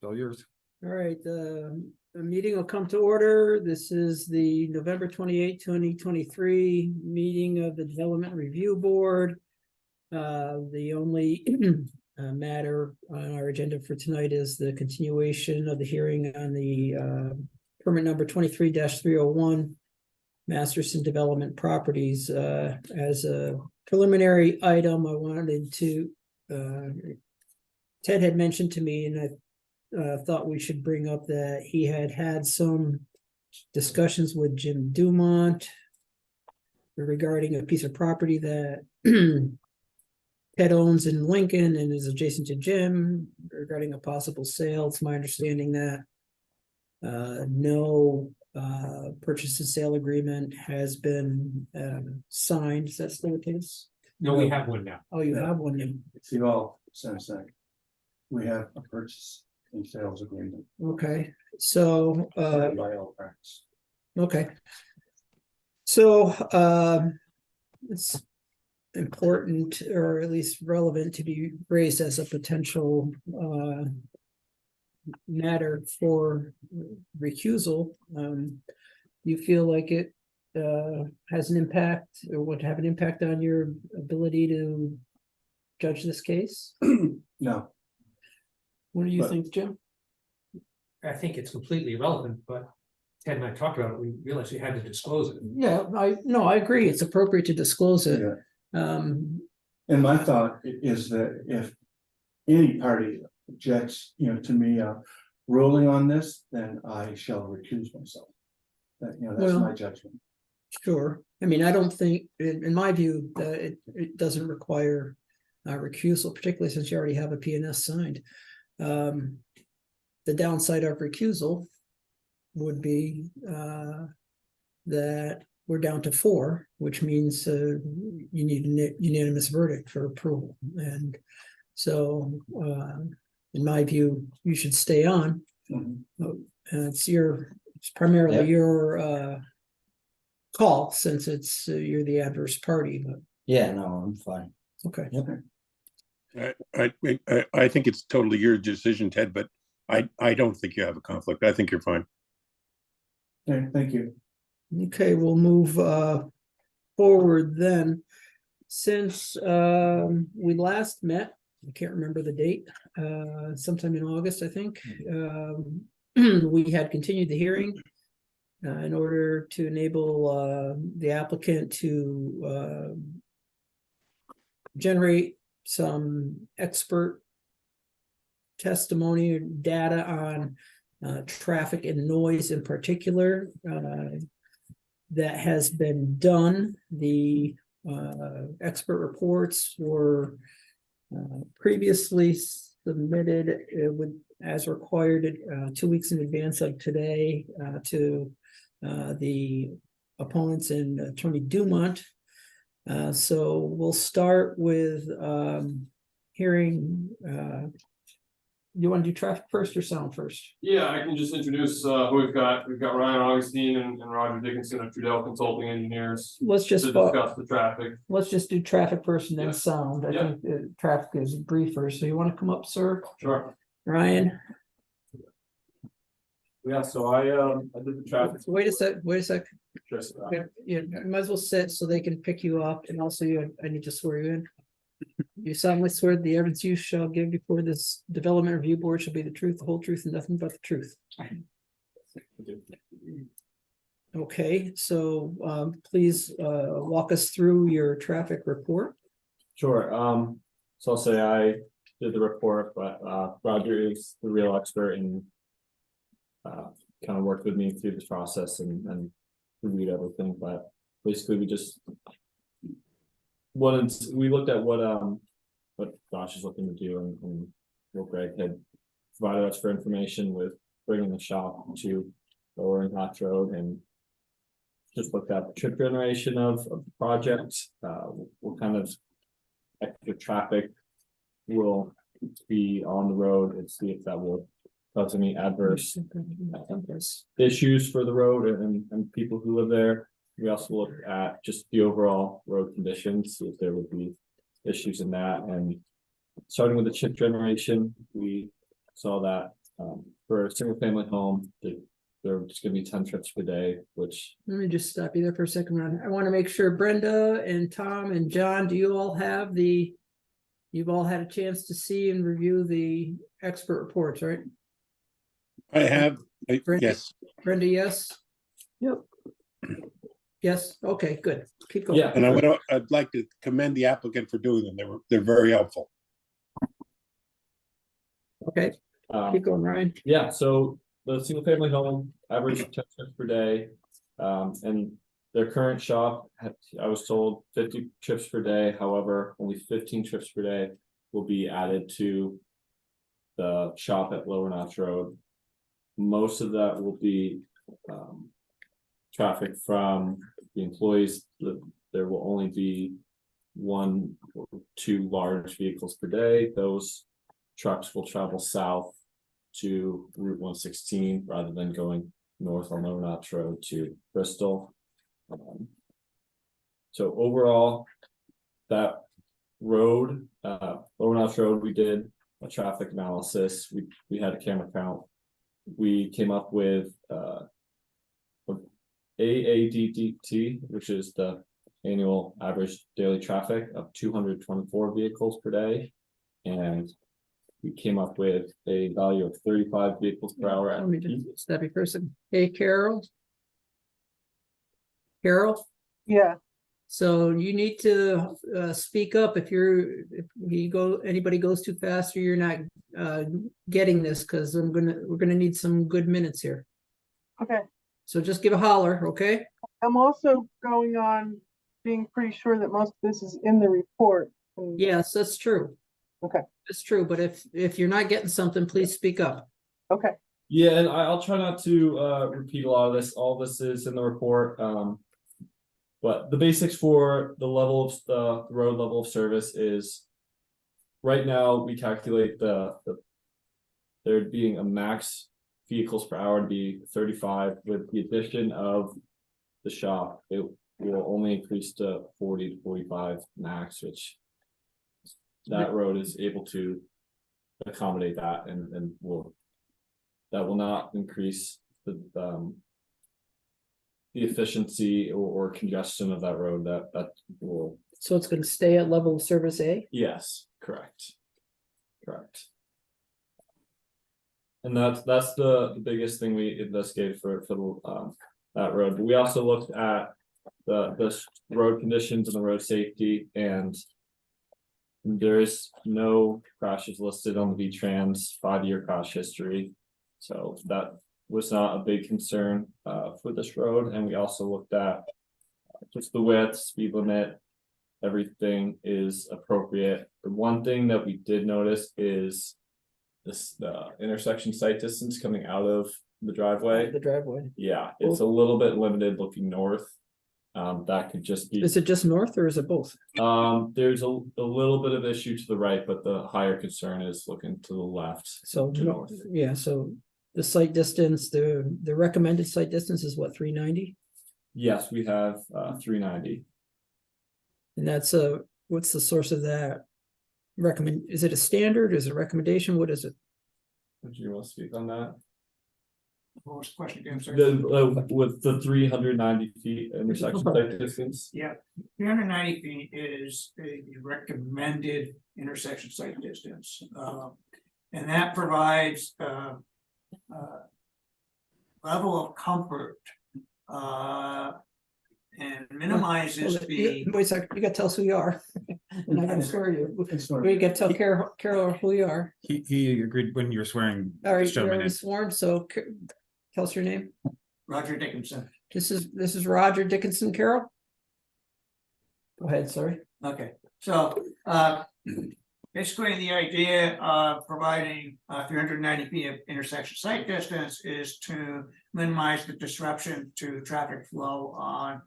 All yours. All right, the meeting will come to order. This is the November 28, 2023 meeting of the Development Review Board. The only matter on our agenda for tonight is the continuation of the hearing on the permit number 23-301 Masterson Development Properties. As a preliminary item, I wanted to Ted had mentioned to me, and I thought we should bring up that he had some discussions with Jim Dumont regarding a piece of property that Ted owns in Lincoln and is adjacent to Jim regarding a possible sale. It's my understanding that no purchase and sale agreement has been signed. Is that still the case? No, we have one now. Oh, you have one now. It's the all sense that we have a purchase and sales agreement. Okay, so By all parties. okay. So it's important, or at least relevant, to be raised as a potential matter for recusal. You feel like it has an impact, or would have an impact on your ability to judge this case? No, What do you But- think, Jim? I think it's completely irrelevant, but Ted and I talked about it. We realized we had to disclose it. Yeah, I agree. It's appropriate to disclose it. yeah. Um, And my thought is that if any party objects, to me, ruling on this, then I shall recuse myself. That, that's Well- my judgment. Sure. I mean, I don't think, in my view, that it doesn't require recusal, particularly since you already have a PNS signed. The downside of recusal would be that we're down to 4, which means you need a unanimous verdict for approval. And so, in my view, you should stay on. Mhm. It's primarily your call, since you're the adverse party, but Yeah, no, I'm fine. okay. I think it's totally your decision, Ted, but I don't think you have a conflict. I think you're fine. Okay, thank you. Okay, we'll move forward then. Since we last met, I can't remember the date, sometime in August, I think. We had continued the hearing in order to enable the applicant to generate some expert testimony or data on traffic and noise in particular. That has been done. The expert reports were previously submitted as required 2 weeks in advance of today to the opponents and Attorney Dumont. So we'll start with hearing. You want to do traffic first or sound first? Yeah, I can just introduce who we've got. We've got Ryan Augustine and Roger Dickinson of Trudell Consulting Engineers Let's to just discuss the traffic. let's just do traffic first and then Yeah. sound. I Yeah. think traffic is briefer. So you want to come up, sir? Sure. Ryan? Yeah, so I did the traffic. Wait a sec. Just, You might as well sit so they can pick you up, and also I need to swear you in. You solemnly swear that the evidence you shall give before this development review board shall be the truth, the whole truth, and nothing but the truth. Okay, so please walk us through your traffic report. Sure, so I'll say I did the report, but Roger is the real expert and kind of worked with me through this process and reviewed everything, but basically we looked at what Josh is looking to do and what Greg had provided us for information with bringing the shop to Lower Impact Road, and just looked at the trip generation of the project, what kind of extra traffic will be on the road, and see if that will cause any adverse issues for the road and people who live there. We also looked at just the overall road conditions, see if there would be issues in that, and starting with the chip generation, we saw that for a single family home, there are just gonna be 10 trips per day, which Let me just stop you there for a second, Ron. I want to make sure Brenda and Tom and John, do you all have you've all had a chance to see and review the expert reports, right? I have, Brenda? yes, Brenda, yes? Yep. Yes, okay, good. Keep going. Yeah. and I'd like to commend the applicant for doing them. They're very helpful. Okay, keep going, Ryan. yeah, so the single family home average 10 trips per day. And their current shop had, I was told 50 trips per day, however, only 15 trips per day will be added to the shop at Lower Notch Road. Most of that will be traffic from the employees. There will only be 1 or 2 large vehicles per day. Those trucks will travel south to Route 116 rather than going north on Lower Notch Road to Bristol. So overall, that road, Lower Notch Road, we did a traffic analysis. We had a camera count. We came up with AADDT, which is the annual average daily traffic of 224 vehicles per day, and we came up with a value of 35 vehicles per hour. Let me just stop you for a second. Hey, Carol? Carol? Yeah, So you need to speak up if anybody goes too fast or you're not getting this, because we're gonna need some good minutes here. okay. So just give a holler, okay? I'm also going on being pretty sure that most of this is in the report. Yes, that's true. Okay. That's true, but if you're not getting something, please speak up. Okay, Yeah, and I'll try not to repeat a lot of this. All this is in the report. But the basics for the level of the road level of service is right now we calculate the there being a max vehicles per hour to be 35. With the addition of the shop, it will only increase to 40 to 45 max, which that road is able to accommodate that, and that will not increase the efficiency or congestion of that road. That will, So it's gonna stay at level of service A? yes, correct. And that's the biggest thing we investigated for that road. But we also looked at the road conditions and the road safety, and there is no crashes listed on the V-Trans 5-year crash history. So that was not a big concern for this road. And we also looked at just the width, speed limit, everything is appropriate. The one thing that we did notice is this intersection sight distance coming out of the driveway. The driveway. Yeah, it's a little bit limited looking north. That could just be, Is it just north or is it both? there's a little bit of issue to the right, but the higher concern is looking to the left. So, to north. yeah, so the sight distance, the recommended sight distance is what, 390? Yes, we have 390. And that's what's the source of that? Is it a standard? Is it a recommendation? What is it? Would you want to speak on that? What was the question again, sir? With the 390 feet intersection sight distance? Yeah, 390 feet is a recommended intersection sight distance. And that provides level of comfort and minimizes the. Wait a second, you gotta tell us who you are. And I gotta swear you. We gotta tell Carol who you are. He agreed when you were swearing. All right, this you're gentleman already in. sworn, so tell us your name. Roger Dickinson. This is Roger Dickinson, Carol. Go ahead, sorry. Okay, so basically the idea of providing 390 feet of intersection sight distance is to minimize the disruption to traffic flow on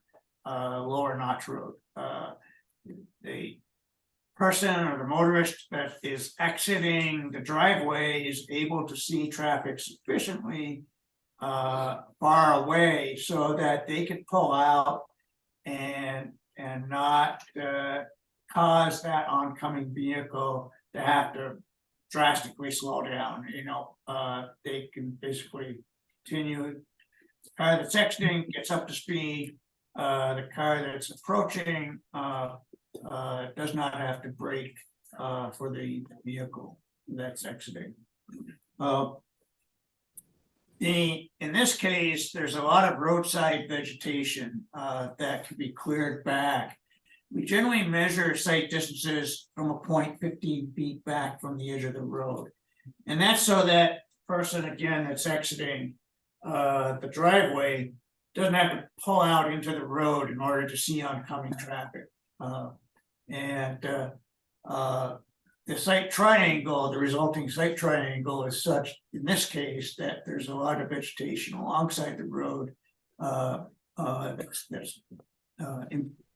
Lower Notch Road. The person or the motorist that is exiting the driveway is able to see traffic sufficiently far away so that they can pull out and not cause that oncoming vehicle to have to drastically slow down, they can basically continue. The car that's exiting gets up to speed, the car that's approaching, does not have to brake, for the vehicle that's exiting. In this case, there's a lot of roadside vegetation, that can be cleared back. We generally measure sight distances from a point 15 feet back from the edge of the road. And that's so that person, again, that's exiting the driveway doesn't have to pull out into the road in order to see oncoming traffic. The sight triangle, the resulting sight triangle is such, in this case, that there's a lot of vegetation alongside the road that's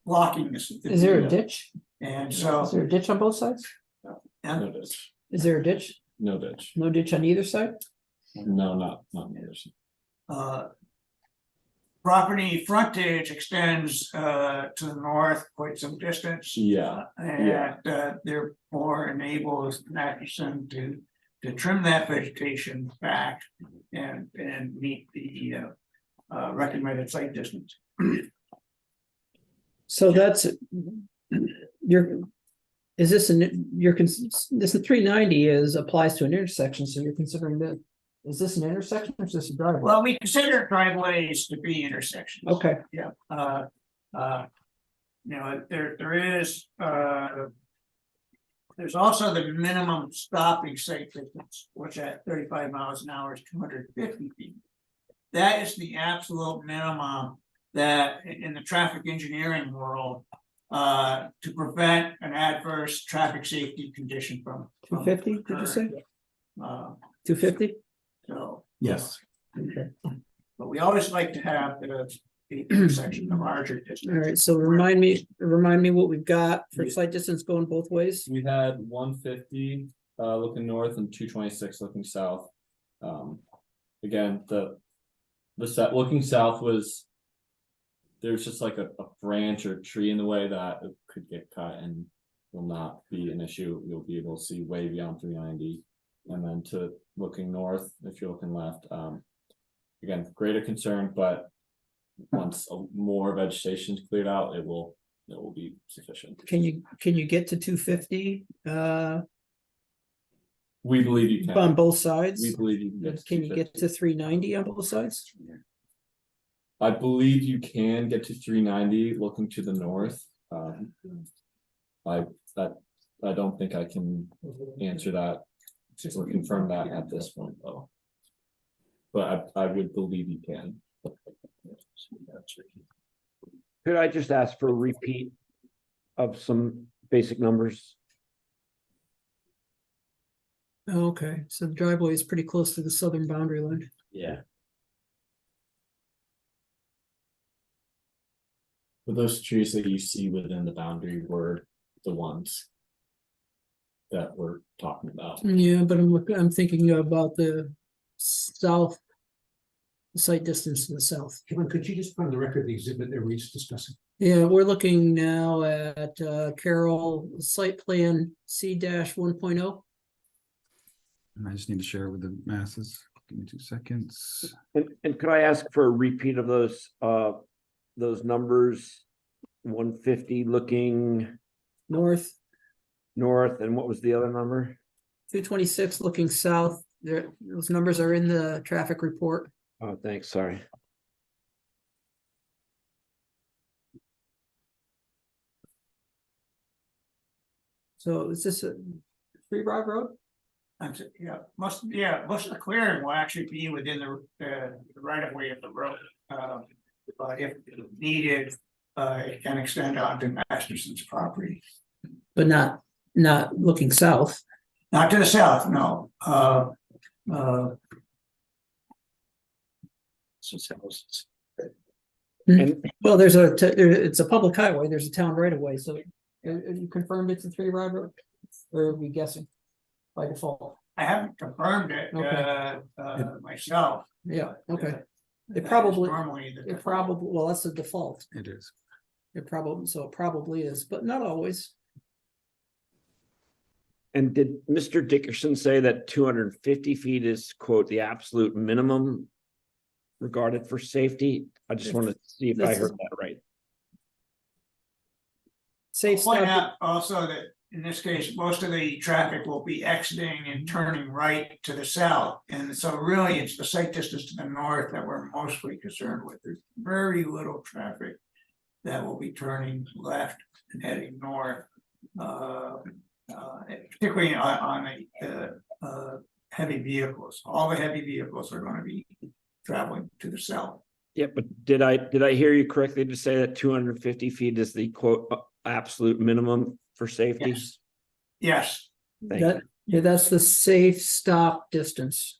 blocking this. Is there a ditch? And Is so, there a ditch on both sides? No ditch, Is there a ditch? no ditch. No ditch on either side? No, not on the other side. property frontage extends to the north quite some distance. Yeah, And therefore enables Atchison to trim that vegetation back and meet the recommended site distance. So that's is this this 390 applies to an intersection, so you're considering that, is this an intersection or is this a driveway? Well, we consider driveways to be intersections. Okay, Yeah, there is, there's also the minimum stopping site distance, which at 35 miles an hour is 250 feet. That is the absolute minimum that in the traffic engineering world, to prevent an adverse traffic safety condition from. 250, did you say? 250? So, Yes. Okay. but we always like to have the intersection, the larger distance. All right, so remind me what we've got for sight distance going both ways. we had 150 looking north and 226 looking south. Again, the set looking south was, there's just like a branch or tree in the way that it could get cut and will not be an issue. You'll be able to see way beyond 390. And then to looking north, if you're looking left, again, greater concern, but once more vegetation is cleared out, it will be sufficient. Can you get to 250 We believe you can. on both sides? We believe you can get to Can you get 250. to 390 on both sides? I believe you can get to 390 looking to the north. I don't think I can answer that or confirm that at this point though. But I would believe you can. Could I just ask for a repeat of some basic numbers? Okay, so the driveway is pretty close to the southern boundary line. Yeah. But those trees that you see within the boundary were the ones that we're talking about. Yeah, but I'm thinking about the south. Site distance to the south. Kevin, could you just put on the record the exhibit that we're just discussing? Yeah, we're looking now at Carroll site plan C-1.0. And I just need to share it with the masses. Give me 2 seconds. And could I ask for a repeat of those numbers? 150 looking North, north, and what was the other number? 226 looking south. Those numbers are in the traffic report. Oh, thanks, sorry. So is this a Three Rod Road? Most of the clearing will actually be within the right of way of the road. But if needed, it can extend onto Masterson's property. But not looking south. Not to the south, no. Well, it's a public highway, there's a town right of way, so you confirmed it's a Three Rod Road? Or are we guessing by default? I haven't confirmed it myself. Yeah, okay. That is probably- normally the It probably, well, that's the default. It is. It probably is, but not always. And did Mr. Dickerson say that 250 feet is, quote, the absolute minimum regarded for safety? I just want to see if I heard that right. Safe Point stop, out also that in this case, most of the traffic will be exiting and turning right to the south. And so really, it's the sight distance to the north that we're mostly concerned with. There's very little traffic that will be turning left and heading north. Particularly on the heavy vehicles. All the heavy vehicles are gonna be traveling to the south. Yeah, but did I hear you correctly to say that 250 feet is the quote absolute minimum for safety? Yes. Yes, Thank you. that, yeah, that's the safe stop distance,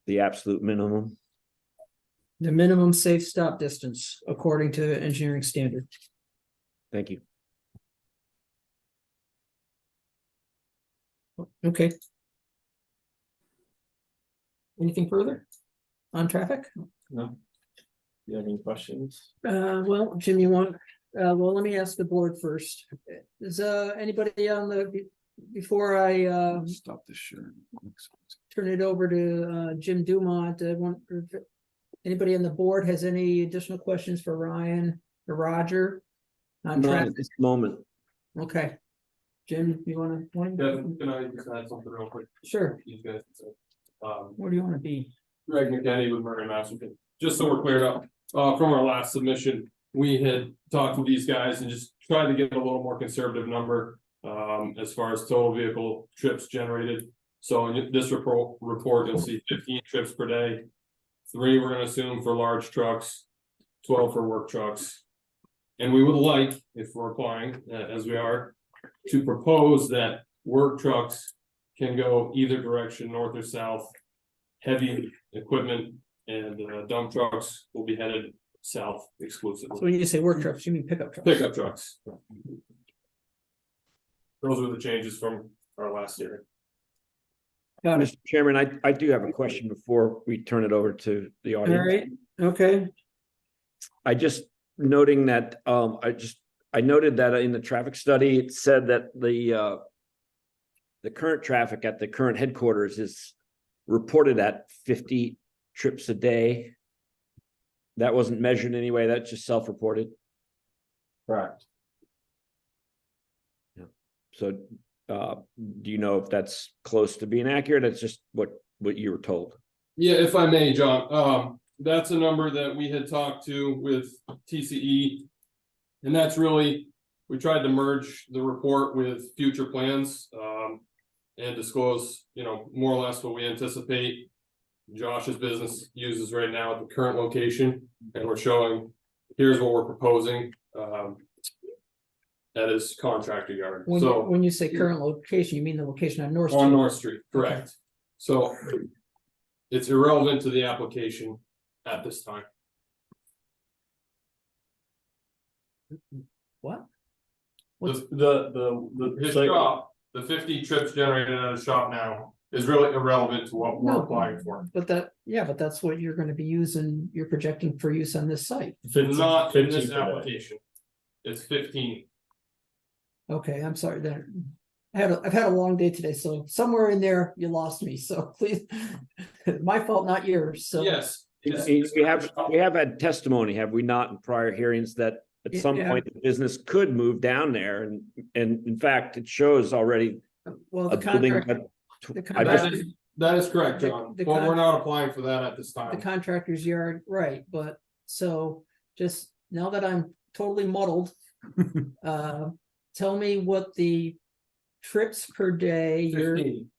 The absolute minimum. the minimum safe stop distance according to engineering standard. Thank you. Okay. Anything further on traffic? No. You have any questions? Well, Jim, you want, well, let me ask the board first. Is anybody on the, before I Stop the share. turn it over to Jim Dumont, anybody on the board has any additional questions for Ryan or Roger? On Not traffic? at this moment. Okay. Jim, you wanna? Kevin, can I just add something real quick? Sure. You guys, Where do you wanna be? Greg McKenney with Murray Masterson, just so we're cleared up, from our last submission, we had talked with these guys and just tried to get a little more conservative number. As far as total vehicle trips generated, so in this report, you'll see 15 trips per day. 3 we're gonna assume for large trucks, 12 for work trucks. And we would like, if we're applying, as we are, to propose that work trucks can go either direction, north or south. Heavy equipment and dump trucks will be headed south So exclusively. when you say work trucks, you mean pickup trucks? Pickup trucks. Those were the changes from our last hearing. Got it. Mr. Chairman, I do have a question before we turn it over to the All audience. right, okay. I just noting that, I noted that in the traffic study, it said that the current traffic at the current headquarters is reported at 50 trips a day. That wasn't measured anyway, that's just self-reported. Correct. So, do you know if that's close to being accurate? It's just what you were told. Yeah, if I may, John, that's a number that we had talked to with TCE. And that's really, we tried to merge the report with future plans, and disclose, more or less what we anticipate Josh's business uses right now at the current location, and we're showing, here's what we're proposing, at his contractor yard. So When you say current location, you mean the location on North Street? on North Street, correct. So it's irrelevant to the application at this time. What? His shop, the 50 trips generated at his shop now is really irrelevant to what we're No. applying for. But but that's what you're gonna be using, you're projecting for use on this site. Not in this 15 per day. application. It's 15. Okay, I'm sorry then. I've had a long day today, so somewhere in there you lost me, so please. My fault, not yours, so. Yes. We have had testimony, have we not, in prior hearings that at some Yeah. point the business could move down there and in fact, it shows already Well, a the building. contract, I That just, is correct, The- John, the but con- we're not applying for that at this the time. contractor's yard, right, but so just now that I'm totally muddled. Tell me what the trips per day you're 15,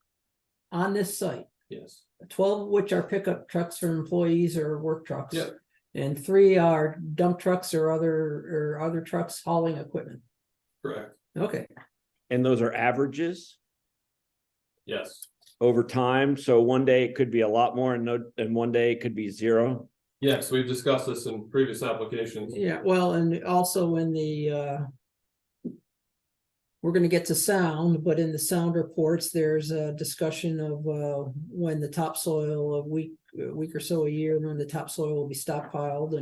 on this site. yes, 12 of which are pickup trucks for employees or work trucks. Yep. And 3 are dump trucks or other trucks hauling equipment. correct, Okay, and those are averages yes. over time. So one day it could be a lot more and one day it could be 0. Yes, we've discussed this in previous applications. yeah, well, and also in the we're gonna get to sound, but in the sound reports, there's a discussion of when the topsoil of week or so a year when the topsoil will be stockpiled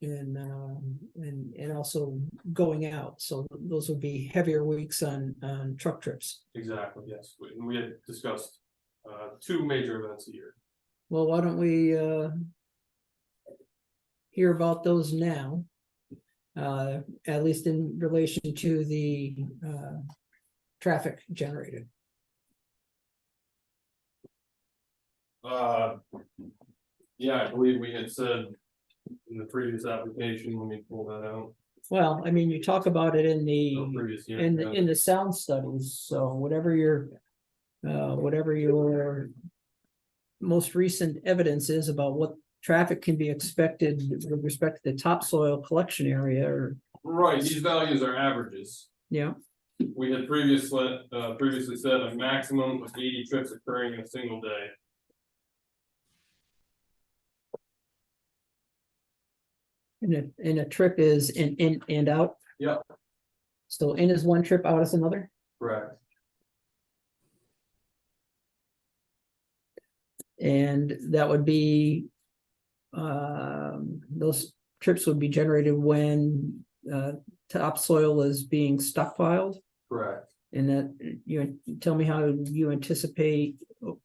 and also going out. So those would be heavier weeks on truck trips. Exactly, yes. We had discussed, 2 major events a year. Well, why don't we hear about those now? At least in relation to the traffic generated. Yeah, I believe we had said in the previous application, let me pull that out. Well, I mean, you talk about it in No, the previous, yeah, in yeah. in the sound studies, so whatever your most recent evidence is about what traffic can be expected with respect to the topsoil collection area, or Right, these values are averages. yeah, We had previously said a maximum of 80 trips occurring in a single day. and a trip is in and out. Yep. So in is one trip, out is another. Correct. And that would be those trips would be generated when topsoil is being stockpiled. Correct. And that you tell me how you anticipate,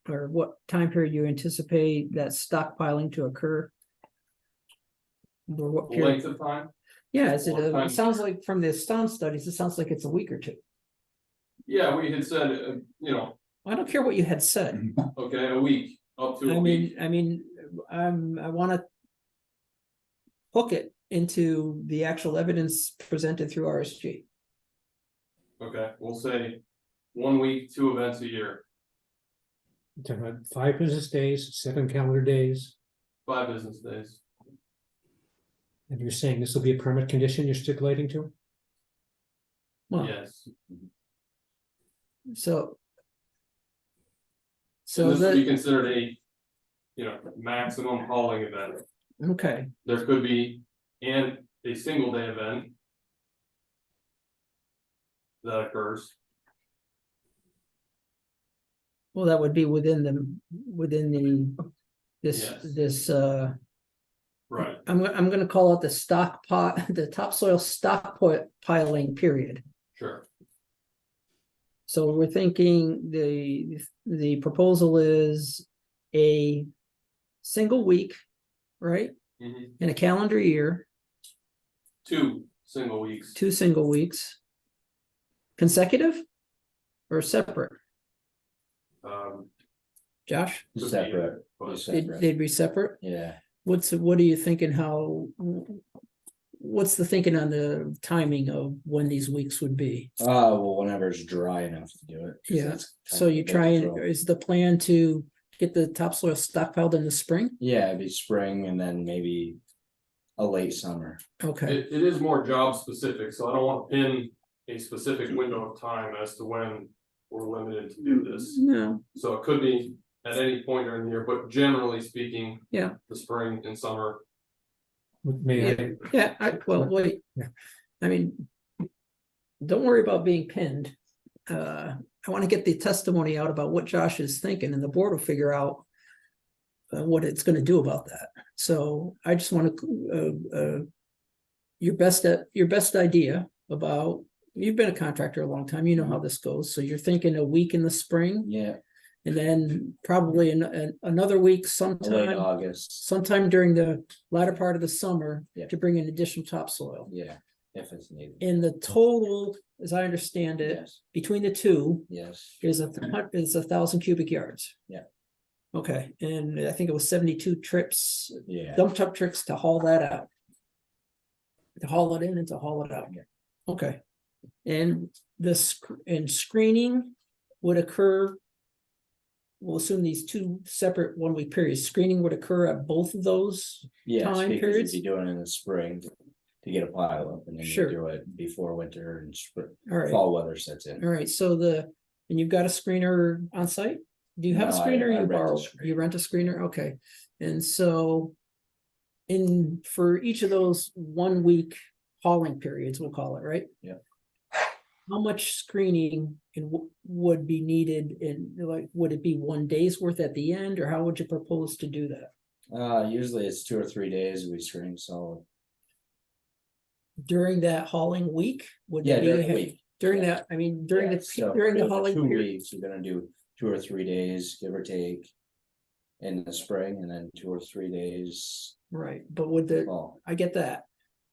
or what time period you anticipate that stockpiling to occur. Or what The period? length of time? Yeah, What it sounds like from the sound studies, it sounds like it's a week or two. Yeah, we had said, I don't care what you had said. okay, a week, up to a week. I want to hook it into the actual evidence presented through RSG. Okay, we'll say 1 week, 2 events a year, Talking about 5 business days, 7 calendar days, 5 business days. and you're saying this will be a permit condition you're stipulating to? Well, Yes, so. and So this would be that, considered a, maximum hauling event. okay, There could be, and a single day event that occurs. well, that would be within Yes. this, Right, I'm gonna call it the the topsoil stockpiling period. sure, So we're thinking the proposal is a single week, right? Mhm. In a calendar year, 2 single weeks. 2 single weeks. Consecutive or separate? Josh, could be, Separate. but- they'd be separate? Yeah, What are you thinking, what's the thinking on the timing of when these weeks would be? well, whenever it's dry enough to do it. 'cause Yeah, that's kind so of you the try big and, draw. is the plan to get the topsoil stockpiled in the spring? Yeah, it'd be spring and then maybe a late summer. Okay, It is more job specific, so I don't want to pin a specific window of time as to when we're limited to do this. no, So it could be at any point during the year, but generally speaking. Yeah. The spring and summer. May I? yeah, well, wait. Yeah. I mean, don't worry about being pinned. I want to get the testimony out about what Josh is thinking, and the board will figure out what it's going to do about that. So I just want to, your best idea about, you've been a contractor a long time, you know how this goes. So you're thinking a week in the spring, Yeah, and then probably another week late sometime, August. sometime during the latter part of the summer Yeah. to bring in additional topsoil. Yeah, if it's needed. And the total, as I understand it, Yes, between the two yes, is 1,000 cubic yards. Yeah. Okay, and I think it was 72 trips, yeah. dump truck trips to haul that out. To haul it in and to haul it out. Okay. And screening would occur. We'll assume these 2 separate 1-week periods. Screening would occur at both of those. Yes, time because periods? you'd be doing it in the spring to get a pile up and then you Sure. do it before winter and spring, All right, fall weather sets in. all right, so and you've got a screener on site? Do you have a No, screener? I You rent a borrow, screener. you rent a screener? Okay. And so for each of those 1-week hauling periods, we'll call it, right? Yeah. How much screening would be needed, would it be 1 day's worth at the end, or how would you propose to do that? Usually it's 2 or 3 days we screen, so During that hauling week? Would yeah, there be during a- the week. During yeah. that, I mean, during Yeah, the, so during the for hauling 2 period, weeks, you're gonna do 2 or 3 days, give or take. In the spring, and then 2 or 3 days right, but would the, fall. I get that.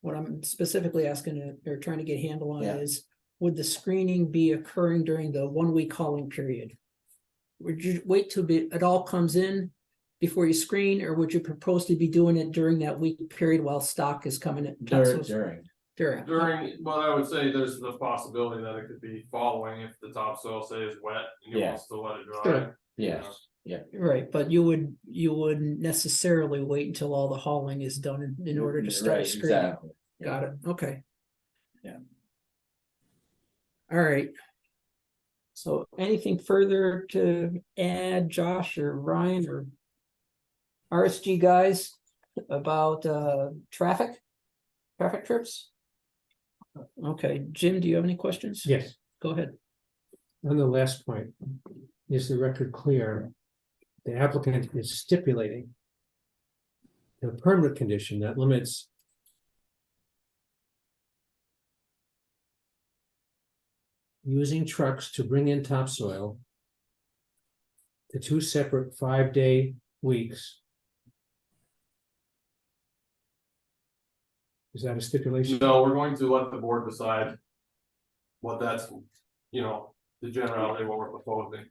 What I'm specifically asking or trying to get a handle on Yeah. is, would the screening be occurring during the 1 week hauling period? Would you wait till it all comes in before you screen, or would you propose to be doing it during that week period while stock is coming in? During, During, well, I would say there's the possibility that it could be following if the topsoil say is wet and you Yeah. want to let it dry. Sure. yes, yeah. Right, but you wouldn't necessarily wait until all the hauling is done in order to start Right, screening. exactly. Got it, okay. Yeah. All right. So anything further to add, Josh or Ryan or RSG guys about traffic trips? Okay, Jim, do you have any questions? Yes, Go ahead. on the last point, is the record clear? The applicant is stipulating a permanent condition that limits using trucks to bring in topsoil to 2 separate 5-day weeks. Is that a stipulation? No, we're going to let the board decide what that's, the generality, what we're proposing.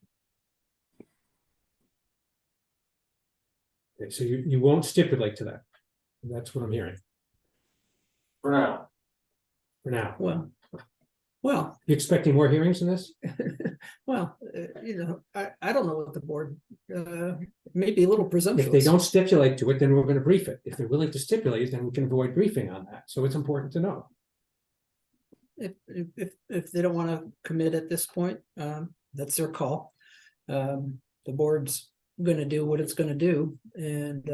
Okay, so you won't stipulate to that. That's what I'm hearing For now, for now. Well, You expecting more hearings in this? I don't know what the board, maybe a little presumptuous. If they don't stipulate to it, then we're gonna brief it. If they're willing to stipulate, then we can avoid briefing on that. So it's important to know. If they don't want to commit at this point, that's their call. The board's gonna do what it's gonna do, and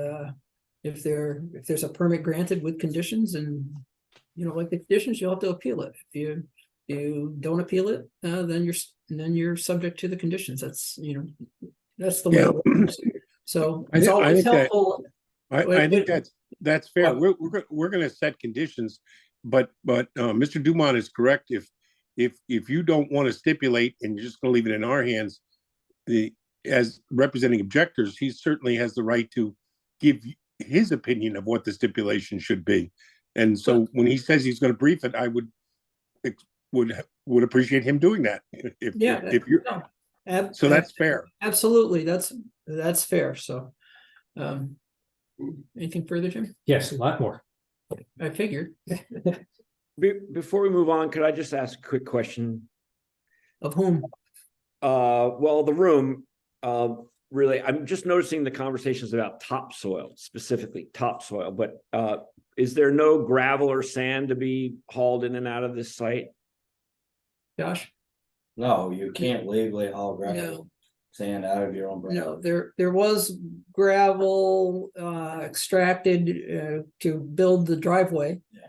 if there's a permit granted with conditions and like the conditions, you'll have to appeal it. If you don't appeal it, then you're subject to the conditions. That's the way it works. So it's always helpful. I think that's fair. We're gonna set conditions, but Mr. Dumont is correct. If you don't want to stipulate and you're just gonna leave it in our hands, as representing objectors, he certainly has the right to give his opinion of what the stipulation should be. And so when he says he's gonna brief it, I would appreciate him doing that. If you're so that's fair. Absolutely, that's fair. So, anything further, Jim? Yes, a lot more. I figured. Before we move on, could I just ask a quick question? Of whom? Well, the room, really, I'm just noticing the conversations about topsoil, specifically topsoil, but is there no gravel or sand to be hauled in and out of this site? Josh? No, you can't legally haul gravel, No. sand out of your own. No, there was gravel extracted to build the driveway. Yeah.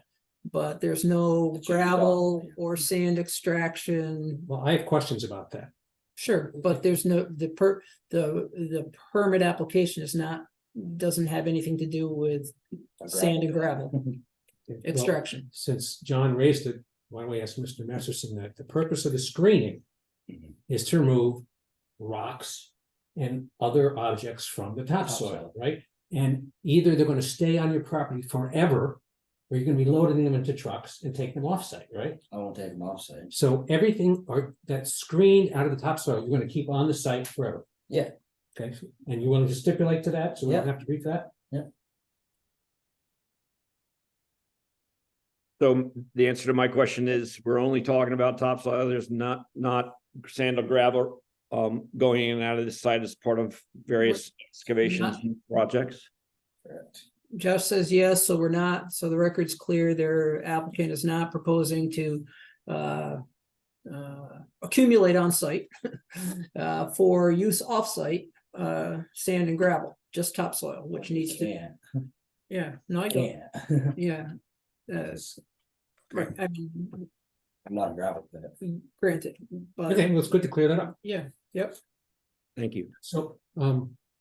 But there's no It should be gravel done, yeah. or sand extraction. Well, I have questions about that. Sure, but there's no, the permit application doesn't have anything to do with sand and gravel Well, extraction. since John raised it, why don't we ask Mr. Masterson that the purpose of the screening is to remove rocks and other objects from the topsoil, right? And either they're gonna stay on your property forever, or you're gonna be loading them into trucks and take them offsite, right? I won't take them offsite. So everything that's screened out of the topsoil, you're gonna keep on the site forever. Yeah. Okay, and you willing to stipulate to that, so we don't Yeah. have to brief that? So the answer to my question is, we're only talking about topsoil. There's not sand or gravel going in and out of this site as part of various excavations and projects. Correct. Jeff says yes, so we're not, so the record's clear, their applicant is not proposing to accumulate on site for use off-site sand and gravel, just topsoil, which needs to, Can't, yeah, no, I don't, can't. yeah. Right, I mean, I'm not a gravel pit. granted, but Okay, well, it's good to clear that up. yeah, yep. Thank you. So,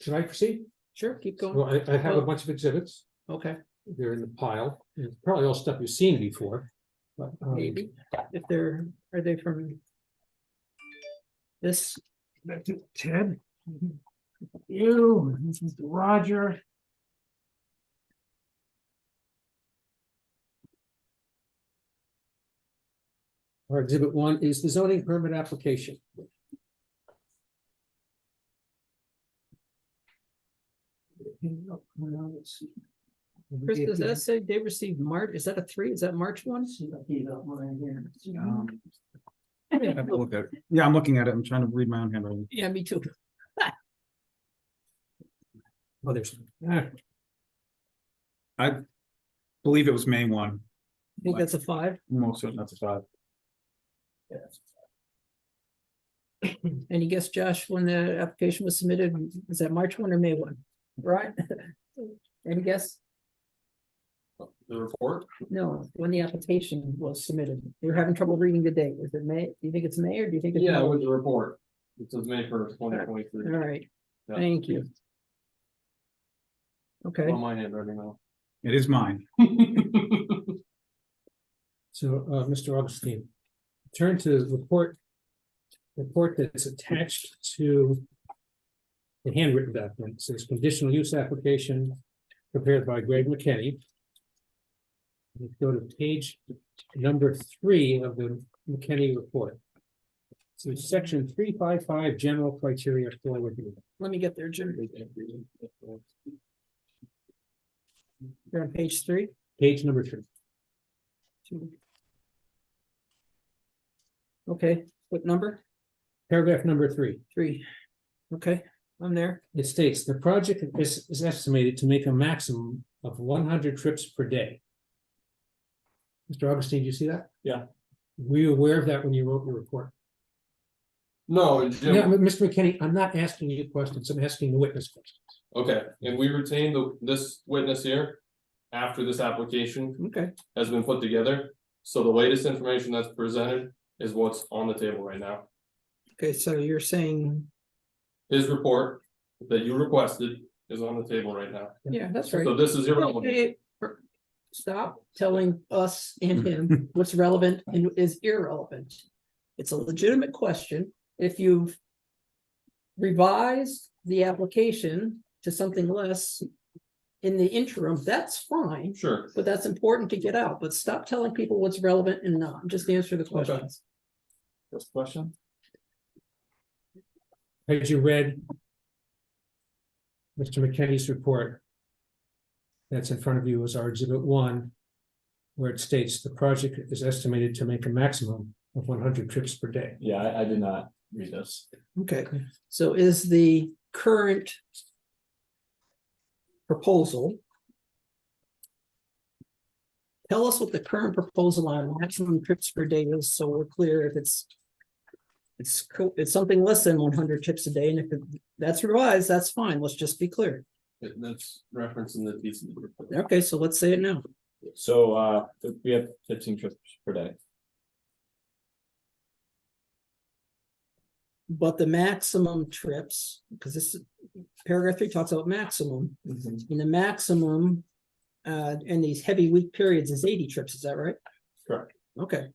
should I proceed? Sure, keep Well, going. I have a bunch of exhibits. Okay, They're in the pile. It's probably all stuff you've seen before. But, maybe, if are they from this? Ted. You, this is Roger. Our exhibit 1 is the zoning permit application. Chris, does that say they received March? Is that a 3? Is that March one? Have a look at it. Yeah, I'm looking at it. I'm trying to read my own handwriting. Yeah, me too. Oh, there's. I believe it was May 1. I think that's a 5. Most certain that's a 5. Any guess, Josh, when the application was submitted? Is that March 1 or May 1? Right? Any guess? The report? No, when the application was submitted. You're having trouble reading the date. Is it May? Do you think it's May or do you think it's? Yeah, March? with the report. It says May 1st, 2023. All right, Yeah. thank you. Okay, On my handwriting now. It is mine. So, Mr. Augustine, turn to the report that's attached to the handwritten document. It says conditional use application prepared by Greg McKinney. Let's go to page number 3 of the McKinney report. So it's section 355, general criteria for review. let me get there, Jim. You're on page 3. Page number 3. Okay, what number? Paragraph number 3. 3. Okay, I'm there. It states the project is estimated to make a maximum of 100 trips per day. Mr. Augustine, do you see that? Yeah. Were you aware of that when you wrote your report? No, Jim. Yeah, but Mr. McKinney, I'm not asking you questions, I'm asking the witness questions. Okay, and we retained this witness here after this application Okay, has been put together. So the latest information that's presented is what's on the table right now. okay, so you're saying, His report that you requested is on the table right now. yeah, that's right. So this is irrelevant. Okay, stop telling us and him what's relevant and is irrelevant. It's a legitimate question. If you've revised the application to something less in the interim, that's fine, Sure. but that's important to get out. But stop telling people what's relevant and not. Just answer the questions. First question? Had you read Mr. McKinney's report that's in front of you as our exhibit 1, where it states the project is estimated to make a maximum of 100 trips per day? Yeah, I did not read this. Okay, so is the current proposal? Tell us what the current proposal on maximum trips per day is, so we're clear if it's something less than 100 trips a day, and if that's revised, that's fine. Let's just be clear. That's referenced in the piece of the report. Okay, so let's say it now. So we have 15 trips per day. But the maximum trips, because this paragraph 3 talks about maximum, and the maximum in these heavy week periods is 80 trips, is that right? Correct. Okay,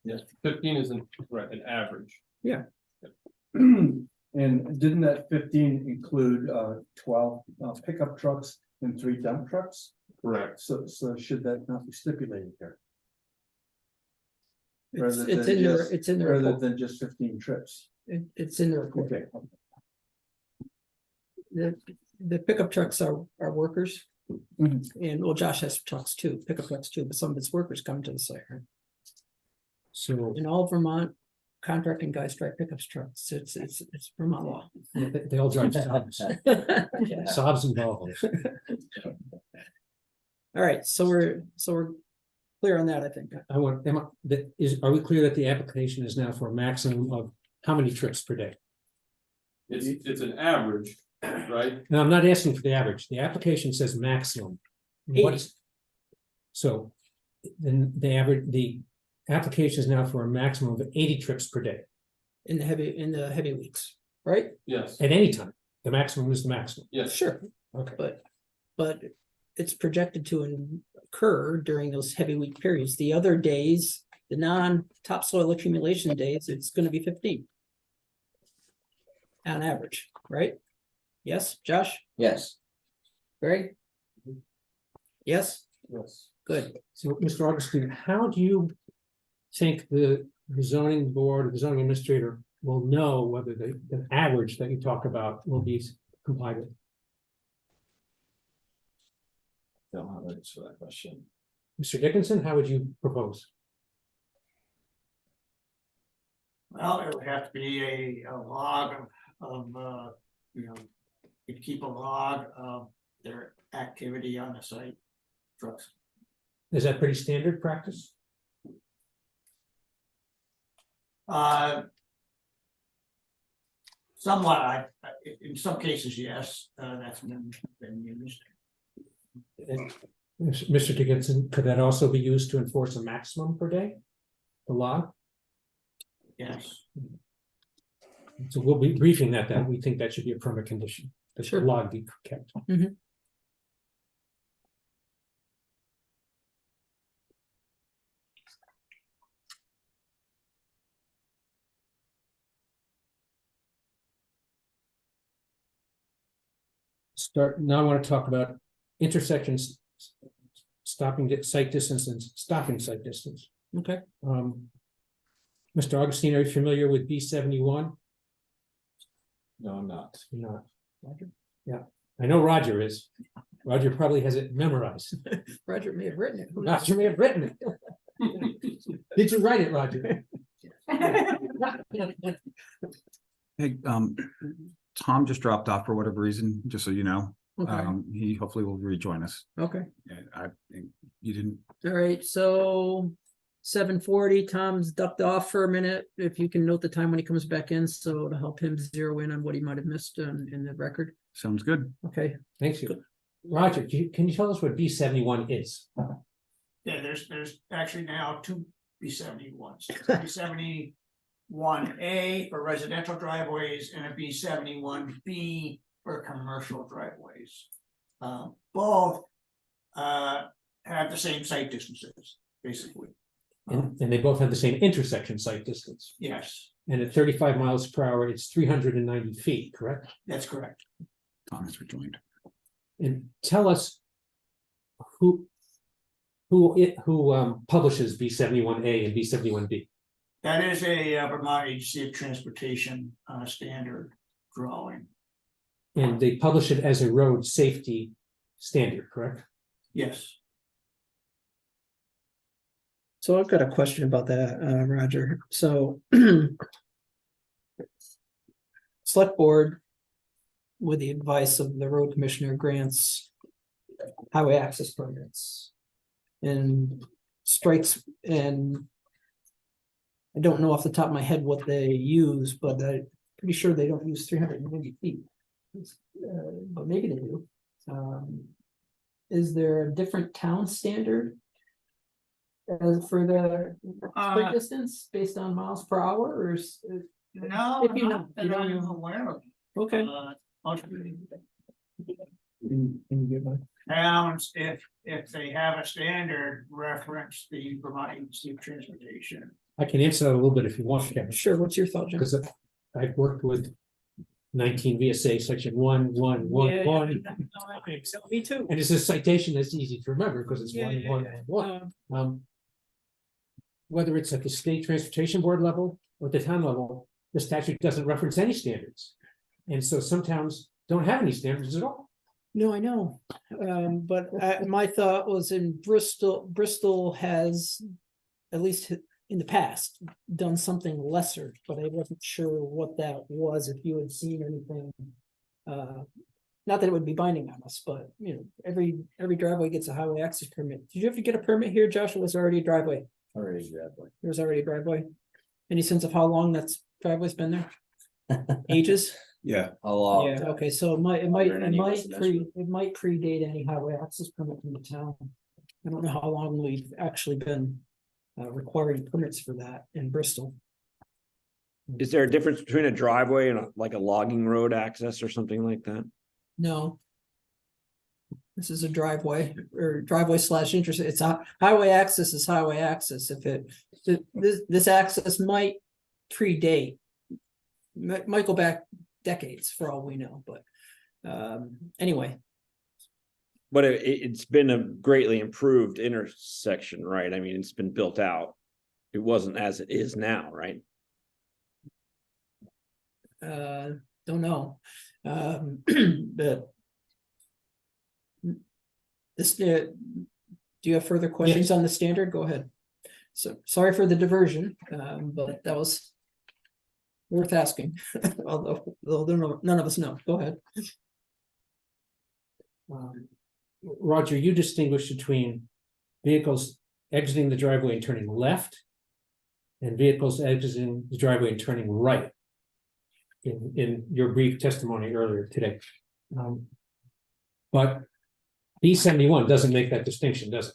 Yes, 15 isn't right, an average. And didn't that 15 include 12 pickup trucks and 3 dump trucks? Correct. So should that not be stipulated here? it's Rather it's than in there, just- it's in the Rather report. than just 15 trips? It's in the report. Okay. The pickup trucks are workers, Mhm. and well, Josh has trucks too, pickup trucks too, but some of his workers come to the site, right? So In all Vermont, contracting guys drive pickups trucks, it's Vermont law. they all drive Saabs. Yeah. Saabs and Volvos. All right, so we're clear on that, I think. I want, are we clear that the application is now for a maximum of how many trips per day? It's an average, right? Now, I'm not asking for the average. The application says maximum. What's? So then the application is now for a maximum of 80 trips per day. In the heavy weeks. right? Yes, At any time, the maximum is the maximum. yes. Sure. Okay. But it's projected to occur during those heavy week periods. The other days, the non-topsoil accumulation days, it's gonna be 15. On average, right? Yes, Josh, Yes, Greg? Yes, Yes. good. So, Mr. Augustine, how do you think the zoning board, or the zoning administrator will know whether the average that you talk about will be complied with? Don't have an answer for that question. Mr. Dickinson, how would you propose? Well, it would have to be a log of, you know, you'd keep a log of their activity on the site. Trucks. Is that pretty standard practice? Somewhat, in some cases, yes, that's been used. And Mr. Dickinson, could that also be used to enforce a maximum per day? The law? Yes. So we'll be briefing that we think that should be a permit condition, that the Sure. log be kept. Now I want to talk about intersections, site distance and stopping site distance. Okay. Mr. Augustine, are you familiar with B71? No, I'm not. Not. Roger? Yeah, I know Roger is. Roger probably has it memorized. Roger may have written it. Who knows? Roger may have written it. Did you write it, Roger? Hey, Tom just dropped off for whatever reason, just so you know. Okay, He hopefully will rejoin us. okay, And you didn't, all right, so 7:40, Tom's ducked off for a minute. If you can note the time when he comes back in, so to help him zero in on what he might have missed in the record. sounds good. Okay, Thank you. Roger, can you tell us what B71 is? Yeah, there's actually now two B71s. B71A for residential driveways and a B71B for commercial driveways. Both have the same site distances, basically. And they both have the same intersection site distance. Yes, And at 35 miles per hour, it's 390 feet, correct? that's correct. Tom has rejoined. And tell us who publishes B71A and B71B. That is a Vermont Agency of Transportation standard drawing. And they publish it as a road safety standard, correct? Yes. so I've got a question about that, Roger. So select board, with the advice of the road commissioner, grants highway access permits and strikes, and I don't know off the top of my head what they use, but I'm pretty sure they don't use 390 feet. But maybe they do. Is there a different town standard for the strike distance based on miles per hour, or No, If you not know, you that don't I'm know. aware of. okay? Most Can you give a- towns, if they have a standard, reference the Vermont Agency of Transportation. I can answer that a little bit if you want, Kevin, Sure, what's your thought, Jim? because I've worked with 19 VSA section 1111. Me too. And it's a citation that's easy to remember because it's Yeah, yeah, 1111. Whether it's at the state transportation board level or the town level, the statute doesn't reference any standards. And so some towns don't have any standards at all. No, I know, but my thought was in Bristol has, at least in the past, done something lesser, but I wasn't sure what that was, if you had seen anything. Not that it would be binding on us, but you know, every driveway gets a highway access permit. Did you have to get a permit here, Josh, or was there already a driveway? already driveway. There was already a driveway. Any sense of how long that's driveway's been there? Ages? Yeah. A lot. Yeah, okay, so it might Longer than any residential. predate any highway access permit from the town. I don't know how long we've actually been requiring permits for that in Bristol. Is there a difference between a driveway and like a logging road access or something like that? No. This is a driveway or driveway slash interest. It's a highway access is highway access. If this access might predate. Might go back decades for all we know, but anyway. But it's been a greatly improved intersection, right? I mean, it's been built out. It wasn't as it is now, right? Don't know. But this, do you have further questions on the standard? Go ahead. So sorry for the diversion, but that was worth asking, although none of us know. Go ahead. Roger, you distinguish between vehicles exiting the driveway and turning left and vehicles exiting the driveway and turning right in your brief testimony earlier today. But B71 doesn't make that distinction, does it?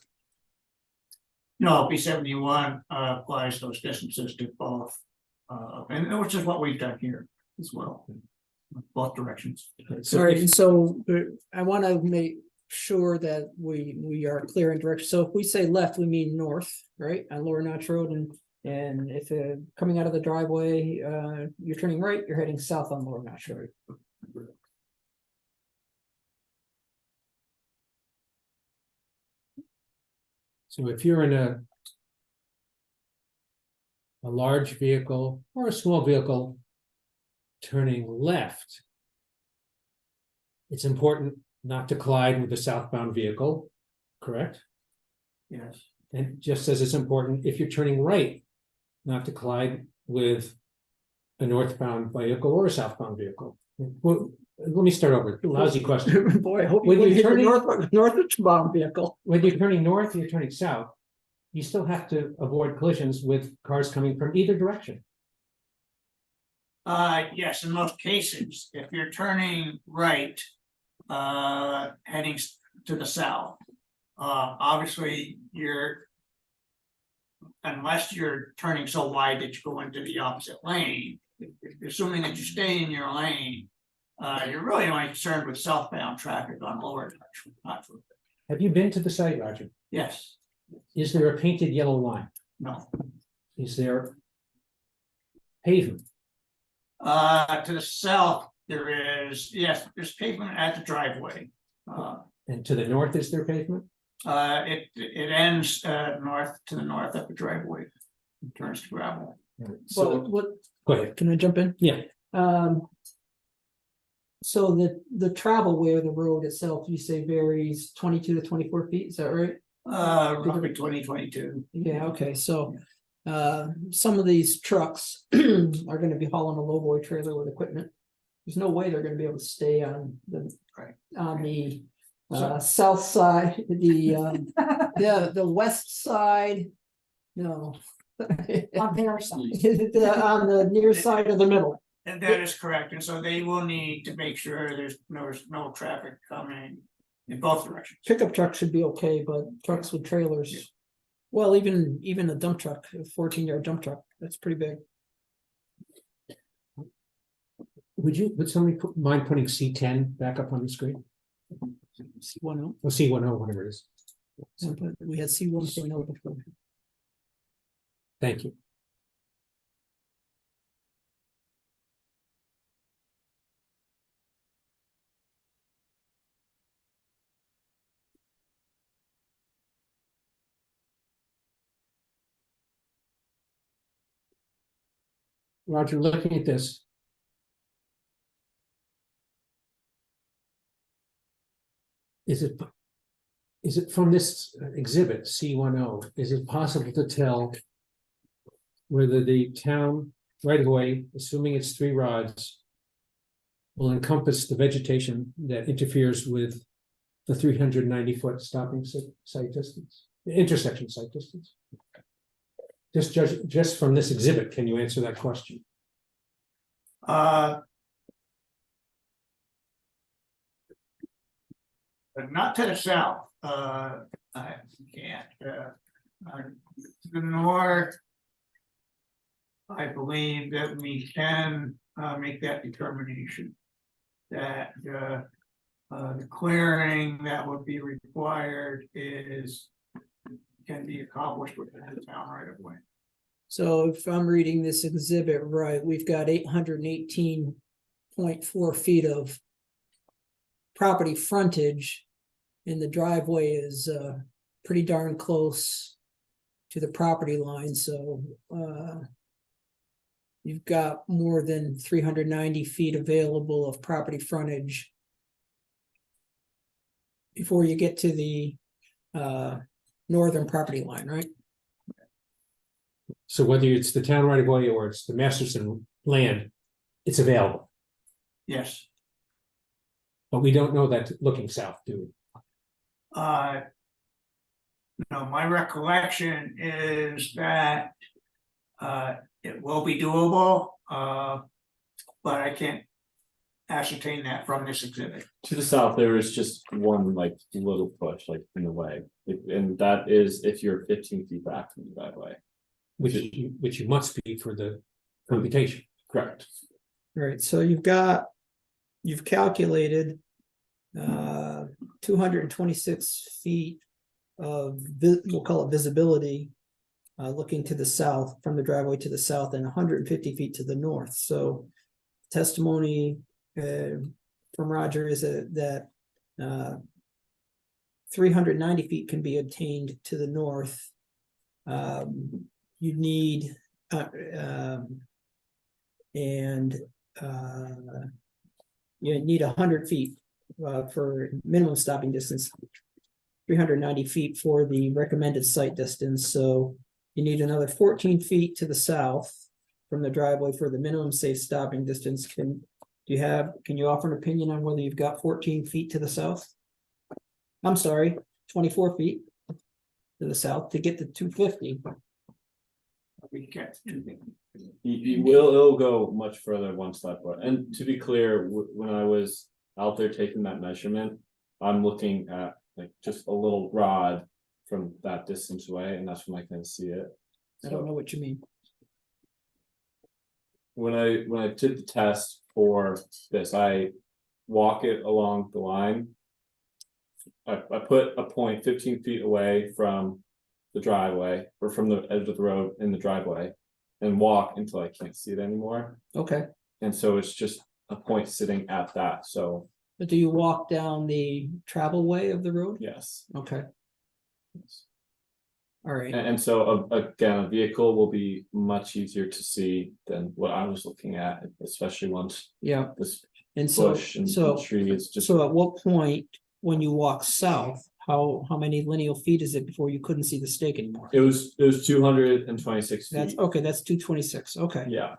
No, B71 applies those distances to both, and which is what we've done here as well, both directions. Sorry, and so I want to make sure that we are clear in direction. So if we say left, we mean north, right, on Lower Notch Road, and if coming out of the driveway, you're turning right, you're heading south on Lower Notch Road. So if you're in a large vehicle or a small vehicle turning left, it's important not to collide with the southbound vehicle, correct? Yes. And just as it's important, if you're turning right, not to collide with a northbound vehicle or a southbound vehicle. Well, let me start over. Lousy question. Boy, I hope When you you're hit the turning- northbound vehicle. When you're turning north, you're turning south, you still have to avoid collisions with cars coming from either direction. Yes, in most cases, if you're turning right, heading to the south, obviously unless you're turning so wide that you go into the opposite lane, assuming that you stay in your lane, you're really only concerned with southbound traffic on Lower Notch Road. Have you been to the site, Roger? Yes, Is there a painted yellow line? no. Is there pavement? To the south, yes, there's pavement at the driveway. And to the north, is there pavement? It ends north to the north of the driveway. It turns to gravel. So what? Go ahead. Can I jump in? Yeah. So the travel way of the road itself, you say varies 22 to 24 feet. Is that right? Roughly 2022. Yeah. Okay. So some of these trucks are going to be hauling a lowboy trailer with equipment. There's no way they're going to be able to stay on the south side, the west side. No. On their side. On the near side of the middle. And that is correct, and so they will need to make sure there's no traffic coming in both directions. Pickup trucks should be okay, but trucks with trailers, well, even a dump truck, a 14-yard dump truck, that's pretty big. Would somebody mind putting C10 back up on the screen? C10, Or C10, whatever it is. we had C1.0 before. Thank you. Roger, looking at this. Is it from this exhibit C10, is it possible to tell whether the town right away, assuming it's 3 rods, will encompass the vegetation that interferes with the 390-foot stopping site distance, the intersection site distance? Just from this exhibit, can you answer that question? But not to the south, I can't, to the north. I believe that we can make that determination. That the clearing that would be required can be accomplished within the town right of way. So if I'm reading this exhibit right, we've got 818.4 feet of property frontage, and the driveway is pretty darn close to the property line, so you've got more than 390 feet available of property frontage before you get to the northern property line, right? So whether it's the town right of way or it's the Masterson land, it's available, Yes. but we don't know that looking south, do we? No, my recollection is that it will be doable, but I can't ascertain that from this exhibit. To the south, there is just one like little push like in the way, and that is if you're 15 feet back from the driveway. Which you must be for the computation. Correct. Right, so you've calculated 226 feet of we'll call it visibility, looking to the south from the driveway to the south, and 150 feet to the north. So testimony from Roger is that 390 feet can be obtained to the north. You need you need 100 feet for minimum stopping distance, 390 feet for the recommended site distance. So you need another 14 feet to the south from the driveway for the minimum safe stopping distance. Can you offer an opinion on whether you've got 14 feet to the south? I'm sorry, 24 feet to the south to get to 250. It'll go much further once that part. And to be clear, when I was out there taking that measurement, I'm looking at like just a little rod from that distance away, and that's when I can see it. I don't know what you mean. When I did the test for this, I walk it along the line. I put a point 15 feet away from the driveway or from the edge of the road in the driveway and walk until I can't see it anymore. Okay, And so it's just a point sitting at that. So but do you walk down the travel way of the road? yes. Okay, all right. And so again, a vehicle will be much easier to see than what I was looking at, especially once Yeah, this and so bush and tree is just. so at what point when you walk south, how many lineal feet is it before you couldn't see the stake anymore? It was 226 That's feet. okay, that's 226, okay. Yeah.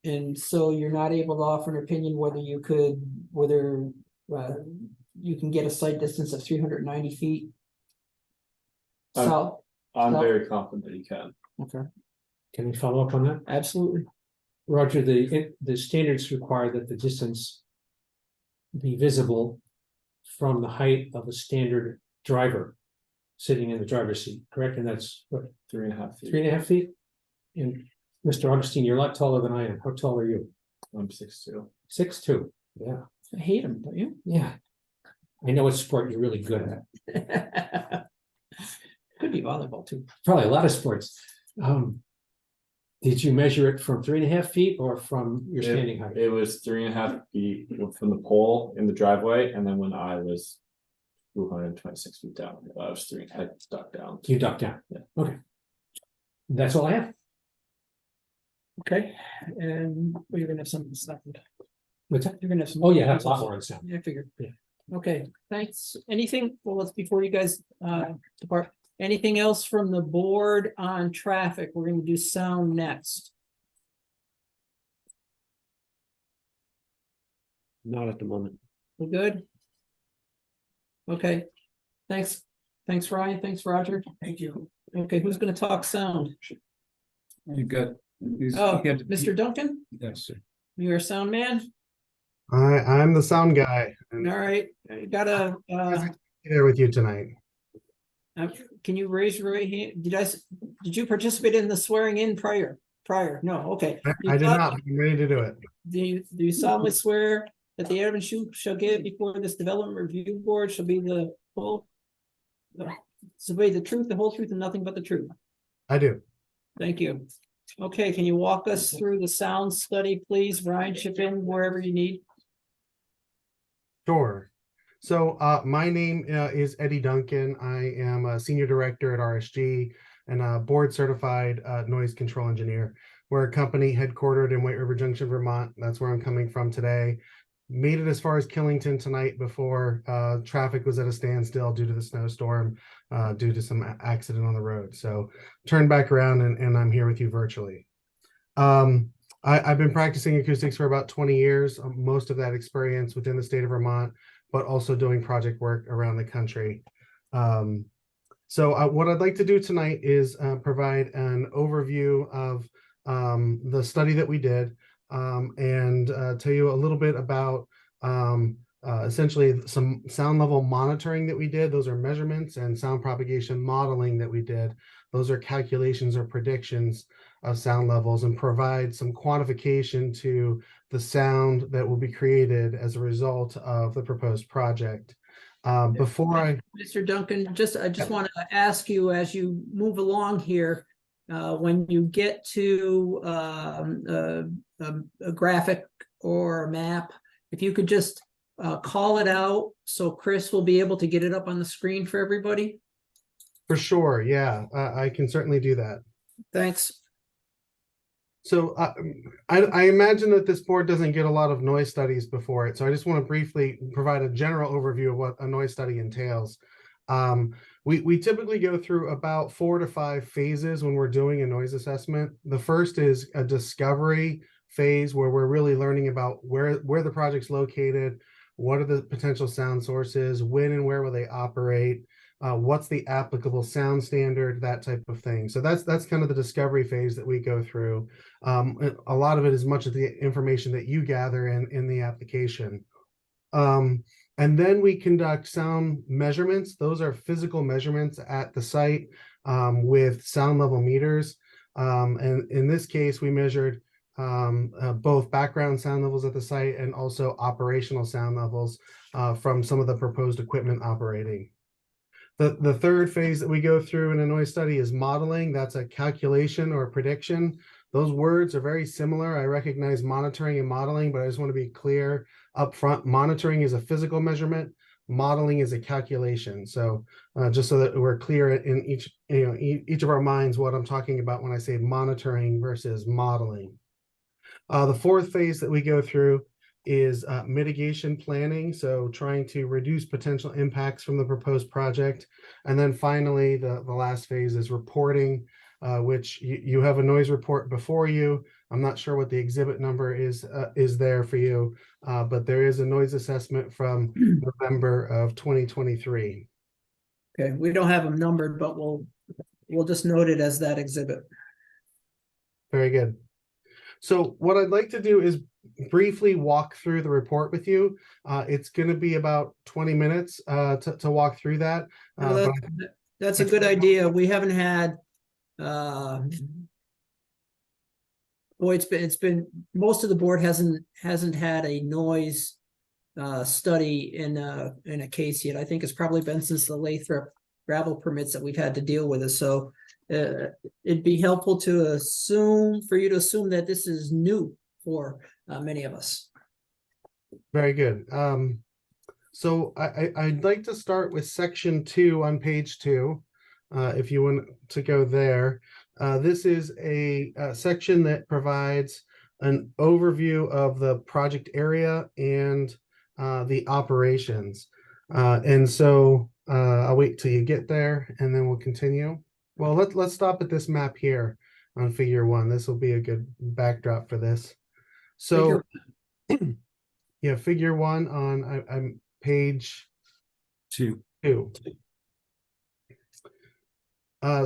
And so you're not able to offer an opinion whether you can get a site distance of 390 feet? South? I'm South? very confident that you can. Okay, Can we follow up on that? absolutely. Roger, the standards require that the distance be visible from the height of a standard driver sitting in the driver's seat, correct? And that's what, 3.5 feet. 3.5 feet? And Mr. Augustine, you're a lot taller than I am. How tall are you? I'm 6'2". 6'2". Yeah, I hate them, don't you? yeah. I know what sport you're really good at. Could be volleyball too. Probably a lot of sports. Did you measure it from 3.5 feet or from your standing height? It was 3.5 feet from the pole in the driveway, and then when I was 226 feet down, I was I ducked down. You ducked down. Yeah. Okay. That's all I have. Okay, and you're gonna have something stuff. What's that? You're gonna have some. Oh, yeah, that's a lot more on sound. Yeah, I figured. Yeah. Okay, thanks. Anything, well, let's, before you guys depart, anything else from the board on traffic? We're gonna do sound next. Not at the moment. We good? Okay, thanks. Thanks, Ryan. Thanks, Roger. Thank you. Okay, who's gonna talk sound? You got. Oh, Mr. Duncan, Yes, sir. you're a sound man? I'm the sound guy. And All right, I gotta, here with you tonight. can you raise your right hand? Did you participate in the swearing in prior? prior? No, okay. I did not, but I'm ready to do it. Do you solemnly swear that the evidence you shall give before this development review board shall be the whole, shall be the truth, the whole truth, and nothing but the truth? I do. Thank you. Okay, can you walk us through the sound study, please? Ryan, chip in wherever you need. Sure. So my name is Eddie Duncan. I am a senior director at RSG and a board certified noise control engineer. We're a company headquartered in White River Junction, Vermont. That's where I'm coming from today. Made it as far as Killington tonight before traffic was at a standstill due to the snowstorm, due to some accident on the road. So turned back around and I'm here with you virtually. I've been practicing acoustics for about 20 years, most of that experience within the state of Vermont, but also doing project work around the country. So what I'd like to do tonight is provide an overview of the study that we did and tell you a little bit about essentially some sound level monitoring that we did. Those are measurements, and sound propagation modeling that we did. Those are calculations or predictions of sound levels, and provide some quantification to the sound that will be created as a result of the proposed project. Before I, Mr. Duncan, I just want to ask you, as you move along here, when you get to a graphic or a map, if you could just call it out so Chris will be able to get it up on the screen for everybody. for sure, yeah, I can certainly do that. Thanks. So I imagine that this board doesn't get a lot of noise studies before it. So I just want to briefly provide a general overview of what a noise study entails. We typically go through about 4 to 5 phases when we're doing a noise assessment. The first is a discovery phase where we're really learning about where the project's located, what are the potential sound sources, when and where will they operate, what's the applicable sound standard, that type of thing. So that's kind of the discovery phase that we go through. A lot of it is much of the information that you gather in the application. And then we conduct sound measurements. Those are physical measurements at the site with sound level meters. And in this case, we measured both background sound levels at the site and also operational sound levels from some of the proposed equipment operating. The third phase that we go through in a noise study is modeling. That's a calculation or a prediction. Those words are very similar. I recognize monitoring and modeling, but I just want to be clear up front. Monitoring is a physical measurement. Modeling is a calculation. So just so that we're clear in each of our minds what I'm talking about when I say monitoring versus modeling. The fourth phase that we go through is mitigation planning, so trying to reduce potential impacts from the proposed project. And then finally, the last phase is reporting, which you have a noise report before you. I'm not sure what the exhibit number is there for you, but there is a noise assessment from November of 2023. Okay, we don't have them numbered, but we'll just note it as that exhibit. Very good. So what I'd like to do is briefly walk through the report with you. It's going to be about 20 minutes to walk through that. That's a good idea. We haven't had, it's been most of the board hasn't had a noise study in a case yet. I think it's probably been since the Lathrop gravel permits that we've had to deal with it. So it'd be helpful for you to assume that this is new for many of us. Very good. So I'd like to start with section 2 on page 2. If you want to go there, this is a section that provides an overview of the project area and the operations. And so I'll wait till you get there and then we'll continue. Well, let's stop at this map here on figure 1. This will be a good backdrop for this. So yeah, figure 1 on page 2.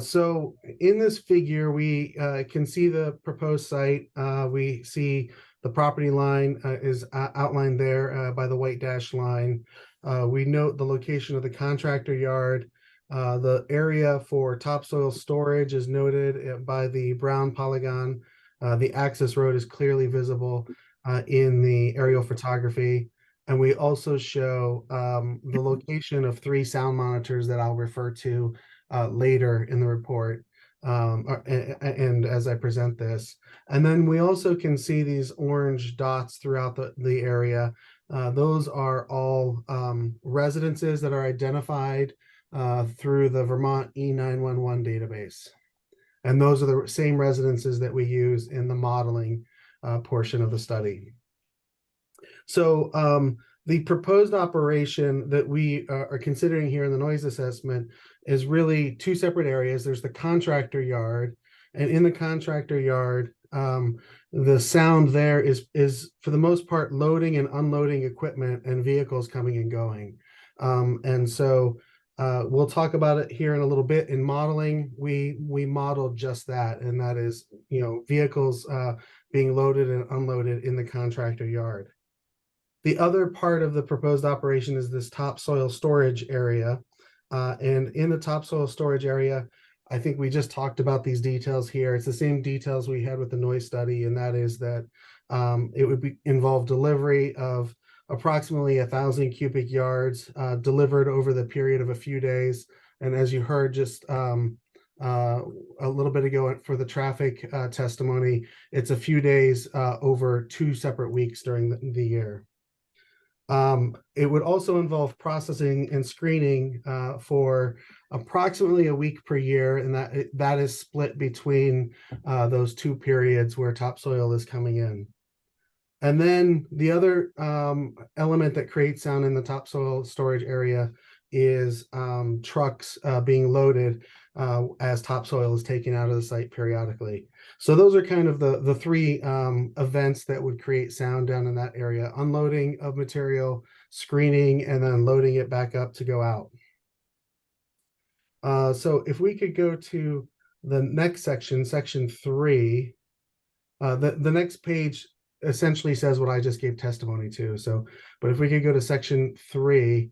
So in this figure, we can see the proposed site. We see the property line is outlined there by the white dashed line. We note the location of the contractor yard. The area for topsoil storage is noted by the brown polygon. The access road is clearly visible in the aerial photography. And we also show the location of 3 sound monitors that I'll refer to later in the report and as I present this. And then we also can see these orange dots throughout the area. Those are all residences that are identified through the Vermont E911 database. And those are the same residences that we use in the modeling portion of the study. So the proposed operation that we are considering here in the noise assessment is really 2 separate areas. There's the contractor yard, and in the contractor yard, the sound there is for the most part loading and unloading equipment and vehicles coming and going. And so we'll talk about it here in a little bit. In modeling, we modeled just that, and that is, vehicles being loaded and unloaded in the contractor yard. The other part of the proposed operation is this topsoil storage area. And in the topsoil storage area, I think we just talked about these details here. It's the same details we had with the noise study, and that is that it would involve delivery of approximately 1,000 cubic yards delivered over the period of a few days. And as you heard just a little bit ago for the traffic testimony, it's a few days over 2 separate weeks during the year. It would also involve processing and screening for approximately a week per year, and that is split between those 2 periods where topsoil is coming in. And then the other element that creates sound in the topsoil storage area is trucks being loaded as topsoil is taken out of the site periodically. So those are kind of the 3 events that would create sound down in that area: unloading of material, screening, and then loading it back up to go out. So if we could go to the next section, section 3, the next page essentially says what I just gave testimony to. So, but if we could go to section 3,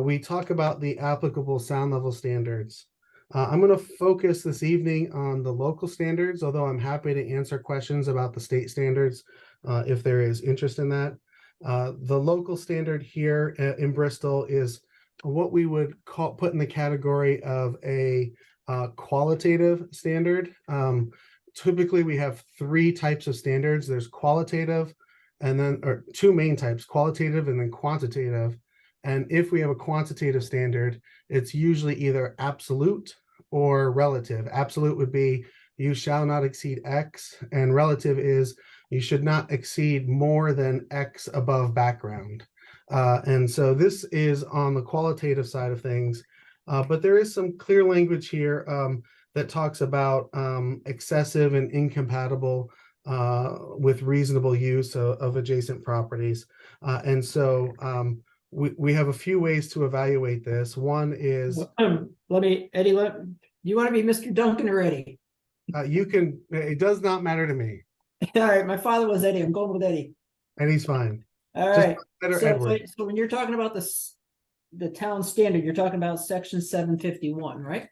we talk about the applicable sound level standards. I'm going to focus this evening on the local standards, although I'm happy to answer questions about the state standards if there is interest in that. The local standard here in Bristol is what we would put in the category of a qualitative standard. Typically, we have 3 types of standards. There's qualitative, and then, or 2 main types, qualitative and then quantitative. And if we have a quantitative standard, it's usually either absolute or relative. Absolute would be you shall not exceed X, and relative is you should not exceed more than X above background. And so this is on the qualitative side of things, but there is some clear language here that talks about excessive and incompatible with reasonable use of adjacent properties. And so we have a few ways to evaluate this. One is Eddie, you want to be Mr. Duncan or Eddie? you can, it does not matter to me. All right, my father was Eddie. I'm going with Eddie. And he's fine. All right. Edward. So when you're talking about the town standard, you're talking about section 751, right?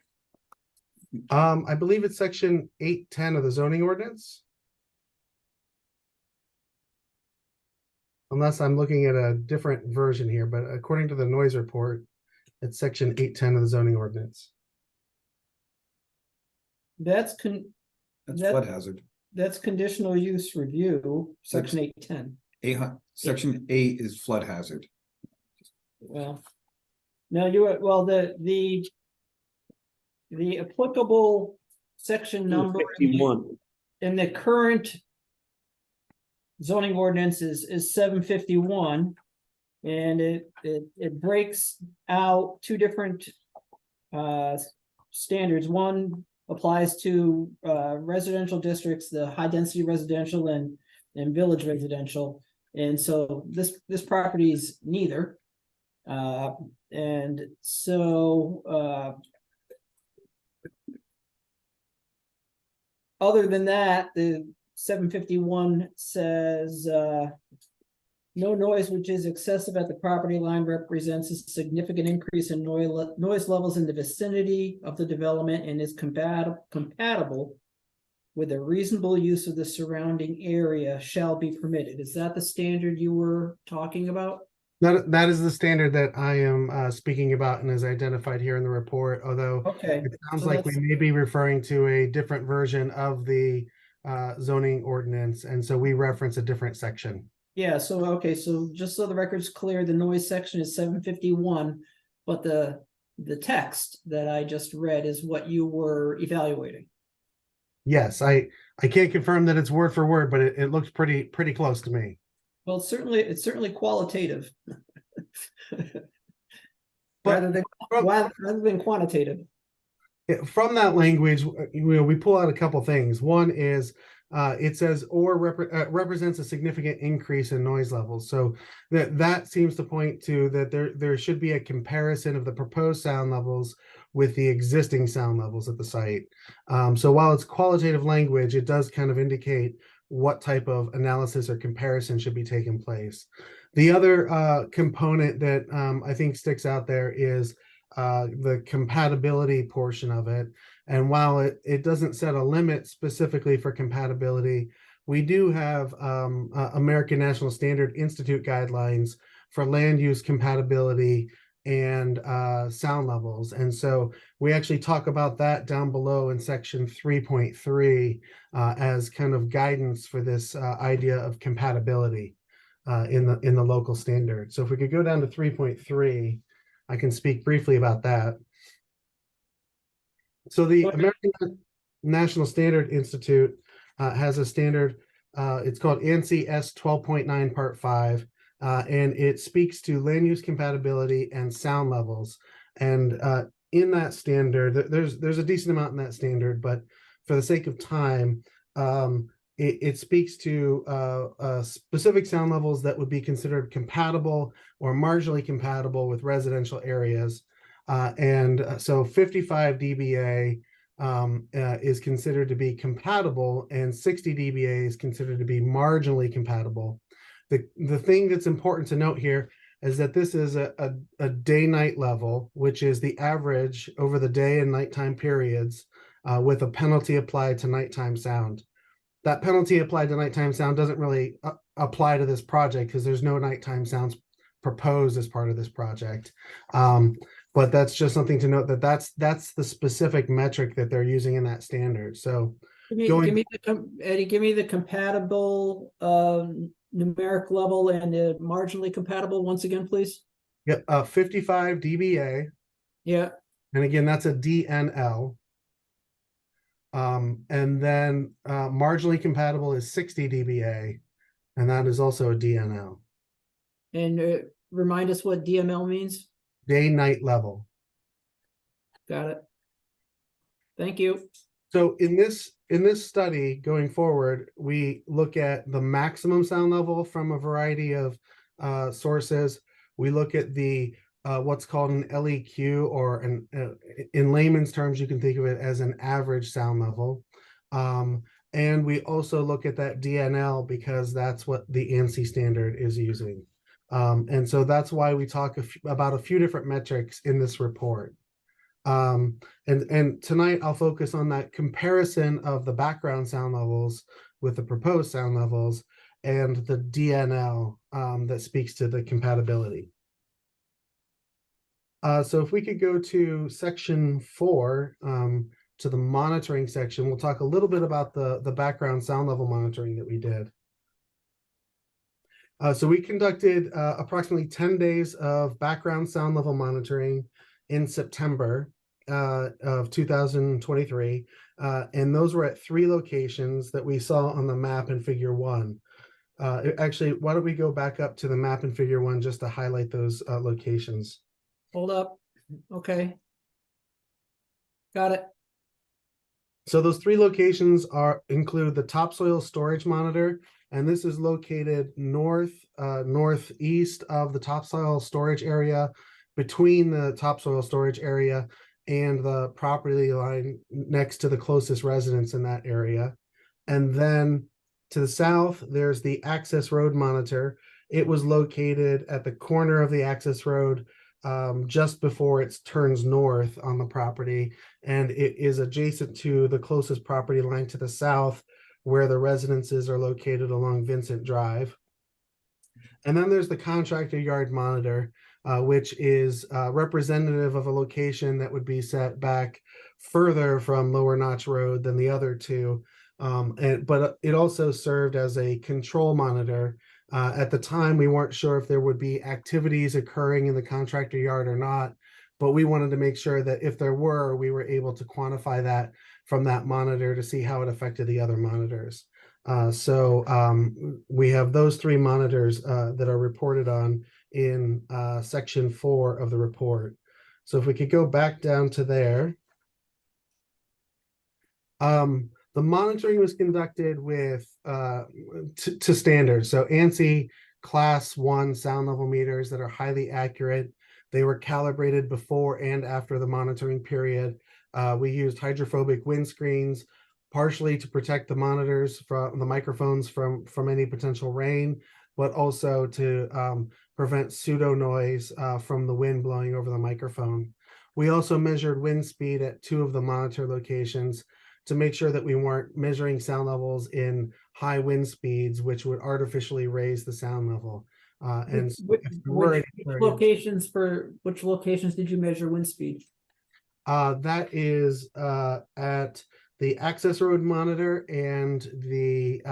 I believe it's section 810 of the zoning ordinance. Unless I'm looking at a different version here, but according to the noise report, it's section 810 of the zoning ordinance. That's flood hazard. That's conditional use review, section 810. Section 8 is flood hazard. Well, no, the applicable section number 51. in the current zoning ordinance is 751, and it breaks out 2 different standards. One applies to residential districts, the high density residential and village residential, and so this property is neither. And so other than that, the 751 says no noise which is excessive at the property line represents a significant increase in noise levels in the vicinity of the development and is compatible with a reasonable use of the surrounding area shall be permitted. Is that the standard you were talking about? That is the standard that I am speaking about and is identified here in the report, although Okay. it sounds so like we that's- may be referring to a different version of the zoning ordinance, and so we reference a different section. Yeah, so, okay, so just so the record's clear, the noise section is 751, but the text that I just read is what you were evaluating. Yes, I can't confirm that it's word for word, but it looks pretty close to me. Well, it's certainly qualitative. But rather than quantitative. from that language, we pull out a couple things. One is it says or represents a significant increase in noise levels. So that seems to point to that there should be a comparison of the proposed sound levels with the existing sound levels at the site. So while it's qualitative language, it does kind of indicate what type of analysis or comparison should be taking place. The other component that I think sticks out there is the compatibility portion of it. And while it doesn't set a limit specifically for compatibility, we do have American National Standard Institute guidelines for land use compatibility and sound levels. And so we actually talk about that down below in section 3.3 as kind of guidance for this idea of compatibility in the local standard. So if we could go down to 3.3, I can speak briefly about that. So the American National Standard Institute has a standard, it's called ANSI S 12.9 Part 5, and it speaks to land use compatibility and sound levels. And in that standard, there's a decent amount in that standard, but for the sake of time, it speaks to specific sound levels that would be considered compatible or marginally compatible with residential areas. So 55 dBA is considered to be compatible, and 60 dBA is considered to be marginally compatible. The thing that's important to note here is that this is a day-night level, which is the average over the day and nighttime periods with a penalty applied to nighttime sound. That penalty applied to nighttime sound doesn't really apply to this project because there's no nighttime sounds proposed as part of this project. But that's just something to note that's the specific metric that they're using in that standard. So Eddie, give me the compatible numeric level and the marginally compatible once again, please. Yeah, 55 dBA. Yeah. And again, that's a DNL. And then marginally compatible is 60 dBA, and that is also a DNL. And remind us what DML means. Day-night level. Got it. Thank you. So in this study going forward, we look at the maximum sound level from a variety of sources. We look at the what's called an LEQ, or in layman's terms, you can think of it as an average sound level. And we also look at that DNL because that's what the ANSI standard is using. And so that's why we talk about a few different metrics in this report. And tonight I'll focus on that comparison of the background sound levels with the proposed sound levels and the DNL that speaks to the compatibility. So if we could go to section 4, to the monitoring section, we'll talk a little bit about the background sound level monitoring that we did. So we conducted approximately 10 days of background sound level monitoring in September of 2023. And those were at 3 locations that we saw on the map in figure 1. Actually, why don't we go back up to the map in figure 1 just to highlight those locations. Hold up. Okay. Got it. So those 3 locations include the topsoil storage monitor, and this is located northeast of the topsoil storage area, between the topsoil storage area and the property line next to the closest residence in that area. And then to the south, there's the access road monitor. It was located at the corner of the access road just before it turns north on the property, and it is adjacent to the closest property line to the south, where the residences are located along Vincent Drive. And then there's the contractor yard monitor, which is representative of a location that would be set back further from Lower Notch Road than the other two. But it also served as a control monitor. At the time, we weren't sure if there would be activities occurring in the contractor yard or not, but we wanted to make sure that if there were, we were able to quantify that from that monitor to see how it affected the other monitors. We have those three monitors that are reported on in section 4 of the report. So if we could go back down to there. The monitoring was conducted with to standards. So ANSI class 1 sound level meters that are highly accurate. They were calibrated before and after the monitoring period. We used hydrophobic windscreens, partially to protect the monitors from the microphones from any potential rain, but also to prevent pseudo noise from the wind blowing over the microphone. We also measured wind speed at 2 of the monitor locations to make sure that we weren't measuring sound levels in high wind speeds, which would artificially raise the sound level. And Which locations did you measure wind speed? That is at the access road monitor and the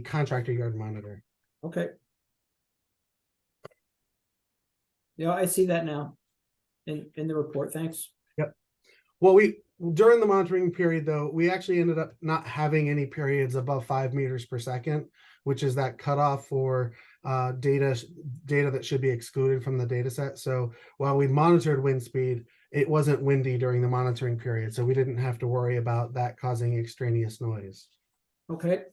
contractor yard monitor. Okay. Yeah, I see that now in the report. Thanks. Yep. Well, during the monitoring period, though, we actually ended up not having any periods above 5 meters per second, which is that cutoff for data that should be excluded from the data set. So while we monitored wind speed, it wasn't windy during the monitoring period. So we didn't have to worry about that causing extraneous noise. Okay.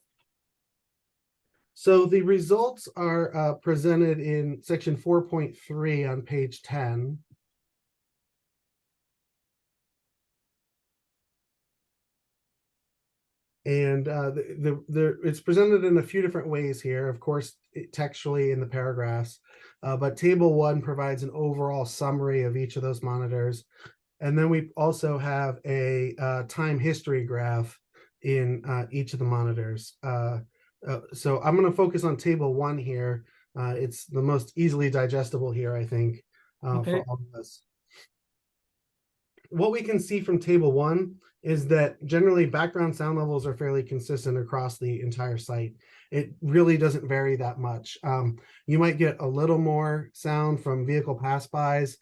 So the results are presented in section 4.3 on page 10. And it's presented in a few different ways here, of course, textually in the paragraphs, but table 1 provides an overall summary of each of those monitors. And then we also have a time history graph in each of the monitors. So I'm going to focus on table 1 here. It's the most easily digestible here, I think, for all of us. What we can see from table 1 is that generally background sound levels are fairly consistent across the entire site. It really doesn't vary that much. You might get a little more sound from vehicle pass-bys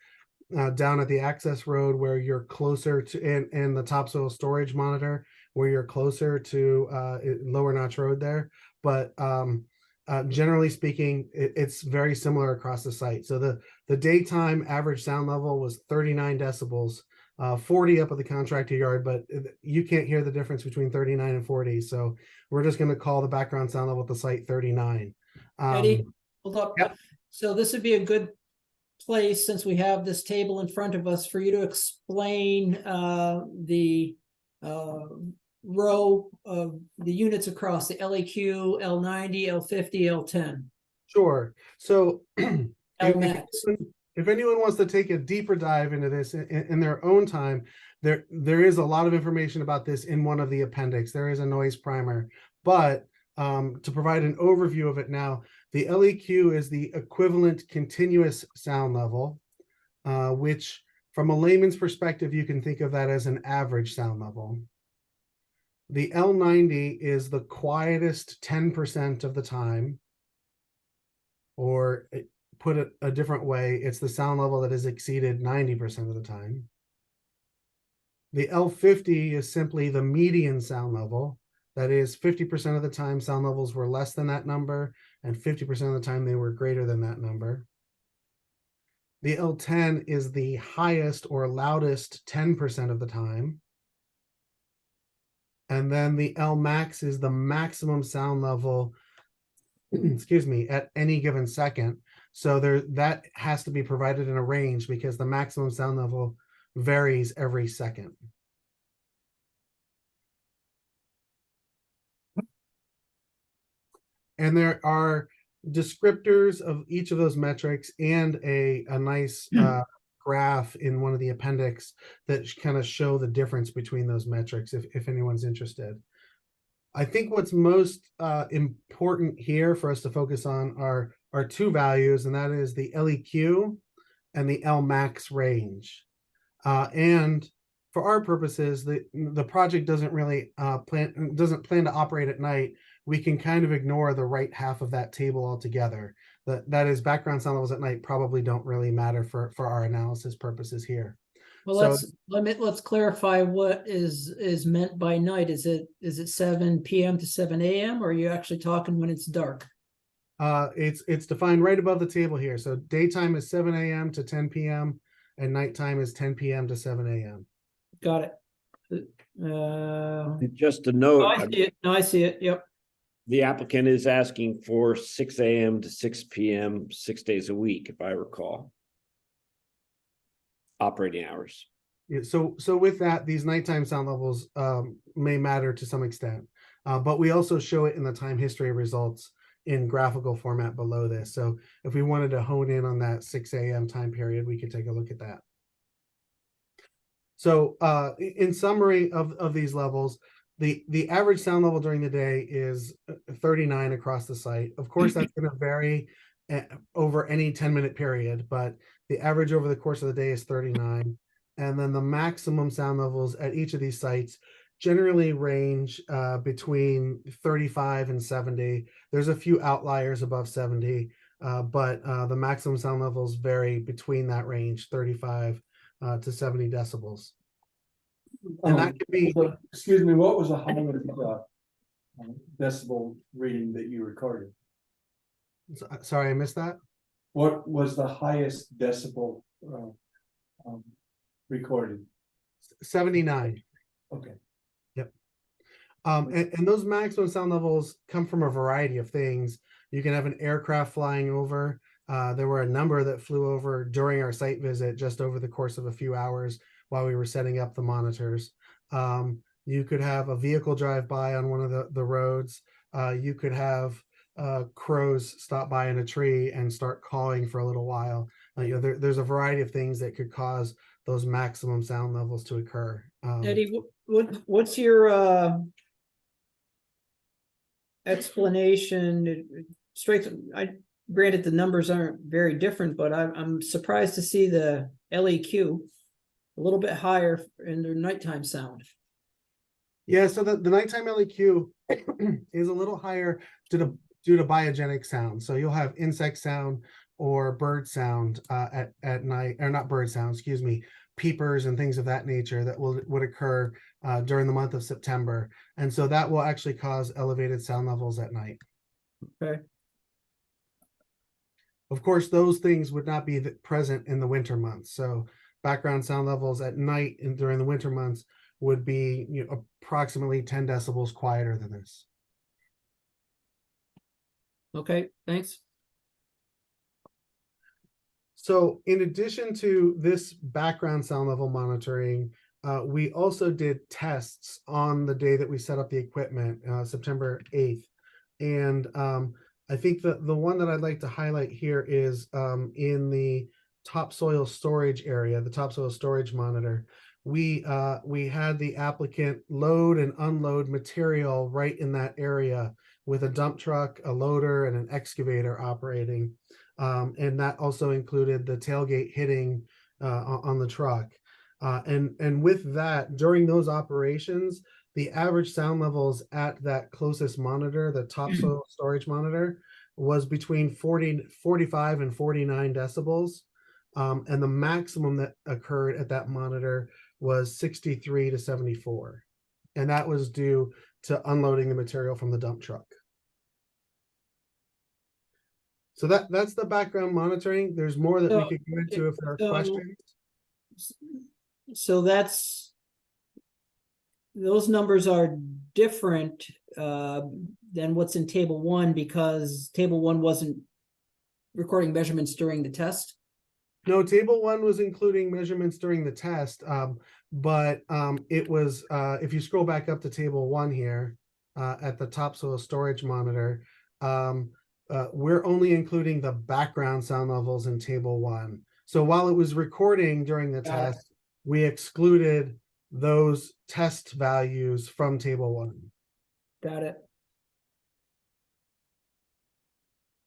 down at the access road where you're closer to, and the topsoil storage monitor where you're closer to Lower Notch Road there. But generally speaking, it's very similar across the site. So the daytime average sound level was 39 decibels. 40 up at the contractor yard, but you can't hear the difference between 39 and 40. So we're just going to call the background sound level at the site 39. Eddie, hold up. Yep. So this would be a good place, since we have this table in front of us, for you to explain the row of the units across the LAQ, L90, L50, L10. Sure. So Lmax. if anyone wants to take a deeper dive into this in their own time, there is a lot of information about this in one of the appendix. There is a noise primer, but to provide an overview of it now, the LEQ is the equivalent continuous sound level, which from a layman's perspective, you can think of that as an average sound level. The L90 is the quietest 10% of the time, or put it a different way, it's the sound level that is exceeded 90% of the time. The L50 is simply the median sound level. That is 50% of the time sound levels were less than that number, and 50% of the time they were greater than that number. The L10 is the highest or loudest 10% of the time. And then the Lmax is the maximum sound level, excuse me, at any given second. So that has to be provided in a range because the maximum sound level varies every second. And there are descriptors of each of those metrics and a nice graph in one of the appendix that kind of show the difference between those metrics if anyone's interested. I think what's most important here for us to focus on are two values, and that is the LEQ and the Lmax range. And for our purposes, the project doesn't really plan to operate at night. We can kind of ignore the right half of that table altogether. That is, background sound levels at night probably don't really matter for our analysis purposes here. Well, So- let's clarify what is meant by night. Is it 7 p.m. to 7 a.m. or are you actually talking when it's dark? It's defined right above the table here. So daytime is 7 a.m. to 10 p.m. and nighttime is 10 p.m. to 7 a.m. Got it. Just a Oh, note, I see it. No, I see it. Yep. the applicant is asking for 6 a.m. to 6 p.m. 6 days a week, if I recall. Operating hours. Yeah, so with that, these nighttime sound levels may matter to some extent, but we also show it in the time history results in graphical format below this. So if we wanted to hone in on that 6 a.m. time period, we could take a look at that. So in summary of these levels, the average sound level during the day is 39 across the site. Of course, that's going to vary over any 10-minute period, but the average over the course of the day is 39. And then the maximum sound levels at each of these sites generally range between 35 and 70. There's a few outliers above 70, but the maximum sound levels vary between that range, 35 to 70 decibels. And that could be, Excuse me, what was the highest decibel reading that you recorded? sorry, I missed that. What was the highest decibel recorded? 79. Okay. And those maximum sound levels come from a variety of things. You can have an aircraft flying over. There were a number that flew over during our site visit just over the course of a few hours while we were setting up the monitors. You could have a vehicle drive by on one of the roads. You could have crows stop by in a tree and start cawing for a little while. There's a variety of things that could cause those maximum sound levels to occur. Eddie, what's your explanation? Granted, the numbers aren't very different, but I'm surprised to see the LEQ a little bit higher in their nighttime sound. Yeah, so the nighttime LEQ is a little higher due to biogenic sound. So you'll have insect sound or bird sound at night, or not bird sound, excuse me, peepers and things of that nature that would occur during the month of September. And so that will actually cause elevated sound levels at night. Okay. Of course, those things would not be present in the winter months. So background sound levels at night and during the winter months would be approximately 10 decibels quieter than this. Okay, thanks. So in addition to this background sound level monitoring, we also did tests on the day that we set up the equipment, September 8th. And I think that the one that I'd like to highlight here is in the topsoil storage area, the topsoil storage monitor. We had the applicant load and unload material right in that area with a dump truck, a loader, and an excavator operating. And that also included the tailgate hitting on the truck. And with that, during those operations, the average sound levels at that closest monitor, the topsoil storage monitor, was between 45 and 49 decibels. And the maximum that occurred at that monitor was 63 to 74. And that was due to unloading the material from the dump truck. So that's the background monitoring. There's more that we could go into if there are questions. So those numbers are different than what's in table 1 because table 1 wasn't recording measurements during the test. No, table 1 was including measurements during the test, but it was, if you scroll back up to table 1 here at the topsoil storage monitor, we're only including the background sound levels in table 1. So while it was recording during the Got it. test, we excluded those test values from table 1. Got it.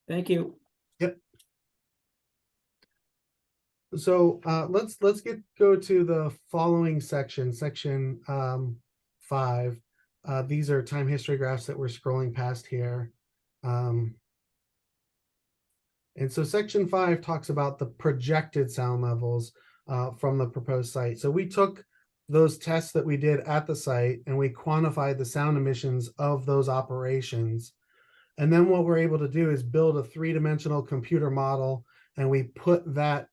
Thank you. So let's go to the following section, section 5. These are time history graphs that we're scrolling past here. And so section 5 talks about the projected sound levels from the proposed site. So we took those tests that we did at the site and we quantified the sound emissions of those operations. And then what we're able to do is build a 3-dimensional computer model, and we put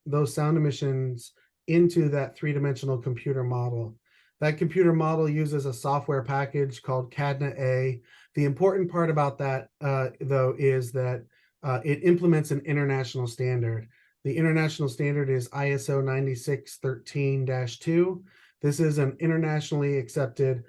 those sound emissions into that 3-dimensional computer model. That computer model uses a software package called CADNA-A. The important part about that, though, is that it implements an international standard. The international standard is ISO 9613-2. This is an internationally accepted,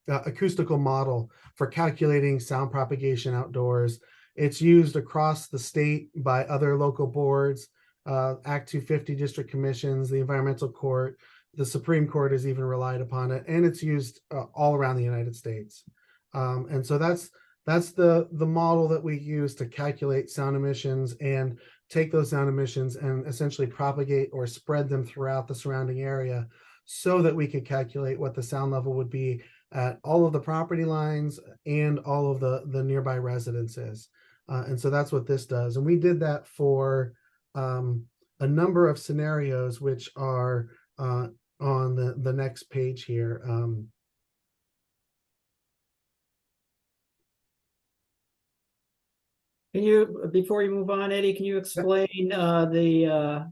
acoustical model for calculating sound propagation outdoors. It's used across the state by other local boards, Act 250 district commissions, the environmental court, the Supreme Court has even relied upon it, and it's used all around the United States. And so that's the model that we use to calculate sound emissions and take those sound emissions and essentially propagate or spread them throughout the surrounding area so that we could calculate what the sound level would be at all of the property lines and all of the nearby residences. And so that's what this does. And we did that for a number of scenarios, which are on the next page here. Can you, before you move on, Eddie, can you explain the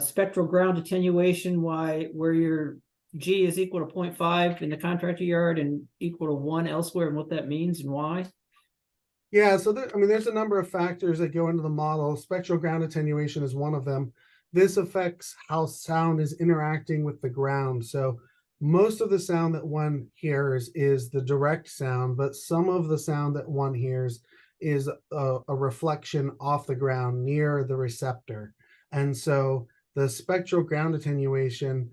spectral ground attenuation, where your G is equal to 0.5 in the contractor yard and equal to 1 elsewhere, and what that means and why? Yeah, so there's a number of factors that go into the model. Spectral ground attenuation is one of them. This affects how sound is interacting with the ground. So most of the sound that one hears is the direct sound, but some of the sound that one hears is a reflection off the ground near the receptor. And so the spectral ground attenuation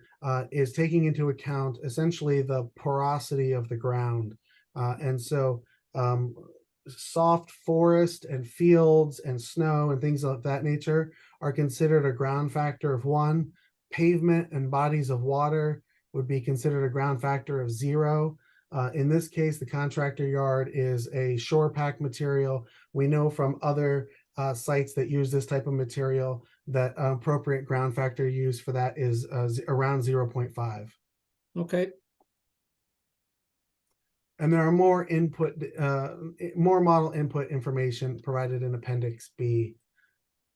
is taking into account essentially the porosity of the ground. And so soft forest and fields and snow and things of that nature are considered a ground factor of 1. Pavement and bodies of water would be considered a ground factor of 0. In this case, the contractor yard is a shore pack material. We know from other sites that use this type of material that appropriate ground factor use for that is around 0.5. Okay. And there are more model input information provided in Appendix B.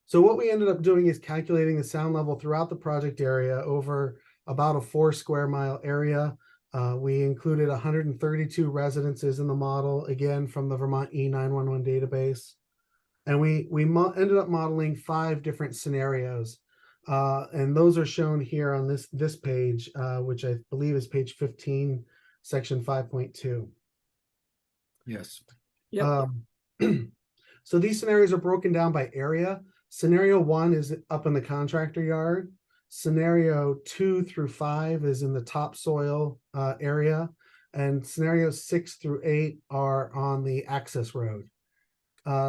So what we ended up doing is calculating the sound level throughout the project area over about a 4 square mile area. We included 132 residences in the model, again, from the Vermont E911 database. And we ended up modeling 5 different scenarios. And those are shown here on this page, which I believe is page 15, section 5.2. Yes. Yep. So these scenarios are broken down by area. Scenario 1 is up in the contractor yard. Scenario 2 through 5 is in the topsoil area. And scenarios 6 through 8 are on the access road.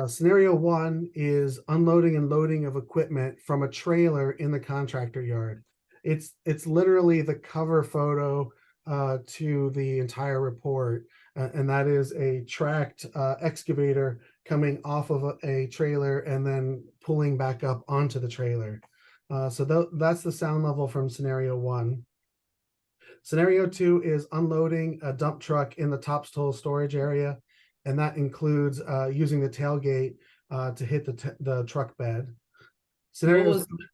Scenario 1 is unloading and loading of equipment from a trailer in the contractor yard. It's literally the cover photo to the entire report, and that is a tracked excavator coming off of a trailer and then pulling back up onto the trailer. So that's the sound level from scenario 1. Scenario 2 is unloading a dump truck in the topsoil storage area, and that includes using the tailgate to hit the truck bed. What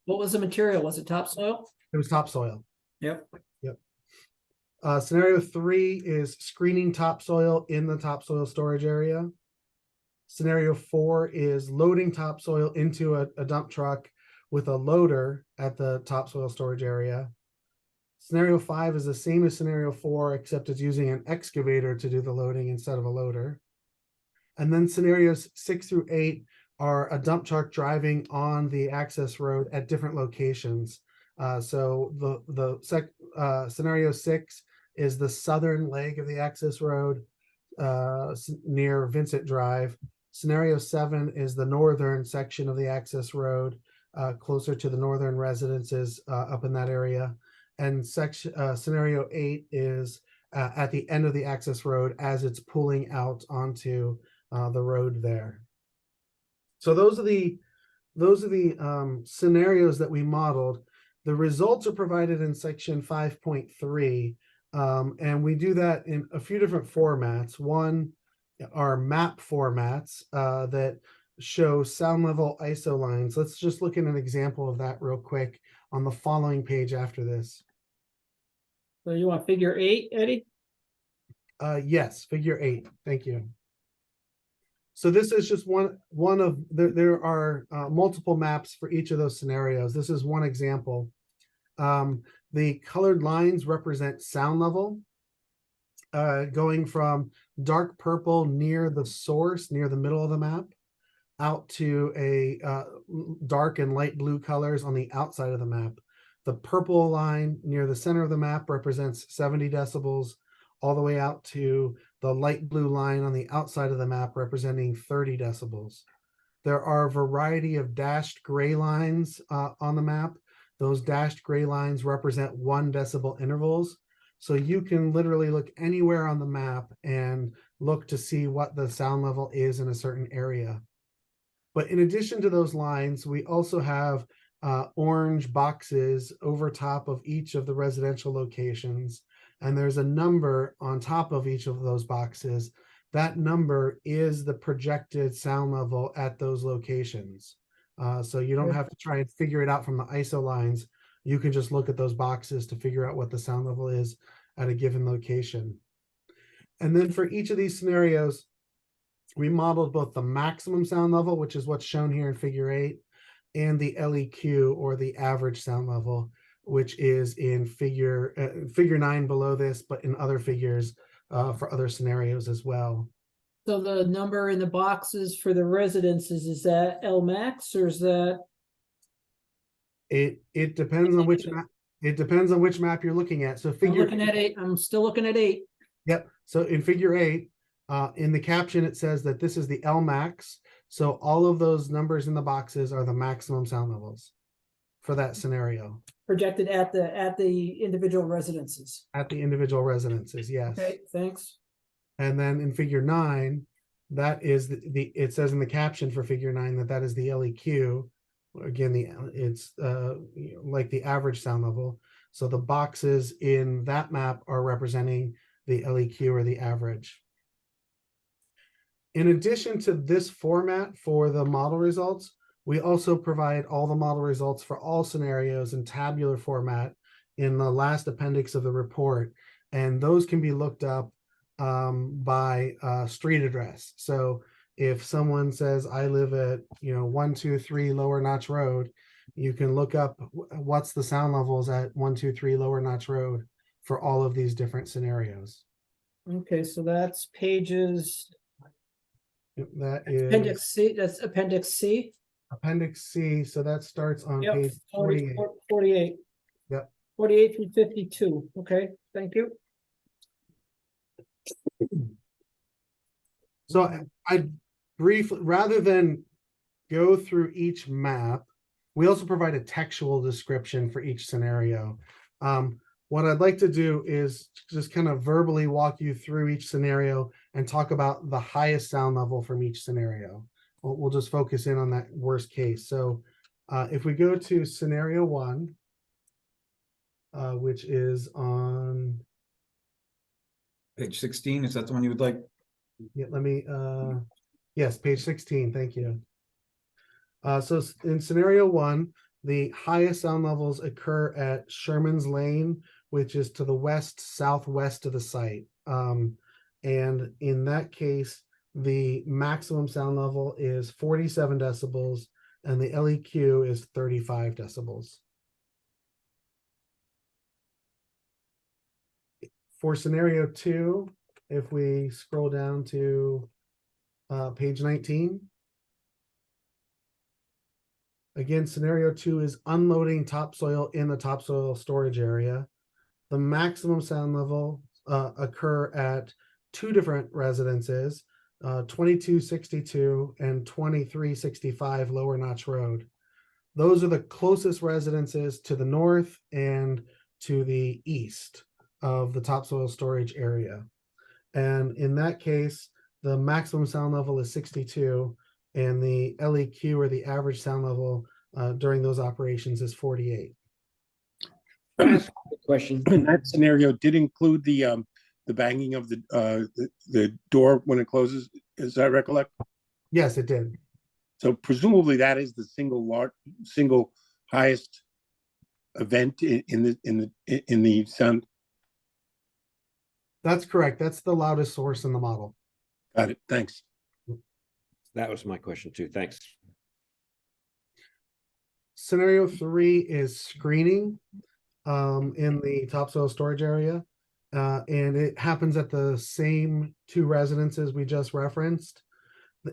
was the material? Was it topsoil? It was topsoil. Yep. Scenario 3 is screening topsoil in the topsoil storage area. Scenario 4 is loading topsoil into a dump truck with a loader at the topsoil storage area. Scenario 5 is the same as scenario 4, except it's using an excavator to do the loading instead of a loader. And then scenarios 6 through 8 are a dump truck driving on the access road at different locations. So scenario 6 is the southern leg of the access road near Vincent Drive. Scenario 7 is the northern section of the access road, closer to the northern residences up in that area. And scenario 8 is at the end of the access road as it's pulling out onto the road there. So those are the scenarios that we modeled. The results are provided in section 5.3, and we do that in a few different formats. One are map formats that show sound level ISO lines. Let's just look at an example of that real quick on the following page after this. So you want figure 8, Eddie? Yes, figure 8. Thank you. So this is just one of there are multiple maps for each of those scenarios. This is one example. The colored lines represent sound level, going from dark purple near the source, near the middle of the map, out to a dark and light blue colors on the outside of the map. The purple line near the center of the map represents 70 decibels, all the way out to the light blue line on the outside of the map representing 30 decibels. There are a variety of dashed gray lines on the map. Those dashed gray lines represent 1 decibel intervals. So you can literally look anywhere on the map and look to see what the sound level is in a certain area. But in addition to those lines, we also have orange boxes over top of each of the residential locations. And there's a number on top of each of those boxes. That number is the projected sound level at those locations. So you don't have to try and figure it out from the ISO lines. You can just look at those boxes to figure out what the sound level is at a given location. And then for each of these scenarios, we modeled both the maximum sound level, which is what's shown here in figure 8, and the LEQ, or the average sound level, which is in figure 9 below this, but in other figures for other scenarios as well. So the number in the boxes for the residences, is that L max or is that? It depends on which map. It depends on which map you're looking at. So I'm looking at 8. I'm still looking at 8. Yep. So in figure 8, in the caption, it says that this is the L max. So all of those numbers in the boxes are the maximum sound levels for that scenario. Projected at the individual residences. At the individual residences, yes. Okay, thanks. And then in figure 9, that is it says in the caption for figure 9 that is the LEQ. Again, it's like the average sound level. So the boxes in that map are representing the LEQ, or the average. In addition to this format for the model results, we also provide all the model results for all scenarios in tabular format in the last appendix of the report. And those can be looked up by street address. So if someone says, I live at 123 Lower Notch Road, you can look up what's the sound levels at 123 Lower Notch Road for all of these different scenarios. Okay, so that's pages. That is Appendix C. That's Appendix C. Appendix C. So that starts on Yep, page 48. 48. Yep. 48 through 52. Okay, thank you. So I briefly, rather than go through each map, we also provide a textual description for each scenario. What I'd like to do is just kind of verbally walk you through each scenario and talk about the highest sound level from each scenario. We'll just focus in on that worst case. So if we go to scenario 1, which is on Page 16, is that the one you would like? Yeah, let me, yes, page 16, thank you. So in scenario 1, the highest sound levels occur at Sherman's Lane, which is to the southwest of the site. And in that case, the maximum sound level is 47 decibels and the LEQ is 35 decibels. For scenario 2, if we scroll down to page 19. Again, scenario 2 is unloading topsoil in the topsoil storage area. The maximum sound level occur at two different residences, 2262 and 2365 Lower Notch Road. Those are the closest residences to the north and to the east of the topsoil storage area. And in that case, the maximum sound level is 62, and the LEQ, or the average sound level during those operations, is 48. Question. And that scenario did include the banging of the door when it closes. Is that recollect? Yes, it did. So presumably that is the single highest event in the sound. That's correct. That's the loudest source in the model. Got it. Thanks. That was my question too. Thanks. Scenario 3 is screening in the topsoil storage area. And it happens at the same two residences we just referenced.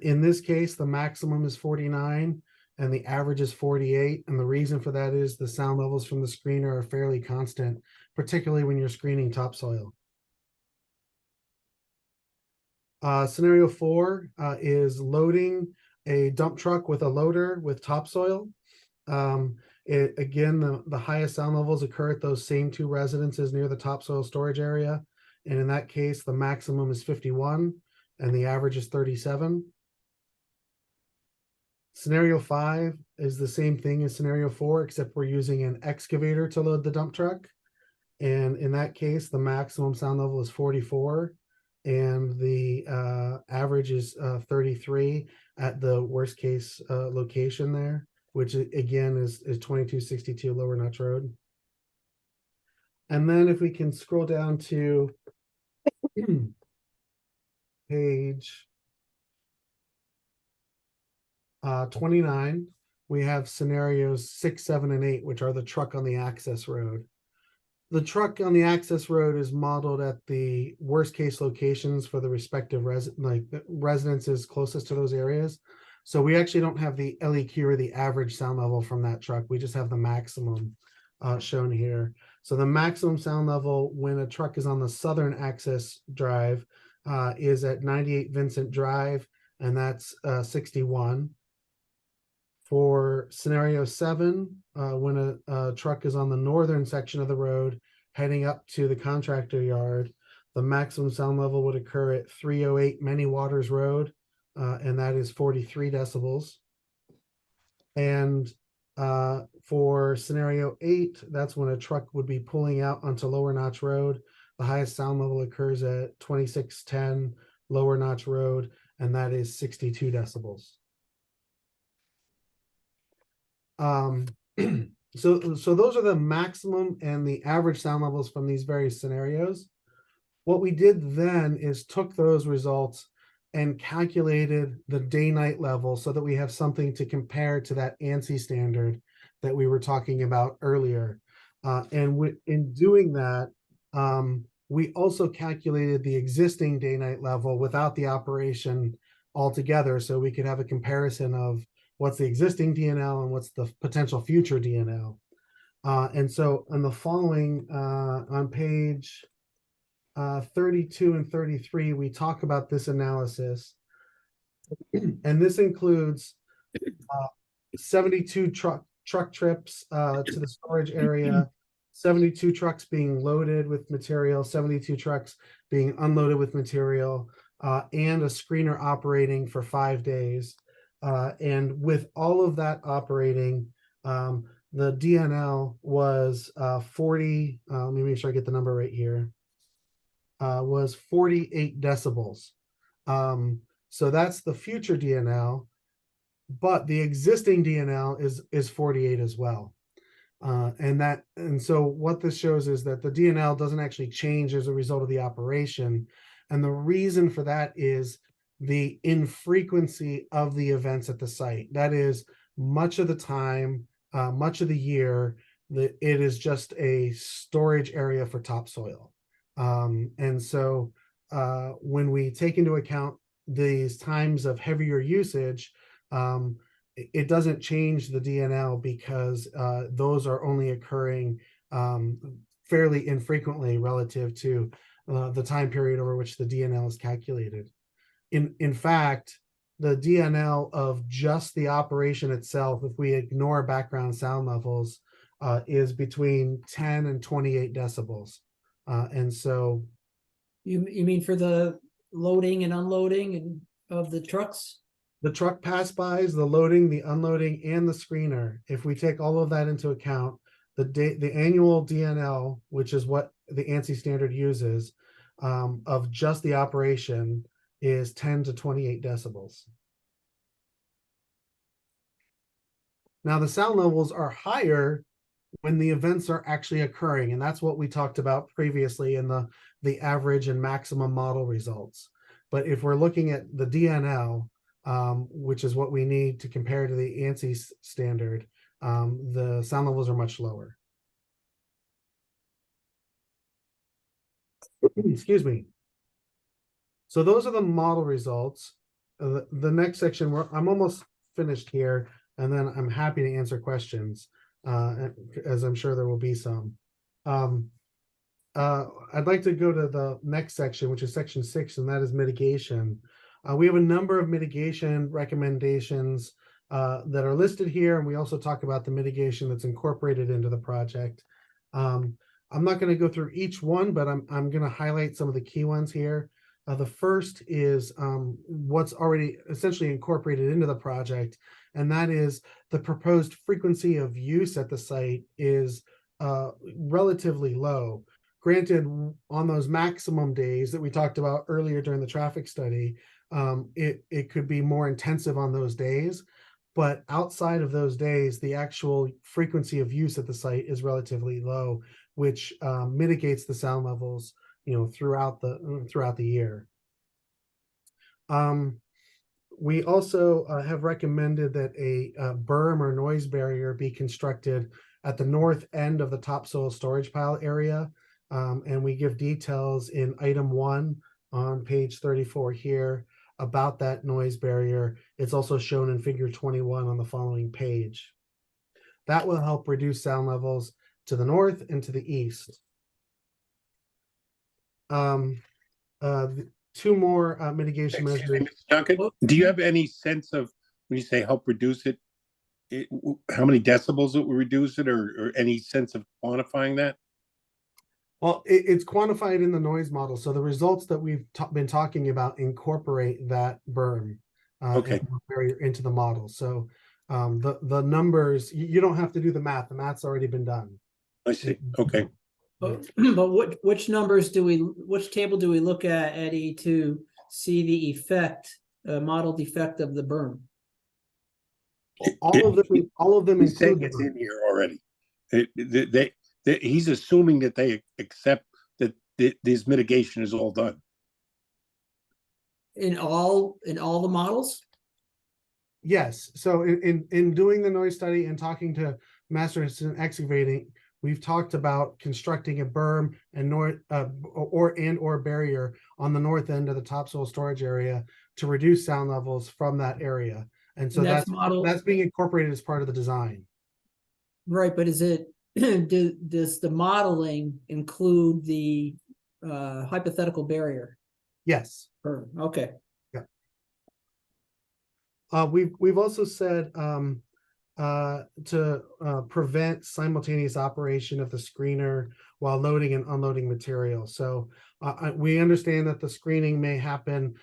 In this case, the maximum is 49 and the average is 48. And the reason for that is the sound levels from the screener are fairly constant, particularly when you're screening topsoil. Scenario 4 is loading a dump truck with a loader with topsoil. Again, the highest sound levels occur at those same two residences near the topsoil storage area. And in that case, the maximum is 51 and the average is 37. Scenario 5 is the same thing as scenario 4, except we're using an excavator to load the dump truck. And in that case, the maximum sound level is 44 and the average is 33 at the worst case location there, which again is 2262 Lower Notch Road. And then if we can scroll down to page 29, we have scenarios 6, 7, and 8, which are the truck on the access road. The truck on the access road is modeled at the worst case locations for the respective residences closest to those areas. So we actually don't have the LEQ or the average sound level from that truck. We just have the maximum shown here. So the maximum sound level when a truck is on the southern access drive is at 98 Vincent Drive, and that's 61. For scenario 7, when a truck is on the northern section of the road heading up to the contractor yard, the maximum sound level would occur at 308 Many Waters Road, and that is 43 decibels. And for scenario 8, that's when a truck would be pulling out onto Lower Notch Road. The highest sound level occurs at 2610 Lower Notch Road, and that is 62 decibels. So those are the maximum and the average sound levels from these various scenarios. What we did then is took those results and calculated the day-night level so that we have something to compare to that ANSI standard that we were talking about earlier. In doing that, we also calculated the existing day-night level without the operation altogether, so we could have a comparison of what's the existing DNL and what's the potential future DNL. And so on the following, on page 32 and 33, we talk about this analysis. And this includes 72 truck trips to the storage area, 72 trucks being loaded with material, 72 trucks being unloaded with material, and a screener operating for 5 days. And with all of that operating, the DNL was 40, let me make sure I get the number right here, was 48 decibels. So that's the future DNL, but the existing DNL is 48 as well. And so what this shows is that the DNL doesn't actually change as a result of the operation. And the reason for that is the infrequency of the events at the site. That is, much of the time, much of the year, it is just a storage area for topsoil. And so when we take into account these times of heavier usage, it doesn't change the DNL because those are only occurring fairly infrequently relative to the time period over which the DNL is calculated. In fact, the DNL of just the operation itself, if we ignore background sound levels, is between 10 and 28 decibels. And so You mean for the loading and unloading and of the trucks? the truck pass-bys, the loading, the unloading, and the screener, if we take all of that into account, the annual DNL, which is what the ANSI standard uses, of just the operation is 10 to 28 decibels. Now the sound levels are higher when the events are actually occurring, and that's what we talked about previously in the average and maximum model results. But if we're looking at the DNL, which is what we need to compare to the ANSI standard, the sound levels are much lower. Excuse me. So those are the model results. The next section, I'm almost finished here, and then I'm happy to answer questions, as I'm sure there will be some. I'd like to go to the next section, which is section 6, and that is mitigation. We have a number of mitigation recommendations that are listed here, and we also talk about the mitigation that's incorporated into the project. I'm not going to go through each one, but I'm going to highlight some of the key ones here. The first is what's already essentially incorporated into the project, and that is the proposed frequency of use at the site is relatively low. Granted, on those maximum days that we talked about earlier during the traffic study, it could be more intensive on those days, but outside of those days, the actual frequency of use at the site is relatively low, which mitigates the sound levels, throughout the year. We also have recommended that a berm or noise barrier be constructed at the north end of the topsoil storage pile area. And we give details in item 1 on page 34 here about that noise barrier. It's also shown in figure 21 on the following page. That will help reduce sound levels to the north and to the east. Two more mitigation measures. Duncan, do you have any sense of, when you say help reduce it, how many decibels it will reduce it, or any sense of quantifying that? Well, it's quantified in the noise model. So the results that we've been talking about incorporate that berm Okay. barrier into the model. So the numbers, you don't have to do the math. The math's already been done. I see. Okay. But which table do we look at, Eddie, to see the effect, model effect of the berm? All of them He's saying include it's in here already. He's assuming that they accept that this mitigation is all done. In all the models? Yes. So in doing the noise study and talking to Masters and Excavating, we've talked about constructing a berm and or barrier on the north end of the topsoil storage area to reduce sound levels from that area. And so that's being incorporated as part of the design. Right, but is it does the modeling include the hypothetical barrier? Yes. Okay. Yeah. We've also said to prevent simultaneous operation of the screener while loading and unloading material. So we understand that the screening may happen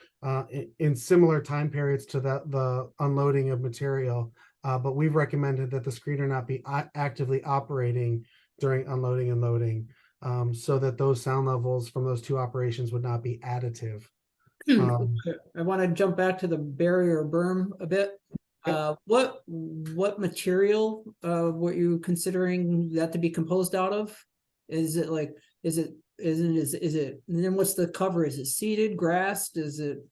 in similar time periods to the unloading of material, but we've recommended that the screener not be actively operating during unloading and loading, so that those sound levels from those two operations would not be additive. I want to jump back to the barrier berm a bit. What material were you considering that to be composed out of? Is it and then what's the cover? Is it seeded, grassed? Is it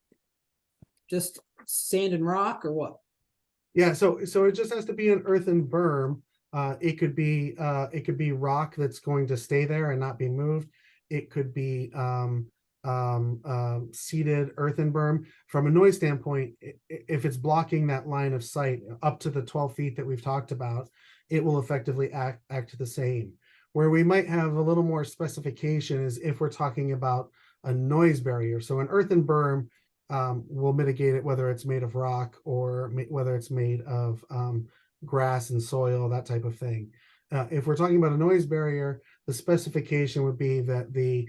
just sand and rock, or what? Yeah, so it just has to be an earthen berm. It could be rock that's going to stay there and not be moved. It could be seated earthen berm. From a noise standpoint, if it's blocking that line of sight up to the 12 feet that we've talked about, it will effectively act the same. Where we might have a little more specification is if we're talking about a noise barrier. So an earthen berm will mitigate it, whether it's made of rock or whether it's made of grass and soil, that type of thing. If we're talking about a noise barrier, the specification would be that the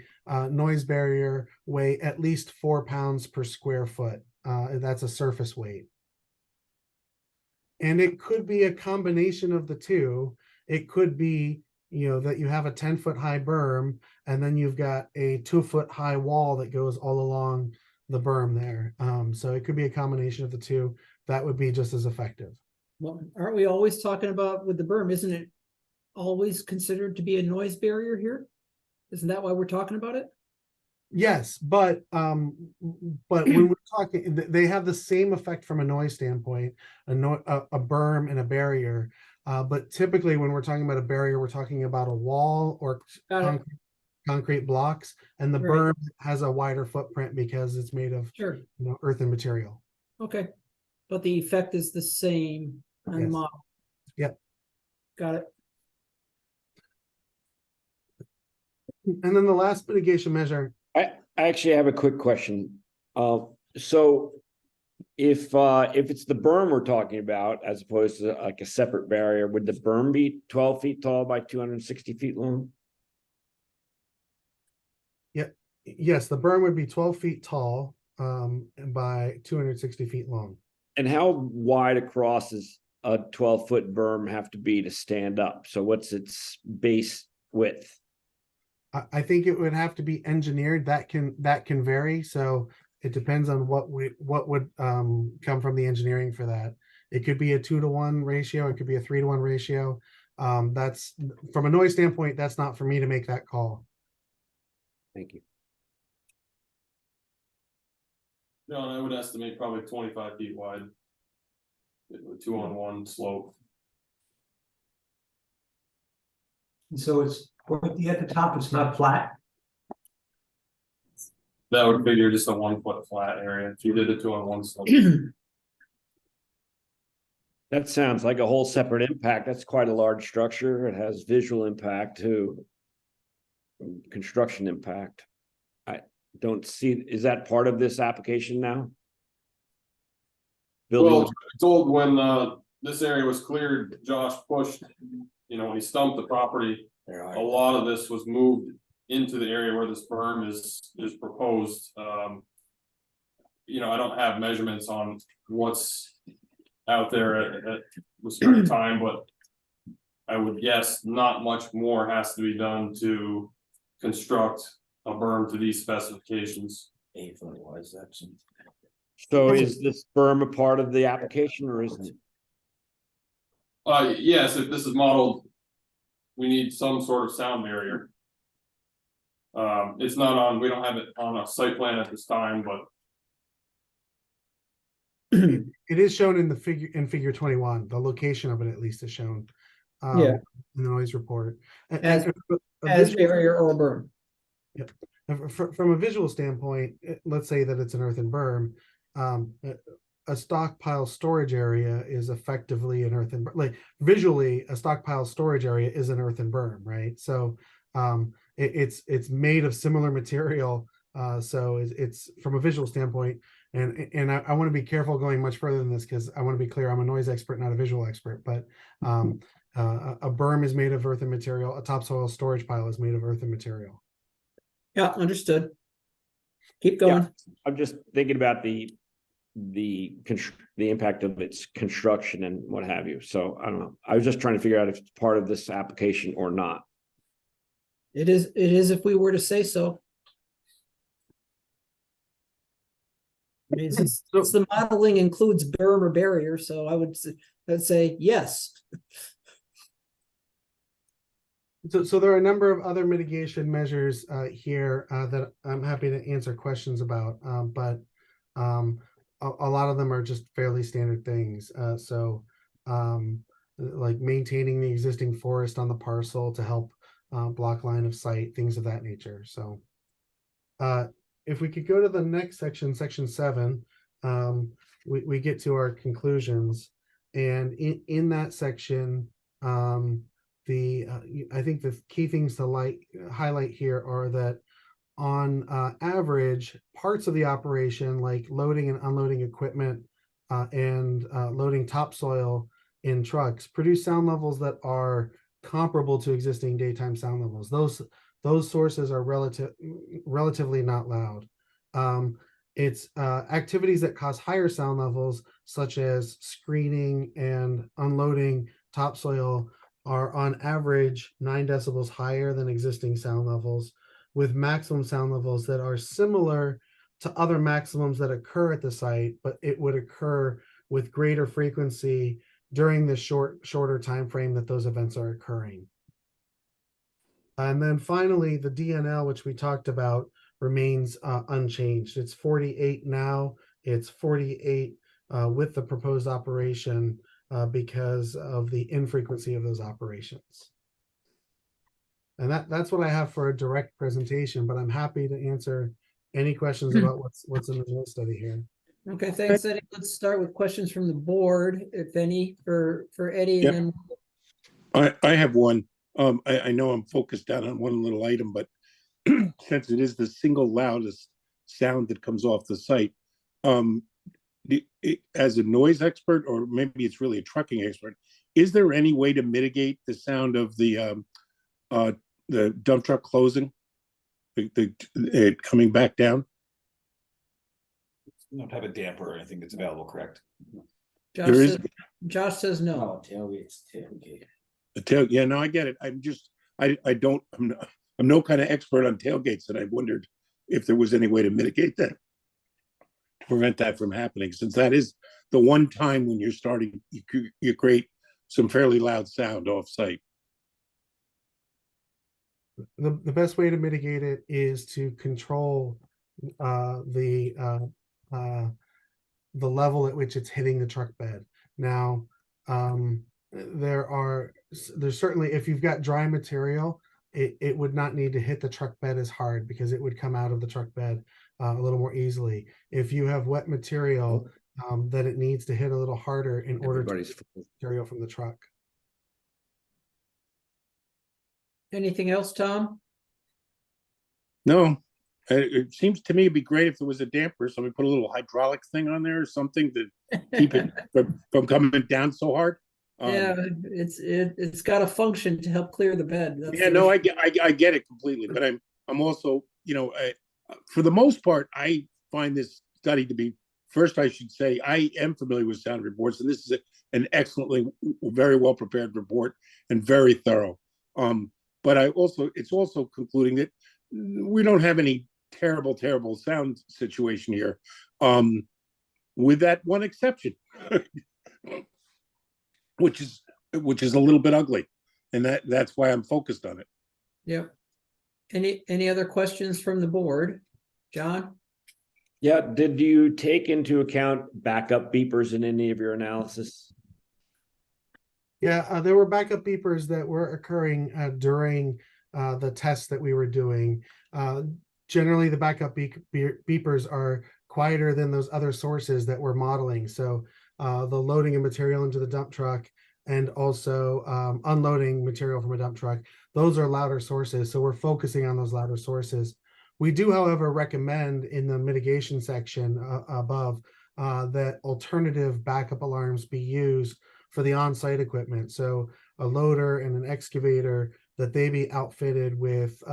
noise barrier weigh at least 4 pounds per square foot. That's a surface weight. And it could be a combination of the two. It could be, that you have a 10-foot high berm and then you've got a 2-foot high wall that goes all along the berm there. So it could be a combination of the two. That would be just as effective. Well, aren't we always talking about with the berm? Isn't it always considered to be a noise barrier here? Isn't that why we're talking about it? Yes, but when we're talking, they have the same effect from a noise standpoint, a berm and a barrier. But typically when we're talking about a barrier, we're talking about a wall or concrete blocks, and the berm has a wider footprint because it's made of earthen material. Okay, but the effect is the same on the model. Yep. Got it. And then the last mitigation measure. I actually have a quick question. So if it's the berm we're talking about, as opposed to like a separate barrier, would the berm be 12 feet tall by 260 feet long? Yes, the berm would be 12 feet tall by 260 feet long. And how wide across does a 12-foot berm have to be to stand up? So what's its base width? I think it would have to be engineered. That can vary. So it depends on what would come from the engineering for that. It could be a 2-to-1 ratio. It could be a 3-to-1 ratio. That's from a noise standpoint. That's not for me to make that call. Thank you. John, I would estimate probably 25 feet wide. 2-on-1 slope. So it's pointy at the top, it's not flat. That would figure just a 1 foot flat area if you did a 2-on-1 slope. That sounds like a whole separate impact. That's quite a large structure. It has visual impact too. Construction impact. I don't see, is that part of this application now? Well, I told when this area was cleared, Josh pushed, when he stumped the property, a lot of this was moved into the area where this berm is proposed. I don't have measurements on what's out there at this current time, but I would guess not much more has to be done to construct a berm to these specifications. 8 foot wide section. So is this berm a part of the application or isn't it? Yes, if this is modeled, we need some sort of sound barrier. It's not on, we don't have it on a site plan at this time, but It is shown in the figure 21. The location of it at least is shown. In the noise report. As barrier or berm. Yep. From a visual standpoint, let's say that it's an earthen berm. A stockpile storage area is effectively an earthen, like visually a stockpile storage area is an earthen berm, right? So it's made of similar material. So it's from a visual standpoint, and I want to be careful going much further than this because I want to be clear, I'm a noise expert, not a visual expert, but a berm is made of earthen material, a topsoil storage pile is made of earthen material. Yeah, understood. Keep going. Yeah, I'm just thinking about the impact of its construction and what have you. So I don't know. I was just trying to figure out if it's part of this application or not. It is if we were to say so. I mean, since the modeling includes berm or barrier, so I would say yes. So there are a number of other mitigation measures here that I'm happy to answer questions about, but a lot of them are just fairly standard things. Like maintaining the existing forest on the parcel to help block line of sight, things of that nature. So if we could go to the next section, section 7, we get to our conclusions. And in that section, I think the key things to highlight here are that on average, parts of the operation like loading and unloading equipment and loading topsoil in trucks produce sound levels that are comparable to existing daytime sound levels. Those sources are relatively not loud. It's activities that cause higher sound levels, such as screening and unloading topsoil, are on average 9 decibels higher than existing sound levels, with maximum sound levels that are similar to other maximums that occur at the site, but it would occur with greater frequency during the shorter time frame that those events are occurring. And then finally, the DNL, which we talked about, remains unchanged. It's 48 now. It's 48 with the proposed operation because of the infrequency of those operations. And that's what I have for a direct presentation, but I'm happy to answer any questions about what's in the note study here. Okay, thanks, Eddie. Let's start with questions from the board, if any, for Eddie, and I have one. I know I'm focused down on one little item, but since it is the single loudest sound that comes off the site, as a noise expert, or maybe it's really a trucking expert, is there any way to mitigate the sound of the dump truck closing, it coming back down? No type of damper or anything that's available, correct? Josh says no. Oh, tailgate's tailgate. Yeah, no, I get it. I'm no kind of expert on tailgates, and I wondered if there was any way to mitigate that, to prevent that from happening, since that is the one time when you're starting, you create some fairly loud sound off site. The best way to mitigate it is to control the level at which it's hitting the truck bed. Now, there's certainly, if you've got dry material, it would not need to hit the truck bed as hard because it would come out of the truck bed a little more easily. If you have wet material, then it needs to hit a little harder in order to get material from the truck. Anything else, Tom? No, it seems to me it'd be great if there was a damper. Somebody put a little hydraulic thing on there or something to keep it from coming down so hard. Yeah, it's got a function to help clear the bed. Yeah, no, I get it completely, but I'm also, for the most part, I find this study to be, first I should say, I am familiar with sound reports, and this is an excellently, very well prepared report and very thorough. But it's also concluding that we don't have any terrible sound situation here, with that one exception, which is a little bit ugly, and that's why I'm focused on it. Yep. Any other questions from the board? John? Yeah, did you take into account backup beepers in any of your analysis? Yeah, there were backup beepers that were occurring during the tests that we were doing. Generally, the backup beepers are quieter than those other sources that we're modeling. So the loading of material into the dump truck and also unloading material from a dump truck, those are louder sources. So we're focusing on those louder sources. We do, however, recommend in the mitigation section above that alternative backup alarms be used for the on-site equipment. So a loader and an excavator, that they be outfitted with,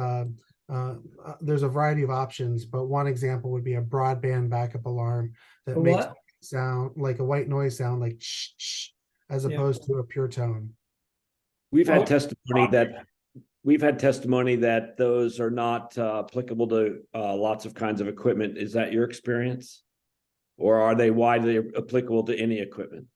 there's a variety of options, but one example would be a broadband backup alarm that makes sound like a white noise sound, like shh, shh, as opposed to a pure tone. We've had testimony that those are not applicable to lots of kinds of equipment. Is that your experience? Or are they widely applicable to any equipment?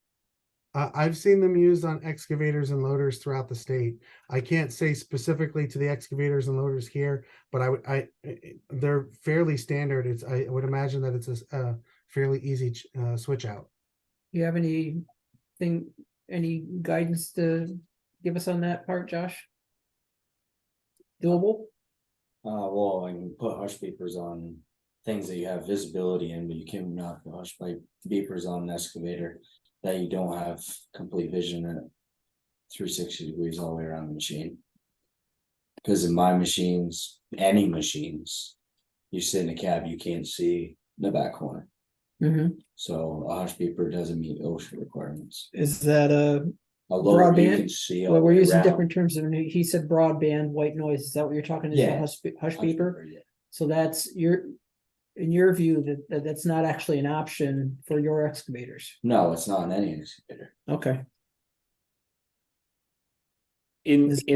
I've seen them used on excavators and loaders throughout the state. I can't say specifically to the excavators and loaders here, but they're fairly standard. I would imagine that it's a fairly easy switch out. Do you have any guidance to give us on that part, Josh? Doable? Well, I can put hush beepers on things that you have visibility in, but you can knock the hush pipe beepers on an excavator that you don't have complete vision at 360 degrees all the way around the machine. Because in my machines, any machines, you sit in a cab, you can't see the back corner. Mhm. So a hush beeper doesn't meet OSHA requirements. Is that a, Although you Broadband? can see all well, the we're way using around. different terms. He said broadband, white noise. Is that what you're talking? Is the Yeah. hush beeper? Yeah. So that's in your view, that's not actually an option for your excavators. No, it's not in any excavator. Okay. In Is- the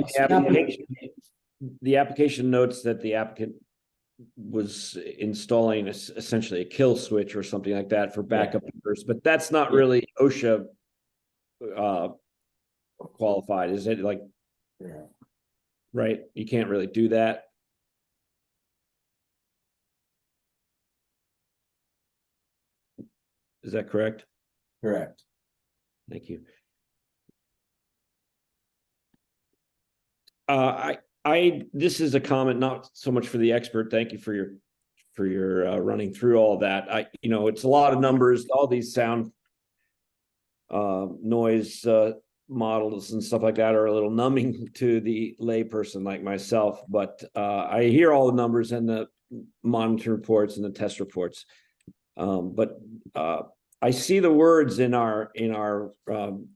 application notes that the applicant was installing essentially a kill switch or something like that for backup beepers, but that's not really OSHA qualified, is it? Like, Yeah. right? You can't really do that. Is that correct? Correct. Thank you. This is a comment, not so much for the expert. Thank you for your running through all that. It's a lot of numbers, all these sound noise models and stuff like that are a little numbing to the layperson like myself, but I hear all the numbers and the monitor reports and the test reports. But I see the words in our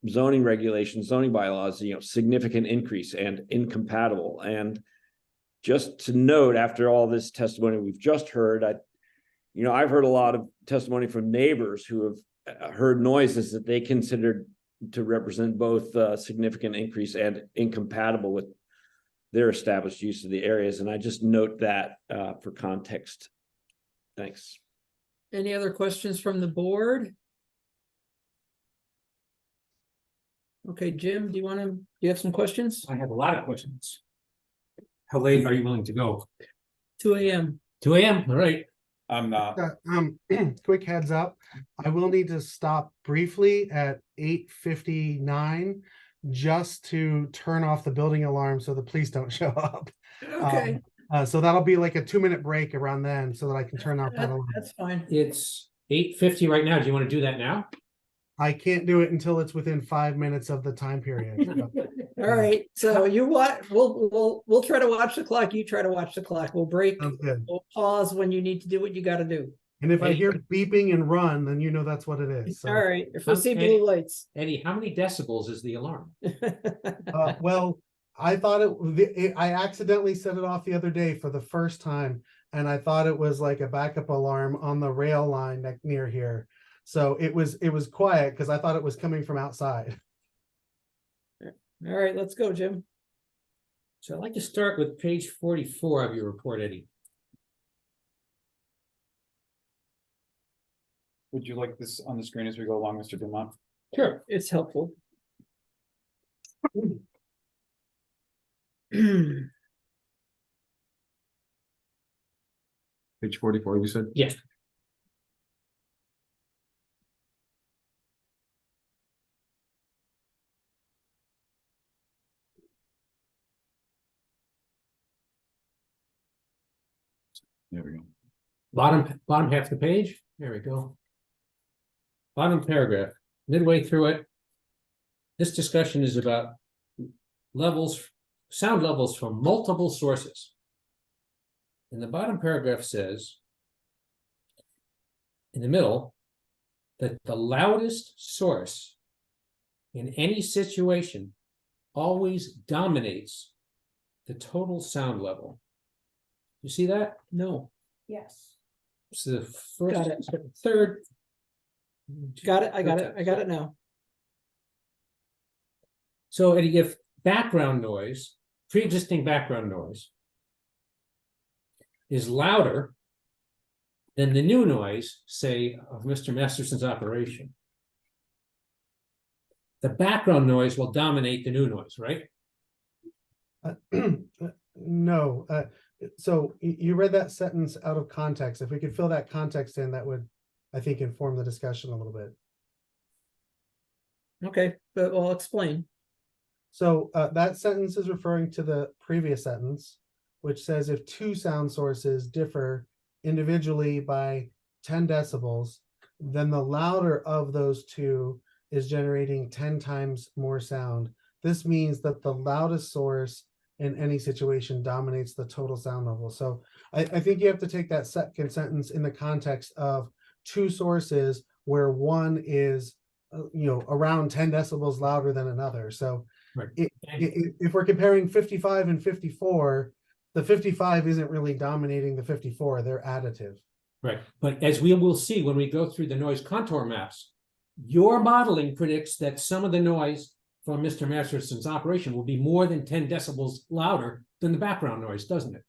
zoning regulations, zoning bylaws, significant increase and incompatible. And just to note, after all this testimony we've just heard, I've heard a lot of testimony from neighbors who have heard noises that they considered to represent both significant increase and incompatible with their established use of the areas. And I just note that for context. Thanks. Any other questions from the board? Okay, Jim, do you have some questions? I have a lot of questions. How late are you willing to go? 2 a.m. 2 a.m. All right. I'm not. Quick heads up, I will need to stop briefly at 8:59 just to turn off the building alarm so the police don't show up. Okay, So that'll be like a 2-minute break around then so that I can turn off that alarm. that's fine. It's 8:50 right now. Do you want to do that now? I can't do it until it's within 5 minutes of the time period. All right, so we'll try to watch the clock. You try to watch the clock. We'll break. Sounds good. We'll pause when you need to do what you got to do. And if I Eddie? hear beeping and run, then you know that's what it is. So, All right, if we see Okay. blue lights. Eddie, how many decibels is the alarm? well, I thought I accidentally set it off the other day for the first time, and I thought it was like a backup alarm on the rail line near here. So it was quiet because I thought it was coming from outside. All right, let's go, Jim. So I'd like to start with page 44 of your report, Eddie. Would you like this on the screen as we go along, Mr. Dumont? Sure. It's helpful. Page 44, you said? Yes. There we go. Bottom half of the page. There we go. Bottom paragraph, midway through it. This discussion is about sound levels from multiple sources. And the bottom paragraph says, in the middle, that the loudest source in any situation always dominates the total sound level. You see that? No. Yes. It's the first, Got it. third. Got it. I got it. I got it now. So Eddie, if background noise, pre-existing background noise is louder than the new noise, say, of Mr. Masterson's operation, the background noise will dominate the new noise, right? No. So you read that sentence out of context. If we could fill that context in, that would, I think, inform the discussion a little bit. Okay, but I'll explain. So that sentence is referring to the previous sentence, which says if two sound sources differ individually by 10 decibels, then the louder of those two is generating 10 times more sound. This means that the loudest source in any situation dominates the total sound level. So I think you have to take that second sentence in the context of two sources where one is, around 10 decibels louder than another. So Right. if we're comparing 55 and 54, the 55 isn't really dominating the 54, they're additive. Right, but as we will see when we go through the noise contour maps, your modeling predicts that some of the noise from Mr. Masterson's operation will be more than 10 decibels louder than the background noise, doesn't it?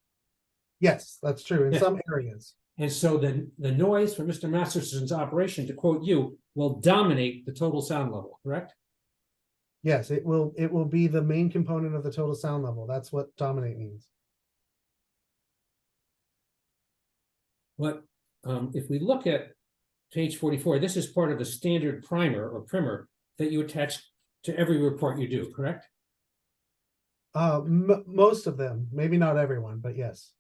Yes, that's true in Yeah. some areas. And so the noise from Mr. Masterson's operation, to quote you, will dominate the total sound level, correct? Yes, it will be the main component of the total sound level. That's what dominate means. But if we look at page 44, this is part of the standard primer or primer that you attach to every report you do, correct? Most of them, maybe not everyone, but yes.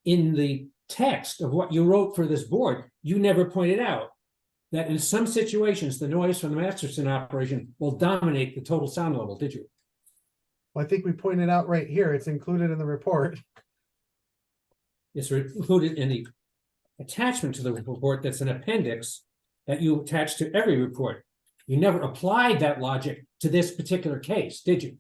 In the text of what you wrote for this board, you never pointed out that in some situations, the noise from the Masterson operation will dominate the total sound level, did you? Well, I think we pointed out right here, it's included in the report. It's included in the attachment to the report that's an appendix that you attach to every report. You never applied that logic to this particular case, did you?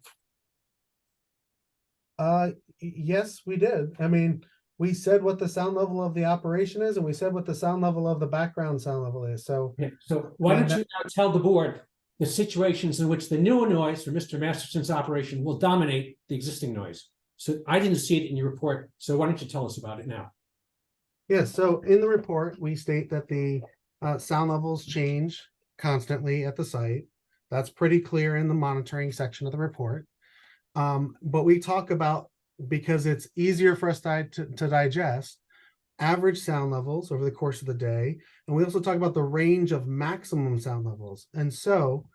Yes, we did. I mean, we said what the sound level of the operation is, and we said what the sound level of the background sound level is. So, Okay, so why don't you now tell the board the situations in which the new noise from Mr. Masterson's operation will dominate the existing noise? So I didn't see it in your report, so why don't you tell us about it now? yes, so in the report, we state that the sound levels change constantly at the site. That's pretty clear in the monitoring section of the report. But we talk about, because it's easier for us to digest, average sound levels over the course of the day. And we also talk about the range of maximum sound levels. And so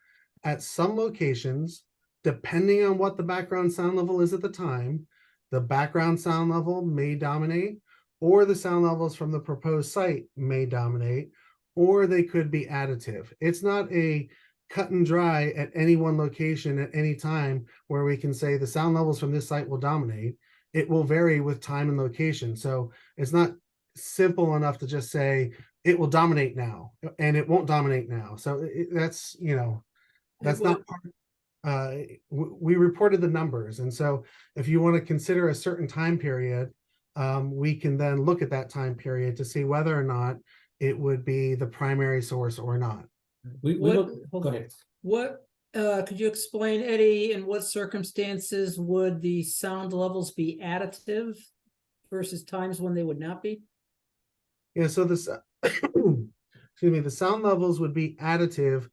at some locations, depending on what the background sound level is at the time, the background sound level may dominate, or the sound levels from the proposed site may dominate, or they could be additive. It's not a cut and dry at any one location at any time where we can say the sound levels from this site will dominate. It will vary with time and location. So it's not simple enough to just say it will dominate now and it won't dominate now. So that's, that's not part. We reported the numbers. And so if you want to consider a certain time period, we can then look at that time period to see whether or not it would be the primary source or not. Go ahead. What, could you explain, Eddie, in what circumstances would the sound levels be additive versus times when they would not be? Yeah, so this, excuse me, the sound levels would be additive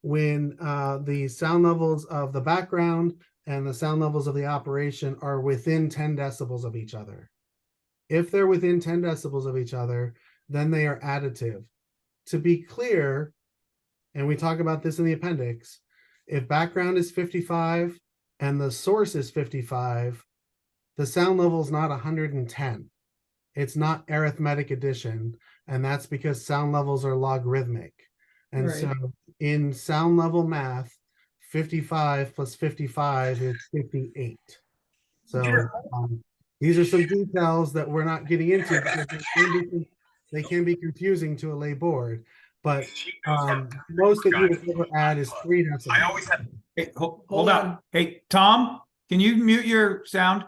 when the sound levels of the background and the sound levels of the operation are within 10 decibels of each other. If they're within 10 decibels of each other, then they are additive. To be clear, and we talk about this in the appendix, if background is 55 and the source is 55, the sound level is not 110. It's not arithmetic addition, and that's because sound levels are logarithmic. And Right. so in sound level math, 55 plus 55 is 58. So these are some details that we're not getting into because they can be confusing to a lay board. But most that you would ever add is 3 decibels. I always have. Hey, hold on. Hey, Tom, can you mute your sound?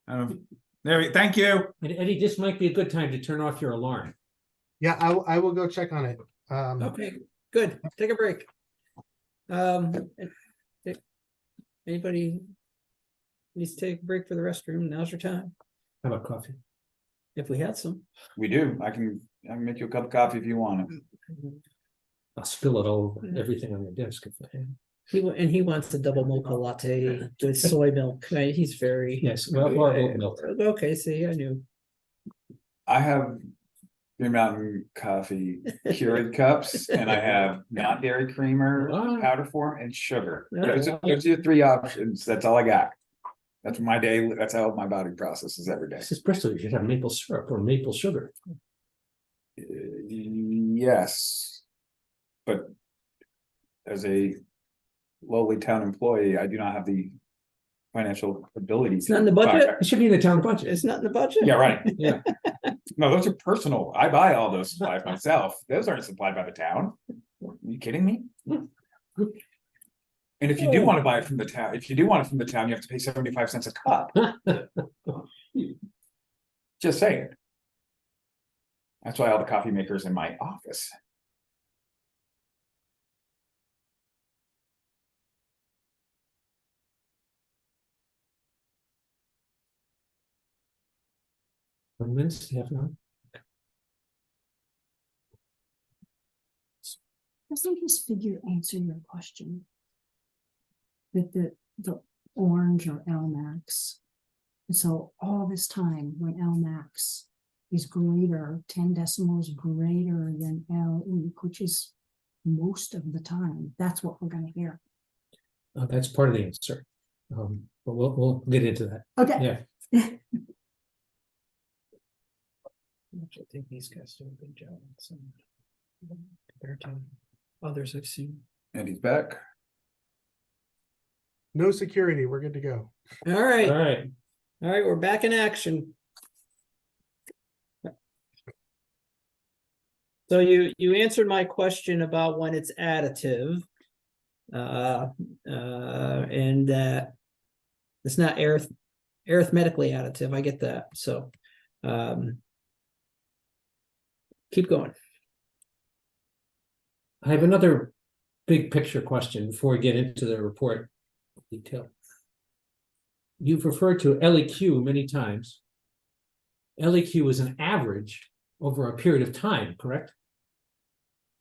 Thank you. And Eddie, this might be a good time to turn off your alarm. Yeah, I will go check on it. Okay, good. Take a break. Anybody needs to take a break for the restroom? Now's your time. How about coffee? If we had some. We do. I can make you a cup of coffee if you want it. I'll spill it all over everything on your desk if I have. He wants a double mocha latte with soy milk. Right? He's very Yes, well, or oat milk. Okay, see, I knew. I have Green Mountain coffee Keurig cups, and I have non-dairy creamer, Wow. powder form, and sugar. Yeah. Those are your 3 options. That's all I got. That's my day, that's how my body processes every day. This is Bristol, you should have maple syrup or maple sugar. Yes. But as a lowly town employee, I do not have the financial ability. It's not in the budget? It should be in the town budget. It's not in the budget? Yeah, right. Yeah. No, those are personal. I buy all those supplies myself. Those aren't supplied by the town. Are you kidding me? And if you do want to buy it from the town, if you do want it from the town, you have to pay 75 cents a cup. Just saying. That's why all the coffee makers in my office. Half an hour. Doesn't this figure answer your question? That the orange or LMAX. And so all this time when LMAX is greater, 10 decimals greater than LE, which is most of the time, that's what we're gonna hear. That's part of the answer. But we'll get into that. Okay. Yeah. I think these guys do a good job. Compared to others I've seen. And he's back. No security, we're good to go. All right. All right. All right, we're back in action. So you answered my question about when it's additive. And that it's not arithmetically additive. I get that. So keep going. I have another big picture question before we get into the report detail. You've referred to LEQ many times. LEQ is an average over a period of time, correct?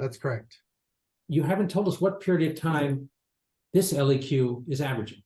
That's correct. You haven't told us what period of time this LEQ is averaging.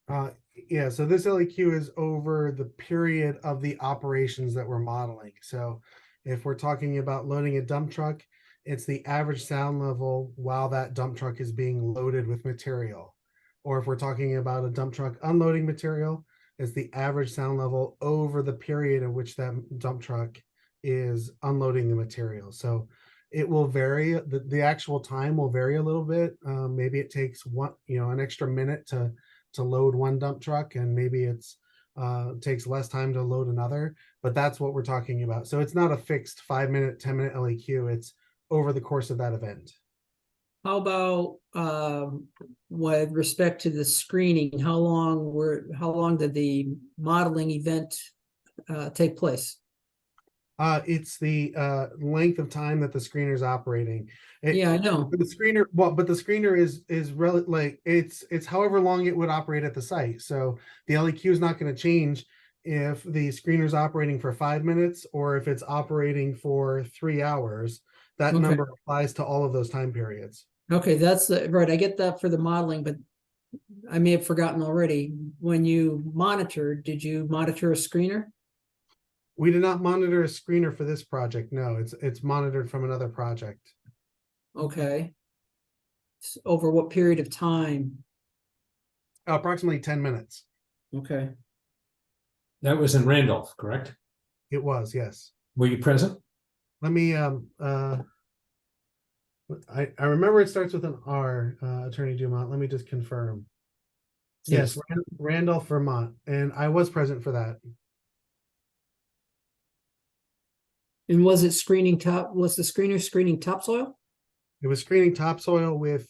Yeah, so this LEQ is over the period of the operations that we're modeling. So if we're talking about loading a dump truck, it's the average sound level while that dump truck is being loaded with material. Or if we're talking about a dump truck unloading material, it's the average sound level over the period in which that dump truck is unloading the material. So it will vary. The actual time will vary a little bit. Maybe it takes an extra minute to load one dump truck, and maybe it's takes less time to load another. But that's what we're talking about. So it's not a fixed 5-minute, 10-minute LEQ. It's over the course of that event. How about with respect to the screening? How long did the modeling event take place? It's the length of time that the screener is operating. Yeah, I know. The screener, but the screener is like it's however long it would operate at the site. So the LEQ is not going to change if the screener is operating for 5 minutes or if it's operating for 3 hours. That number applies to all of those time periods. Okay, that's right. I get that for the modeling, but I may have forgotten already. When you monitored, did you monitor a screener? We did not monitor a screener for this project. No, it's monitored from another project. Okay. Over what period of time? Approximately 10 minutes. Okay. That was in Randolph, correct? It was, yes. Were you present? Let me I remember it starts with an R, Attorney Dumont. Let me just confirm. Yes, Randolph, Vermont, and I was present for that. And was it screening was the screener screening topsoil? It was screening topsoil with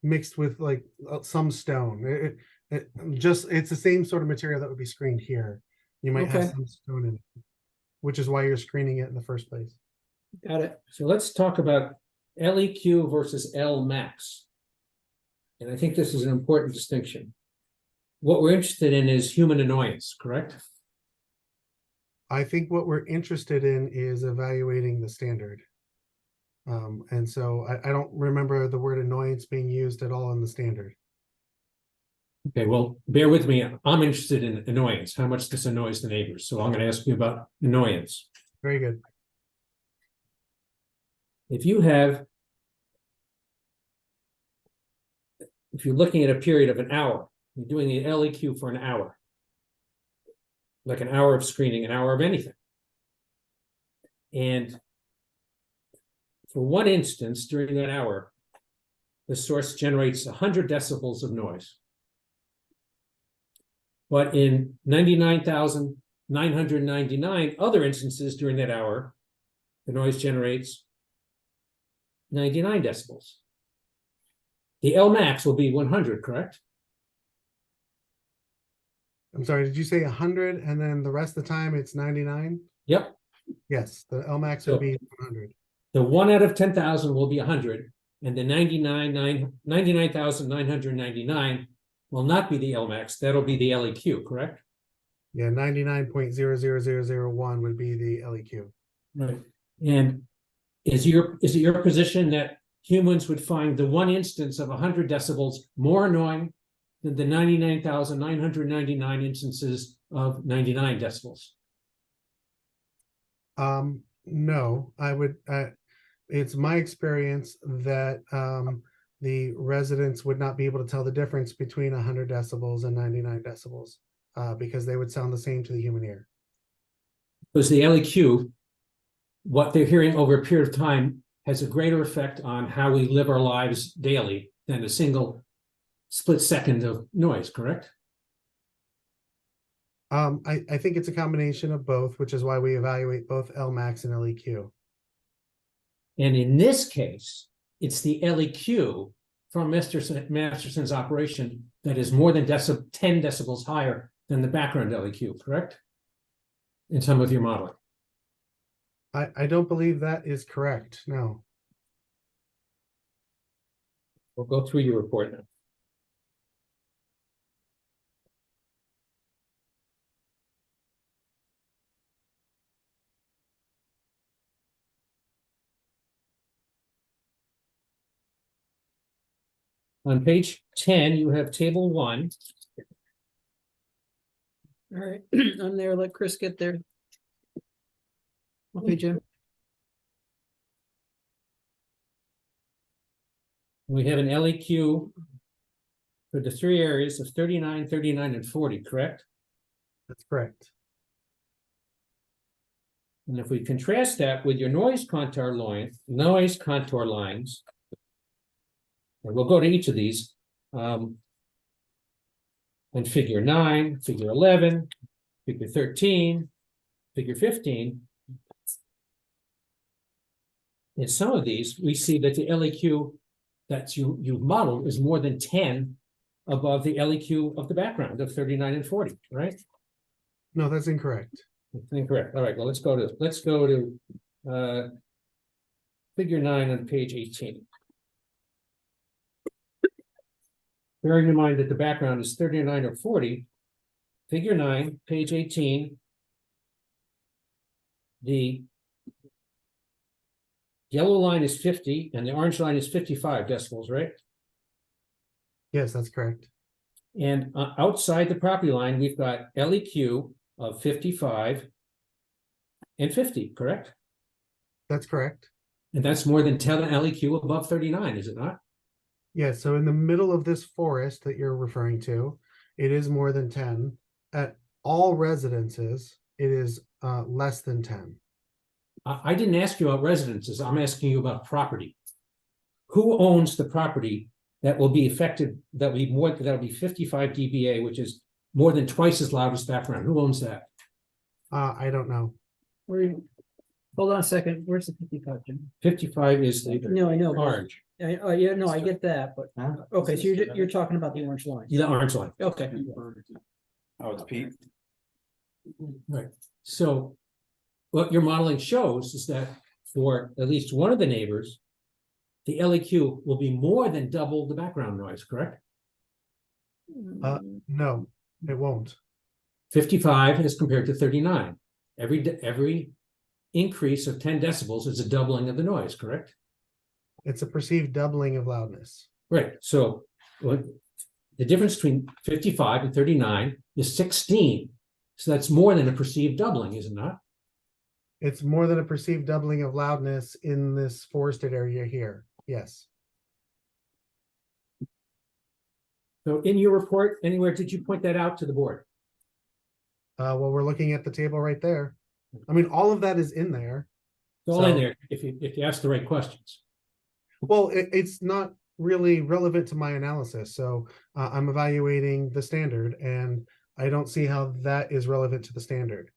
mixed with like some stone. It's the same sort of material that would be screened here. You might have some stone in it, which is why you're screening it in the first place. Got it. So let's talk about LEQ versus LMAX. And I think this is an important distinction. What we're interested in is human annoyance, correct? I think what we're interested in is evaluating the standard. And so I don't remember the word annoyance being used at all in the standard. Okay, well, bear with me. I'm interested in annoyance, how much this annoys the neighbors. So I'm going to ask you about annoyance. Very good. If you're looking at a period of an hour, You're doing the LEQ for an hour. Like an hour of screening, an hour of anything. And for one instance, during that hour, the source generates 100 decibels of noise. But in 99,999 other instances during that hour, the noise generates 99 decibels. The L max will be 100, correct? I'm sorry, did you say 100 and then the rest of the time it's 99? Yep. Yes, the LMAX would be 100. The 1 out of 10,000 will be 100, and the 99,999 will not be the L max. That'll be the LEQ, correct? Yeah, 99.000001 would be the LEQ. Right. And is it your position that humans would find the one instance of 100 decibels more annoying than the 99,999 instances of 99 decibels? No, I would, it's my experience that the residents would not be able to tell the difference between 100 decibels and 99 decibels because they would sound the same to the human ear. Because the LEQ, what they're hearing over a period of time, has a greater effect on how we live our lives daily than a single split second of noise, correct? I think it's a combination of both, which is why we evaluate both LMAX and LEQ. And in this case, it's the LEQ from Masterson's operation that is more than 10 decibels higher than the background LEQ, correct? In some of your modeling. I don't believe that is correct, no. We'll go through your report now. On page 10, you have table 1. All right, I'm there. Let Chris get there. Okay, Jim. We have an LEQ for the 3 areas of 39, 39, and 40, correct? That's correct. And if we contrast that with your noise contour lines, and we'll go to each of these, and figure 9, figure 11, figure 13, figure 15. In some of these, we see that the LEQ that you've modeled is more than 10 above the LEQ of the background of 39 and 40, right? No, that's incorrect. That's incorrect. All right, well, let's go to figure 9 on page 18. Bearing in mind that the background is 39 or 40, figure 9, page 18, the yellow line is 50 and the orange line is 55 decibels, right? Yes, that's correct. And outside the property line, we've got LEQ of 55 and 50, correct? That's correct. And that's more than 10 LEQ above 39, is it not? Yeah, so in the middle of this forest that you're referring to, it is more than 10. At all residences, it is less than 10. I didn't ask you about residences. I'm asking you about property. Who owns the property that will be affected, that'll be 55 dBA, which is more than twice as loud as background? Who owns that? I don't know. Hold on a second. Where's the 55, Jim? 55 is the No, I know. orange. Yeah, no, I get that, but okay, so you're talking about the orange line. The orange line. Okay. Oh, it's Pete. Right. So what your modeling shows is that for at least one of the neighbors, the LEQ will be more than double the background noise, correct? No, it won't. 55 as compared to 39. Every increase of 10 decibels is a doubling of the noise, correct? It's a perceived doubling of loudness. Right. So the difference between 55 and 39 is 16. So that's more than a perceived doubling, is it not? It's more than a perceived doubling of loudness in this forested area here. Yes. So in your report, anywhere did you point that out to the board? Well, we're looking at the table right there. I mean, all of that is in there. It's all in So- there if you ask the right questions. Well, it's not really relevant to my analysis, so I'm evaluating the standard, and I don't see how that is relevant to the standard.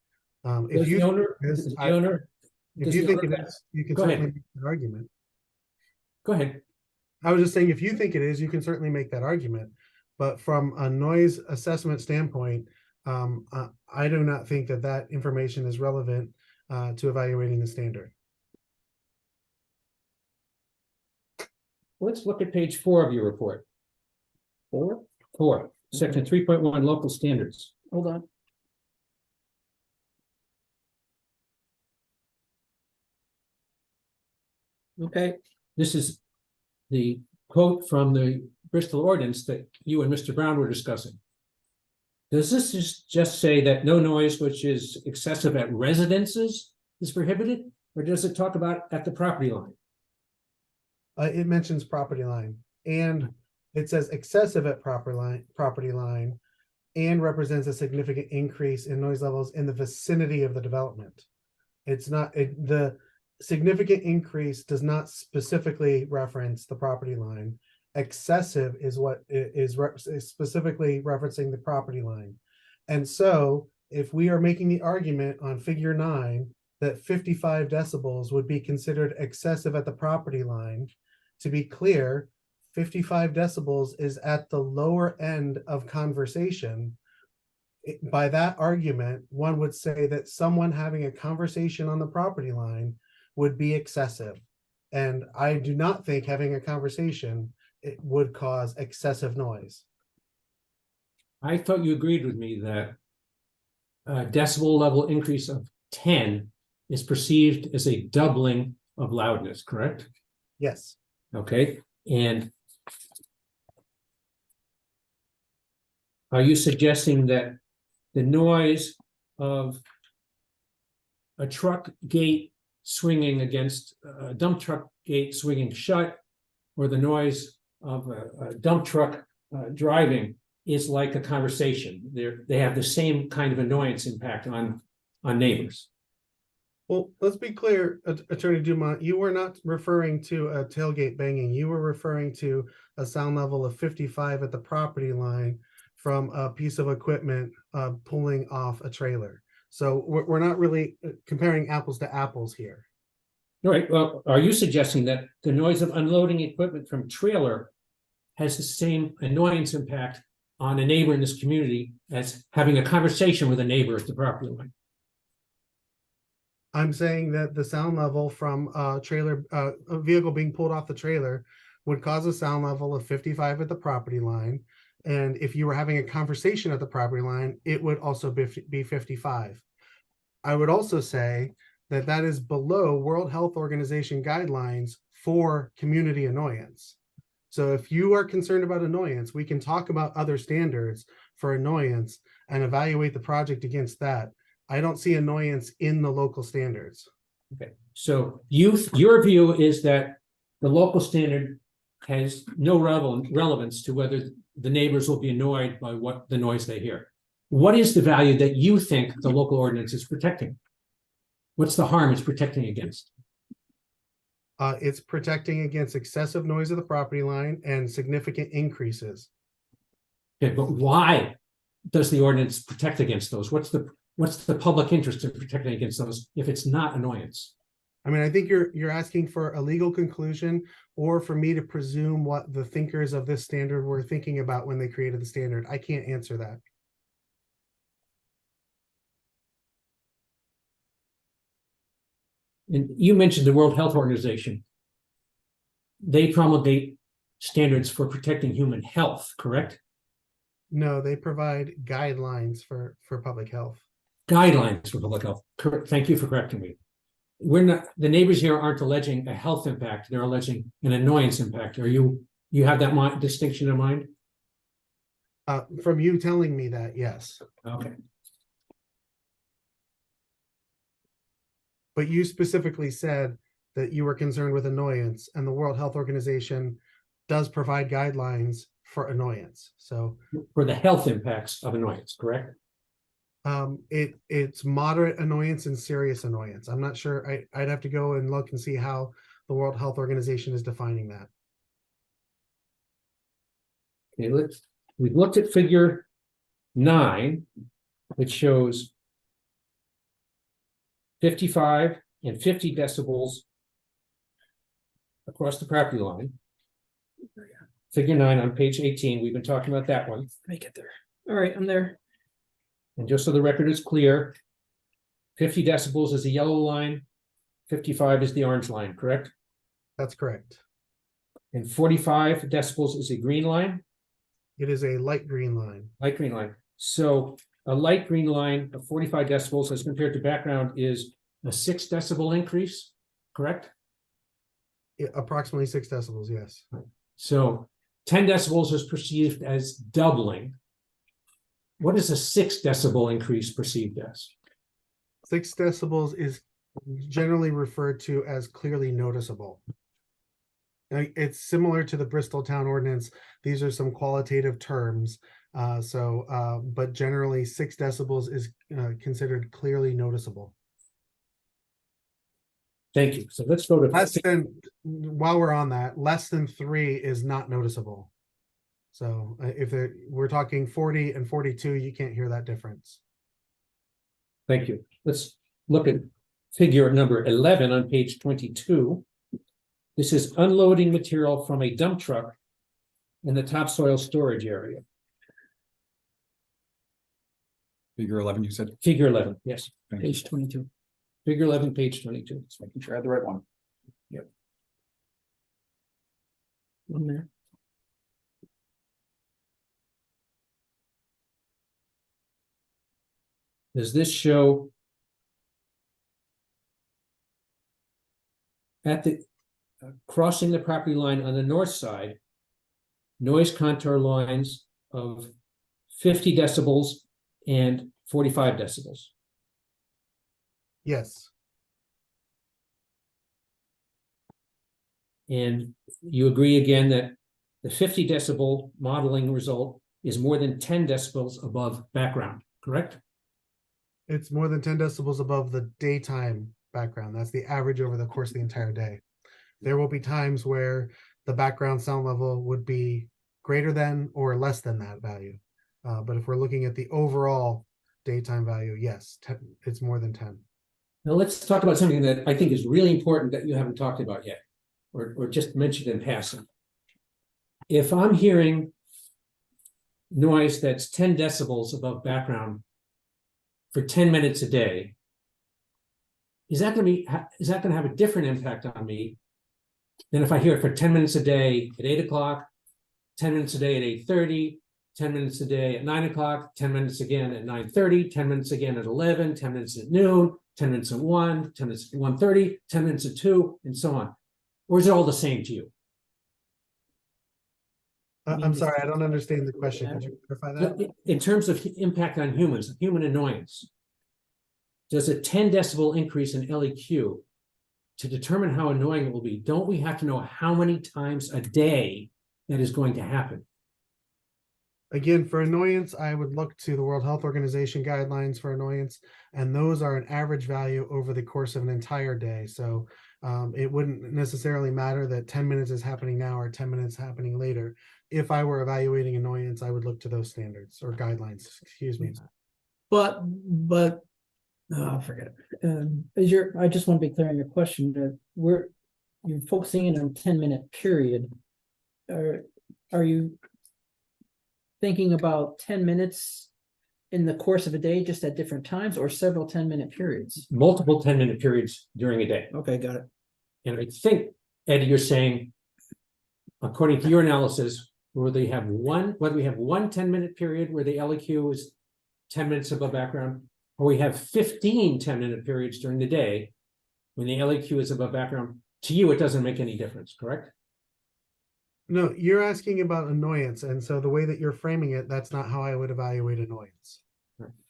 If Does you the think owner, it is, does the I- owner, if does you the think owner- it is, you can Go ahead. certainly make that argument. go ahead. I was just saying, if you think it is, you can certainly make that argument. But from a noise assessment standpoint, I do not think that that information is relevant to evaluating the standard. Let's look at page 4 of your report. 4, section 3.1, local standards. Hold on. Okay, This is the quote from the Bristol ordinance that you and Mr. Brown were discussing. Does this just say that no noise which is excessive at residences is prohibited? Or does it talk about at the property line? It mentions property line, and it says excessive at property line, and represents a significant increase in noise levels in the vicinity of the development. It's not, the significant increase does not specifically reference the property line. Excessive is what is specifically referencing the property line. And so if we are making the argument on figure 9 that 55 decibels would be considered excessive at the property line, to be clear, 55 decibels is at the lower end of conversation. By that argument, one would say that someone having a conversation on the property line would be excessive. And I do not think having a conversation, it would cause excessive noise. I thought you agreed with me that a decibel level increase of 10 is perceived as a doubling of loudness, correct? Yes. Okay, and are you suggesting that the noise of a truck gate swinging against a dump truck gate swinging shut, or the noise of a dump truck driving is like a conversation? They have the same kind of annoyance impact on neighbors. Well, let's be clear, Attorney Dumont, you were not referring to a tailgate banging. You were referring to a sound level of 55 at the property line from a piece of equipment pulling off a trailer. So we're not really comparing apples to apples here. All right, well, are you suggesting that the noise of unloading equipment from trailer has the same annoyance impact on a neighbor in this community as having a conversation with a neighbor at the property line? I'm saying that the sound level from a vehicle being pulled off the trailer would cause a sound level of 55 at the property line. And if you were having a conversation at the property line, it would also be 55. I would also say that that is below World Health Organization guidelines for community annoyance. So if you are concerned about annoyance, we can talk about other standards for annoyance and evaluate the project against that. I don't see annoyance in the local standards. Okay, so your view is that the local standard has no relevance to whether the neighbors will be annoyed by what the noise they hear. What is the value that you think the local ordinance is protecting? What's the harm it's protecting against? It's protecting against excessive noise of the property line and significant increases. Okay, but why does the ordinance protect against those? What's the public interest in protecting against those if it's not annoyance? I mean, I think you're asking for a legal conclusion or for me to presume what the thinkers of this standard were thinking about when they created the standard. I can't answer that. And you mentioned the World Health Organization. They promulgate standards for protecting human health, correct? No, they provide guidelines for public health. Guidelines for public health. Correct. Thank you for correcting me. The neighbors here aren't alleging a health impact, they're alleging an annoyance impact. You have that distinction in mind? From you telling me that, yes. Okay. But you specifically said that you were concerned with annoyance, and the World Health Organization does provide guidelines for annoyance. So For the health impacts of annoyance, correct? it's moderate annoyance and serious annoyance. I'm not sure. I'd have to go and look and see how the World Health Organization is defining that. Okay, we've looked at figure 9, which shows 55 and 50 decibels across the property line. Figure 9 on page 18, we've been talking about that one. Make it there. All right, I'm there. And just so the record is clear, 50 decibels is the yellow line, 55 is the orange line, correct? That's correct. And 45 decibels is a green line? It is a light green line. Light green line. So a light green line of 45 decibels as compared to background is a 6 decibel increase, correct? Approximately 6 decibels, yes. So 10 decibels is perceived as doubling. What is a 6 decibel increase perceived as? 6 decibels is generally referred to as clearly noticeable. It's similar to the Bristol Town Ordinance. These are some qualitative terms. But generally 6 decibels is considered clearly noticeable. Thank you. So let's go to while we're on that, less than 3 is not noticeable. So if we're talking 40 and 42, you can't hear that difference. Thank you. Let's look at figure number 11 on page 22. This is unloading material from a dump truck in the topsoil storage area. Figure 11, you said? Figure 11, yes. Page 22. Figure 11, page 22. Just making sure I had the right one. I'm there. Does this show at the crossing the property line on the north side, noise contour lines of 50 decibels and 45 decibels? Yes. And you agree again that the 50 decibel modeling result is more than 10 decibels above background, correct? It's more than 10 decibels above the daytime background. That's the average over the course of the entire day. There will be times where the background sound level would be greater than or less than that value. But if we're looking at the overall daytime value, yes, it's more than 10. Now let's talk about something that I think is really important that you haven't talked about yet, or just mentioned in passing. If I'm hearing noise that's 10 decibels above background for 10 minutes a day, is that going to have a different impact on me than if I hear it for 10 minutes a day at 8 o'clock, 10 minutes a day at 8:30, 10 minutes a day at 9 o'clock, 10 minutes again at 9:30, 10 minutes again at 11, 10 minutes at noon, 10 minutes at 1, 10 minutes at 1:30, 10 minutes at 2, and so on? Or is it all the same to you? I'm sorry, I don't understand the question. Could you clarify that? In terms of impact on humans, human annoyance, does a 10 decibel increase in LEQ, to determine how annoying it will be, don't we have to know how many times a day that is going to happen? Again, for annoyance, I would look to the World Health Organization guidelines for annoyance, and those are an average value over the course of an entire day. So it wouldn't necessarily matter that 10 minutes is happening now or 10 minutes happening later. If I were evaluating annoyance, I would look to those standards or guidelines, excuse me. But forget it. I just want to be clear on your question that you're focusing in on 10-minute period. Are you thinking about 10 minutes in the course of a day, just at different times, or several 10-minute periods? Multiple 10-minute periods during a day. Okay, got it. And I think, Eddie, you're saying, according to your analysis, whether we have one 10-minute period where the LEQ is 10 minutes above background, or we have 15 10-minute periods during the day when the LEQ is above background, to you, it doesn't make any difference, correct? No, you're asking about annoyance. And so the way that you're framing it, that's not how I would evaluate annoyance.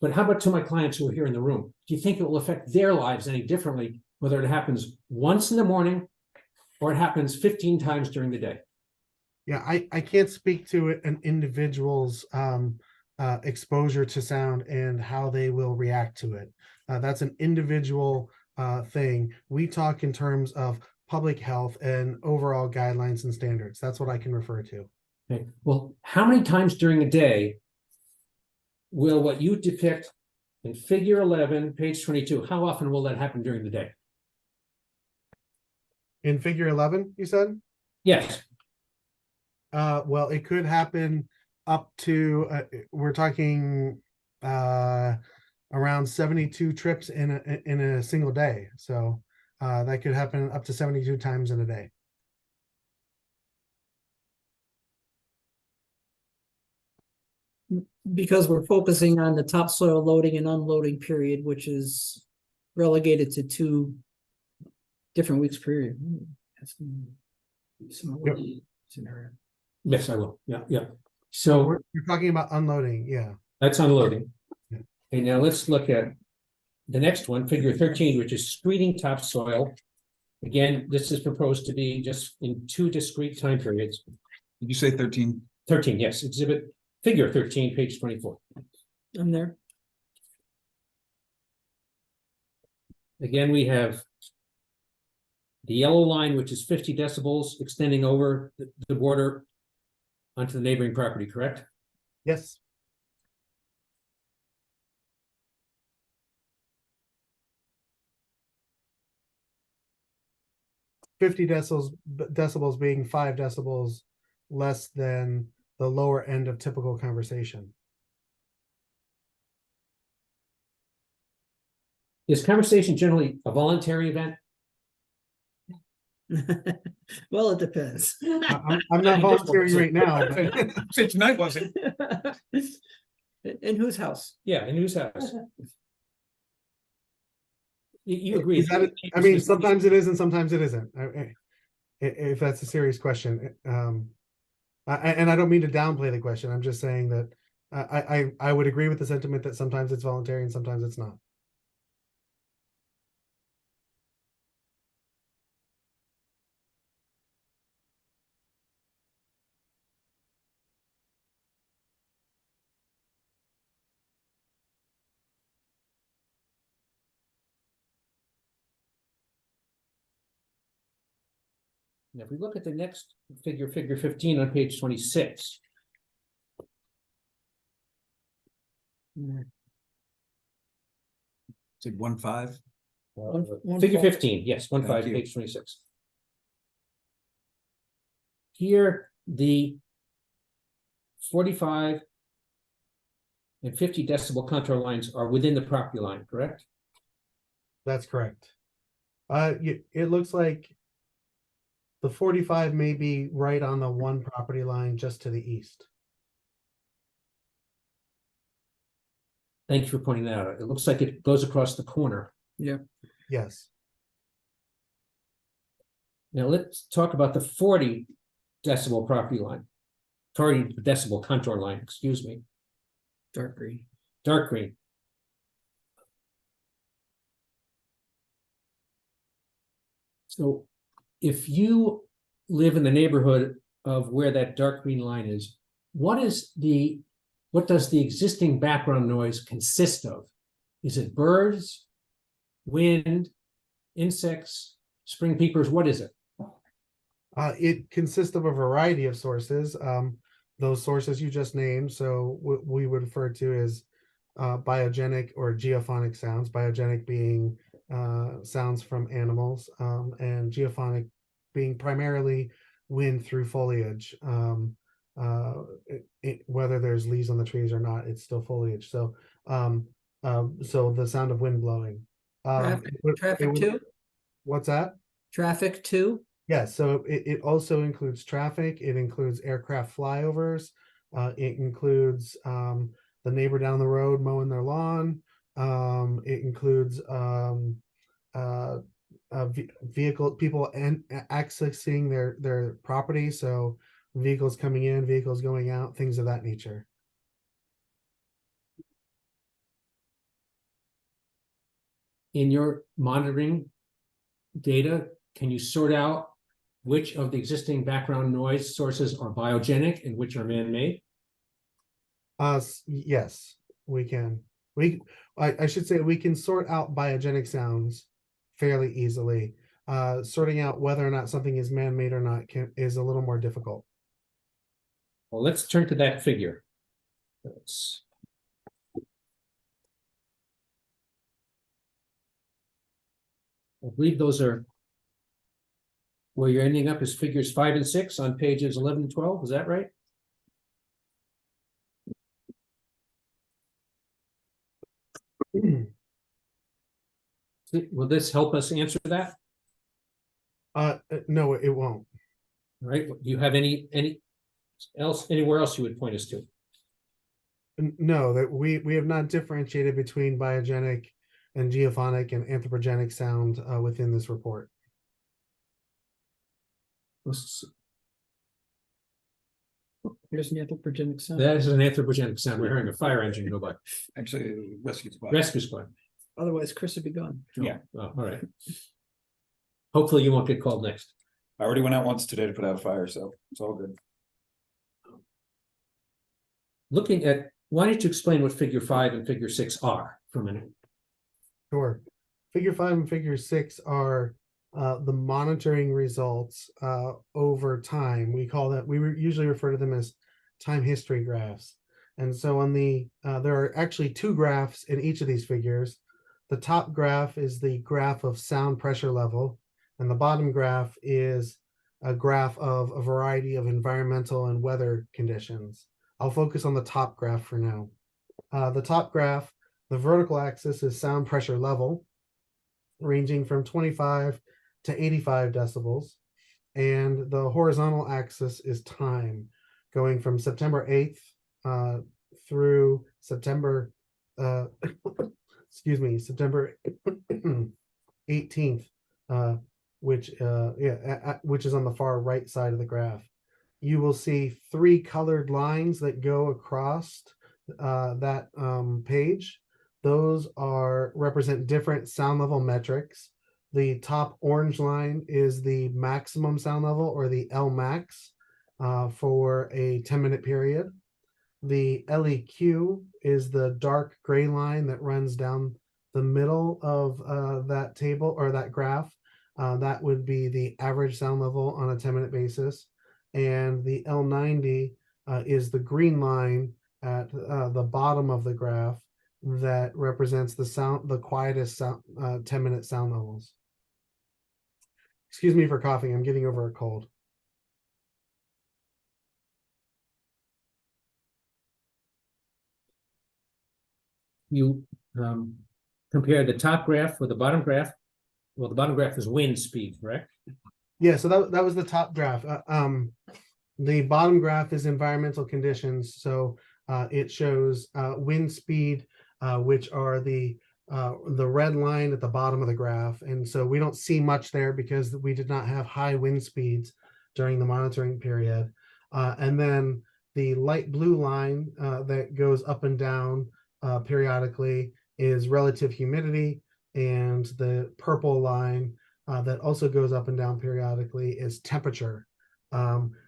But how about to my clients who are here in the room? Do you think it will affect their lives any differently, whether it happens once in the morning or it happens 15 times during the day? Yeah, I can't speak to an individual's exposure to sound and how they will react to it. That's an individual thing. We talk in terms of public health and overall guidelines and standards. That's what I can refer to. Okay, well, how many times during a day will what you depict in figure 11, page 22, how often will that happen during the day? In figure 11, you said? Yes. Well, it could happen up to, we're talking around 72 trips in a single day. So that could happen up to 72 times in a day. Because we're focusing on the topsoil loading and unloading period, which is relegated to 2 different weeks period. Yep. Scenario. Yes, I will. Yeah, yeah. So we're talking about unloading. Yeah. that's unloading. Yeah. Okay, now let's look at the next one, figure 13, which is screening topsoil. Again, this is proposed to be just in 2 discrete time periods. Did you say 13? 13, yes, exhibit figure 13, page 24. I'm there. Again, we have the yellow line, which is 50 decibels extending over the border onto the neighboring property, correct? Yes. Decibels being 5 decibels less than the lower end of typical conversation. Is conversation generally a voluntary event? Well, it depends. I'm not volunteering right now. Say tonight, was it? In whose house? Yeah, in whose house? You agree? Is that I mean, sometimes it is and sometimes it isn't. If that's a serious question, and I don't mean to downplay the question. I'm just saying that I would agree with the sentiment that sometimes it's voluntary and sometimes it's not. Now, if we look at the next figure, figure 15 on page 26. Say 1.5. Figure 15, yes, 1.5, Thank you. page 26. Here, the 45 and 50 decibel contour lines are within the property line, correct? That's correct. It looks like the 45 may be right on the one property line just to the east. Thank you for pointing that out. It looks like it goes across the corner. Yeah. Yes. Now let's talk about the 40 decibel property line. 40 decibel contour line, excuse me. Dark green. Dark green. So if you live in the neighborhood of where that dark green line is, what does the existing background noise consist of? Is it birds, wind, insects, spring peepers? What is it? It consists of a variety of sources. Those sources you just named, so we would refer to as biogenic or geophonic sounds. Biogenic being sounds from animals, and geophonic being primarily wind through foliage. Whether there's leaves on the trees or not, it's still foliage. So, so the sound of wind blowing. Traffic too? What's that? Traffic too? Yes, so it also includes traffic. It includes aircraft flyovers. It includes the neighbor down the road mowing their lawn. It includes vehicle people and accessing their property. So vehicles coming in, vehicles going out, things of that nature. In your monitoring data, can you sort out which of the existing background noise sources are biogenic and which are man-made? Yes, we can. I should say we can sort out biogenic sounds fairly easily. Sorting out whether or not something is man-made or not is a little more difficult. Well, let's turn to that figure. Let's- I believe those are where you're ending up is figures 5 and 6 on pages 11 and 12. Is that right? Will this help us answer that? No, it won't. All right, do you have any anywhere else you would point us to? No, that we have not differentiated between biogenic and geophonic and anthropogenic sound within this report. Here's an anthropogenic sound. That is an anthropogenic sound. We're hearing a fire engine go by. Actually, rescue squad. Rescue squad. Otherwise, Chris would be gone. Yeah. Oh, all right. Hopefully you won't get called next. I already went out once today to put out a fire, so it's all good. Looking at, why don't you explain what figure 5 and figure 6 are for a minute? Sure. Figure 5 and figure 6 are the monitoring results over time. We call that, usually refer to them as time history graphs. And so on the, there are actually two graphs in each of these figures. The top graph is the graph of sound pressure level, and the bottom graph is a graph of a variety of environmental and weather conditions. I'll focus on the top graph for now. The top graph, the vertical axis is sound pressure level, ranging from 25 to 85 decibels. And the horizontal axis is time, going from September 8th through September, excuse me, September 18th, which is on the far right side of the graph. You will see three colored lines that go across that page. Those represent different sound level metrics. The top orange line is the maximum sound level, or the L max, for a 10-minute period. The LEQ is the dark gray line that runs down the middle of that table or that graph. That would be the average sound level on a 10-minute basis. And the L90 is the green line at the bottom of the graph that represents the quietest sound, 10-minute sound levels. Excuse me for coughing, I'm getting over a cold. You compare the top graph with the bottom graph. Well, the bottom graph is wind speed, correct? Yeah, so that was the top graph. The bottom graph is environmental conditions. So it shows wind speed, which are the red line at the bottom of the graph. And so we don't see much there because we did not have high wind speeds during the monitoring period. And then the light blue line that goes up and down periodically is relative humidity, and the purple line that also goes up and down periodically is temperature,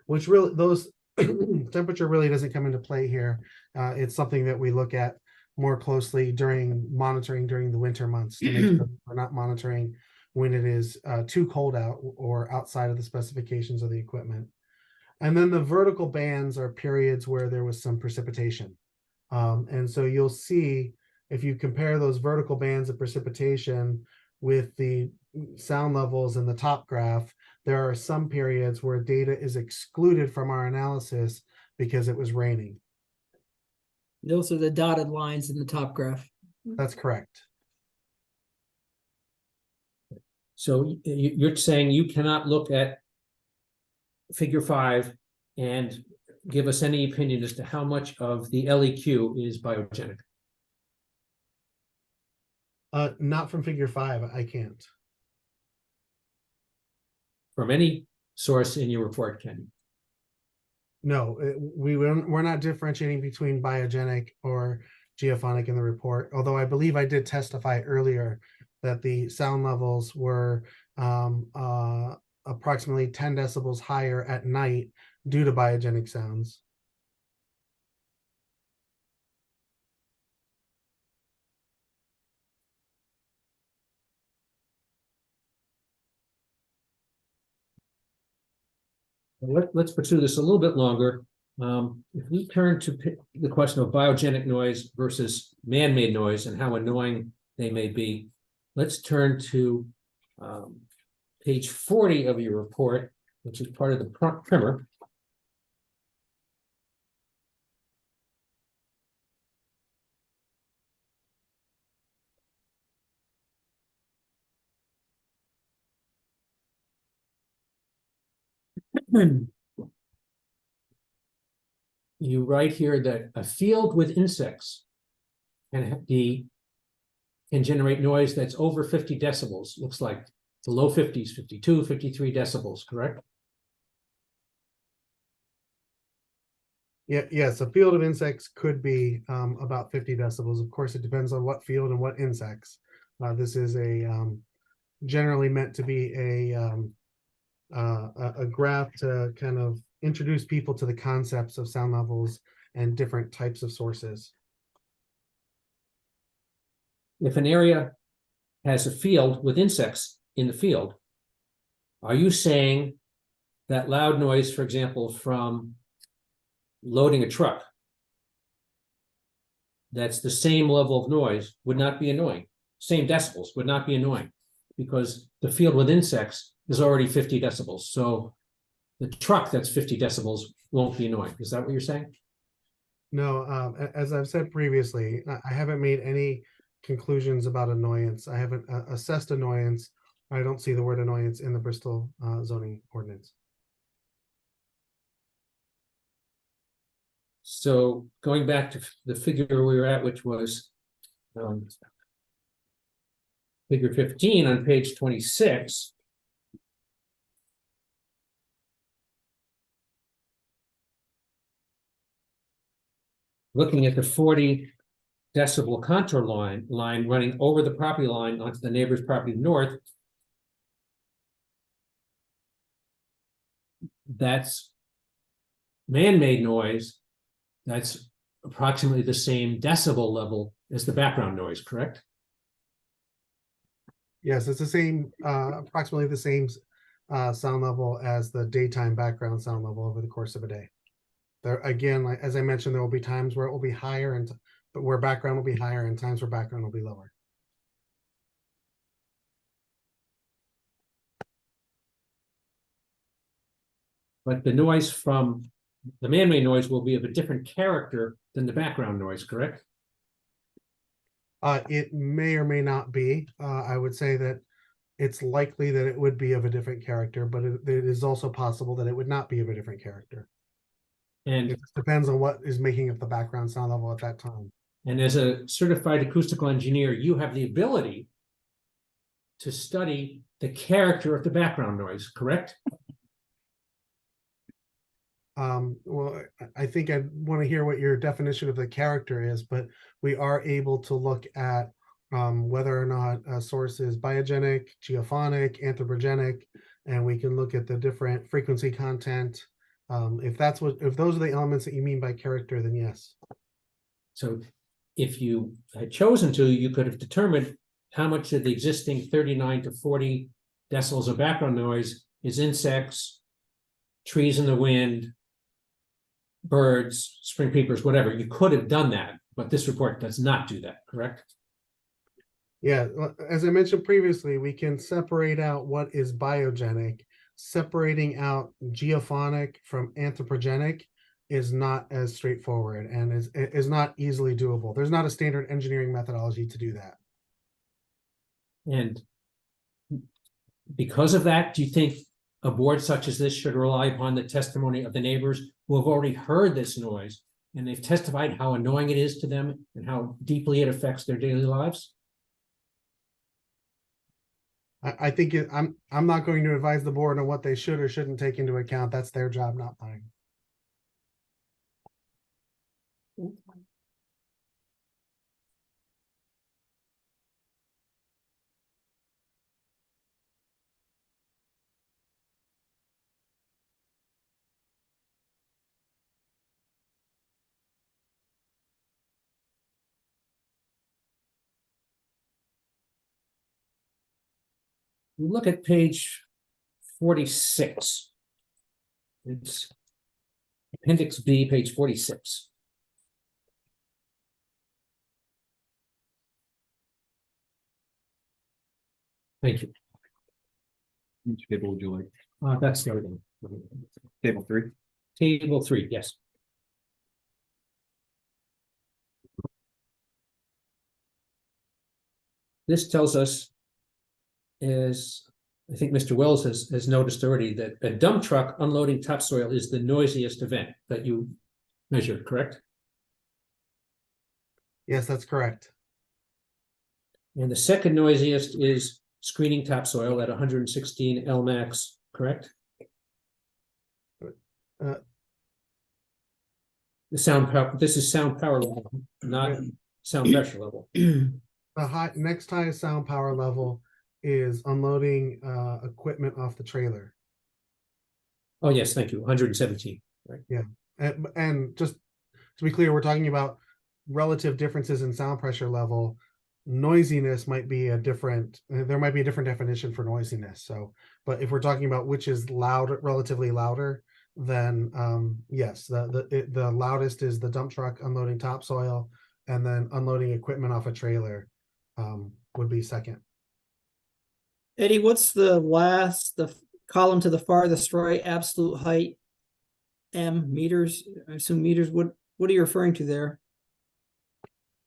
which really, those temperature really doesn't come into play here. It's something that we look at more closely during monitoring during the winter months to make sure we're not monitoring when it is too cold out or outside of the specifications of the equipment. And then the vertical bands are periods where there was some precipitation. And so you'll see, if you compare those vertical bands of precipitation with the sound levels in the top graph, there are some periods where data is excluded from our analysis because it was raining. Those are the dotted lines in the top graph. That's correct. So you're saying you cannot look at figure 5 and give us any opinion as to how much of the LEQ is biogenic? Not from figure 5, I can't. From any source in your report, can you? No, we're not differentiating between biogenic or geophonic in the report, although I believe I did testify earlier that the sound levels were approximately 10 decibels higher at night due to biogenic sounds. Let's pursue this a little bit longer. If we turn to the question of biogenic noise versus man-made noise and how annoying they may be, let's turn to page 40 of your report, which is part of the primer. You write here that a field with insects can generate noise that's over 50 decibels. Looks like the low 50s, 52, 53 decibels, correct? Yeah, yes, a field of insects could be about 50 decibels. Of course, it depends on what field and what insects. This is generally meant to be a graph to kind of introduce people to the concepts of sound levels and different types of sources. If an area has a field with insects in the field, are you saying that loud noise, for example, from loading a truck, that's the same level of noise, would not be annoying? Same decibels would not be annoying because the field with insects is already 50 decibels. So the truck that's 50 decibels won't be annoying. Is that what you're saying? No, as I've said previously, I haven't made any conclusions about annoyance. I haven't assessed annoyance. I don't see the word annoyance in the Bristol zoning ordinance. So going back to the figure we were at, which was figure 15 on page 26. Looking at the 40 decibel contour line running over the property line onto the neighbor's property north, that's man-made noise. That's approximately the same decibel level as the background noise, correct? Yes, it's the same, approximately the same sound level as the daytime background sound level over the course of a day. There again, like as I mentioned, there will be times where it will be higher but where background will be higher and times where background will be lower. But the noise from the man-made noise will be of a different character than the background noise, correct? It may or may not be. I would say that it's likely that it would be of a different character, but it is also possible that it would not be of a different character. And it depends on what is making up the background sound level at that time. And as a certified acoustical engineer, you have the ability to study the character of the background noise, correct? Well, I think I want to hear what your definition of the character is, but we are able to look at whether or not a source is biogenic, geophonic, anthropogenic, and we can look at the different frequency content. If those are the elements that you mean by character, then yes. So if you had chosen to, you could have determined how much of the existing 39 to 40 decibels of background noise is insects, trees in the wind, birds, spring peepers, whatever. You could have done that, but this report does not do that, correct? Yeah, as I mentioned previously, we can separate out what is biogenic. Separating out geophonic from anthropogenic is not as straightforward and is not easily doable. There's not a standard engineering methodology to do that. And because of that, do you think a board such as this should rely upon the testimony of the neighbors who have already heard this noise and they've testified how annoying it is to them and how deeply it affects their daily lives? I think I'm not going to advise the board on what they should or shouldn't take into account. That's their job, not mine. look at page 46. It's Appendix B, page 46. Thank you. Which table would you like? That's the other one. Table 3? Table 3, yes. This tells us, as I think Mr. Wells has noticed already, that a dump truck unloading topsoil is the noisiest event that you measured, correct? Yes, that's correct. And the second noisiest is screening topsoil at 116 Lmax, correct? The sound power, this is sound power level, not sound pressure level. The next highest sound power level is unloading equipment off the trailer. Oh, yes, thank you, 117, right? Yeah, and just to be clear, we're talking about relative differences in sound pressure level. Noisiness might be there might be a different definition for noisiness. So, but if we're talking about which is relatively louder, then yes, the loudest is the dump truck unloading topsoil, and then unloading equipment off a trailer would be second. Eddie, what's the column to the farthest right, absolute height? M meters, I assume meters. What are you referring to there?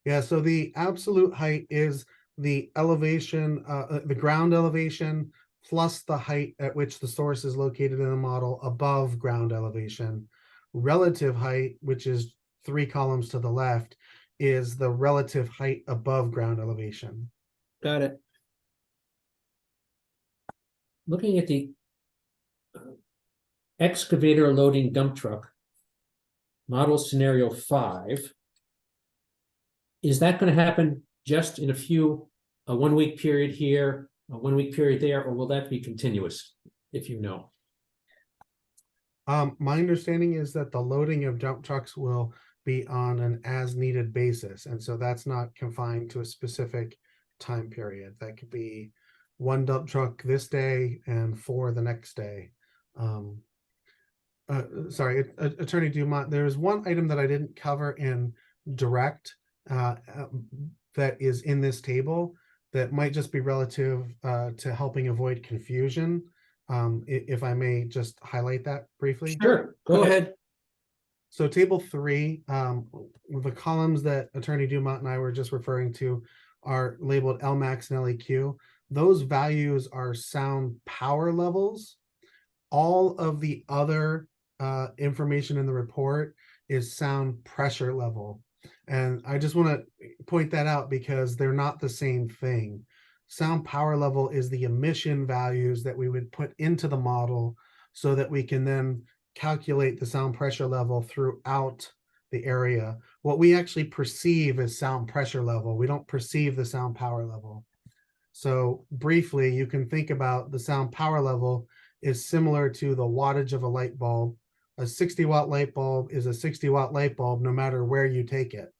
Yeah, so the absolute height is the elevation, the ground elevation plus the height at which the source is located in the model above ground elevation. Relative height, which is 3 columns to the left, is the relative height above ground elevation. Got it. Looking at the excavator loading dump truck, model scenario 5, is that going to happen just in a 1 week period here, a 1 week period there, or will that be continuous, if you know? My understanding is that the loading of dump trucks will be on an as needed basis. And so that's not confined to a specific time period. That could be 1 dump truck this day and 4 the next day. Sorry, Attorney Dumont, there's one item that I didn't cover in direct that is in this table that might just be relative to helping avoid confusion. If I may just highlight that briefly. Sure, go ahead. So table 3, the columns that Attorney Dumont and I were just referring to are labeled Lmax and LEQ. Those values are sound power levels. All of the other information in the report is sound pressure level. And I just want to point that out because they're not the same thing. Sound power level is the emission values that we would put into the model so that we can then calculate the sound pressure level throughout the area. What we actually perceive is sound pressure level. We don't perceive the sound power level. So briefly, you can think about the sound power level is similar to the wattage of a light bulb. A 60-watt light bulb is a 60-watt light bulb no matter where you take it.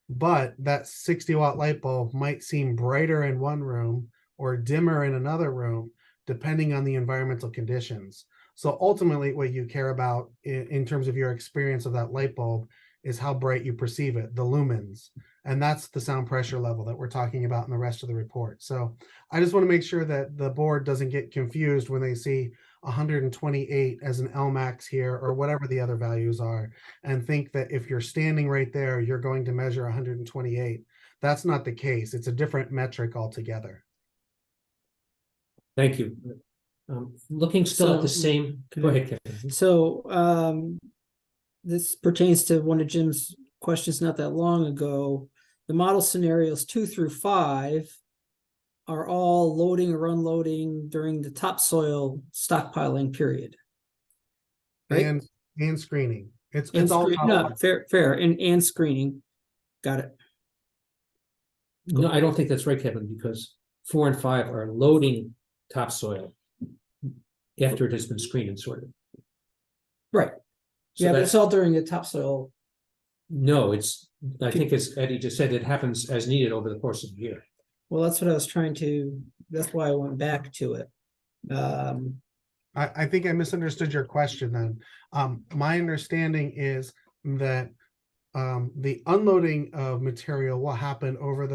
But that 60-watt light bulb might seem brighter in one room or dimmer in another room, depending on the environmental conditions. So ultimately, what you care about in terms of your experience of that light bulb is how bright you perceive it, the lumens. And that's the sound pressure level that we're talking about in the rest of the report. So I just want to make sure that the board doesn't get confused when they see 128 as an Lmax here or whatever the other values are, and think that if you're standing right there, you're going to measure 128. That's not the case. It's a different metric altogether. Thank you. Looking still at the same, go ahead, Kevin. So this pertains to one of Jim's questions not that long ago. The model scenarios 2 through 5 are all loading or unloading during the topsoil stockpiling period. Right? And screening. It's all no, fair and screening. Got it. No, I don't think that's right, Kevin, because 4 and 5 are loading topsoil after it has been screened and sorted. Right. So But it's all during the topsoil. No, I think as Eddie just said, it happens as needed over the course of the year. Well, that's what I was trying to that's why I went back to it. I think I misunderstood your question then. My understanding is that the unloading of material will happen over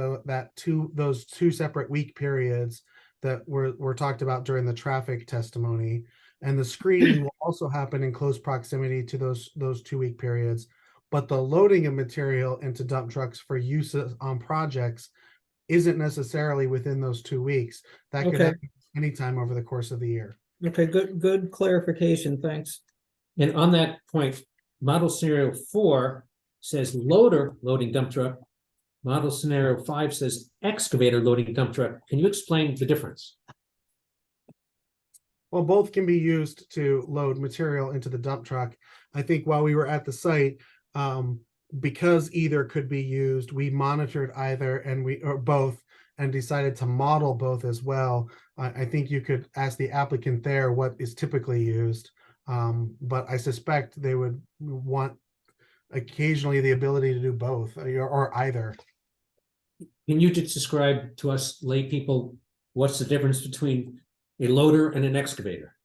those two separate week periods that were talked about during the traffic testimony. And the screening will also happen in close proximity to those 2 week periods. But the loading of material into dump trucks for use on projects isn't necessarily within those 2 weeks. That could Okay. happen anytime over the course of the year. Okay, good clarification, thanks. And on that point, model scenario 4 says loader loading dump truck. Model scenario 5 says excavator loading dump truck. Can you explain the difference? Well, both can be used to load material into the dump truck. I think while we were at the site, because either could be used, we monitored either or both and decided to model both as well. I think you could ask the applicant there what is typically used, but I suspect they would want occasionally the ability to do both or either. Can you just describe to us lay people what's the difference between a loader and an excavator?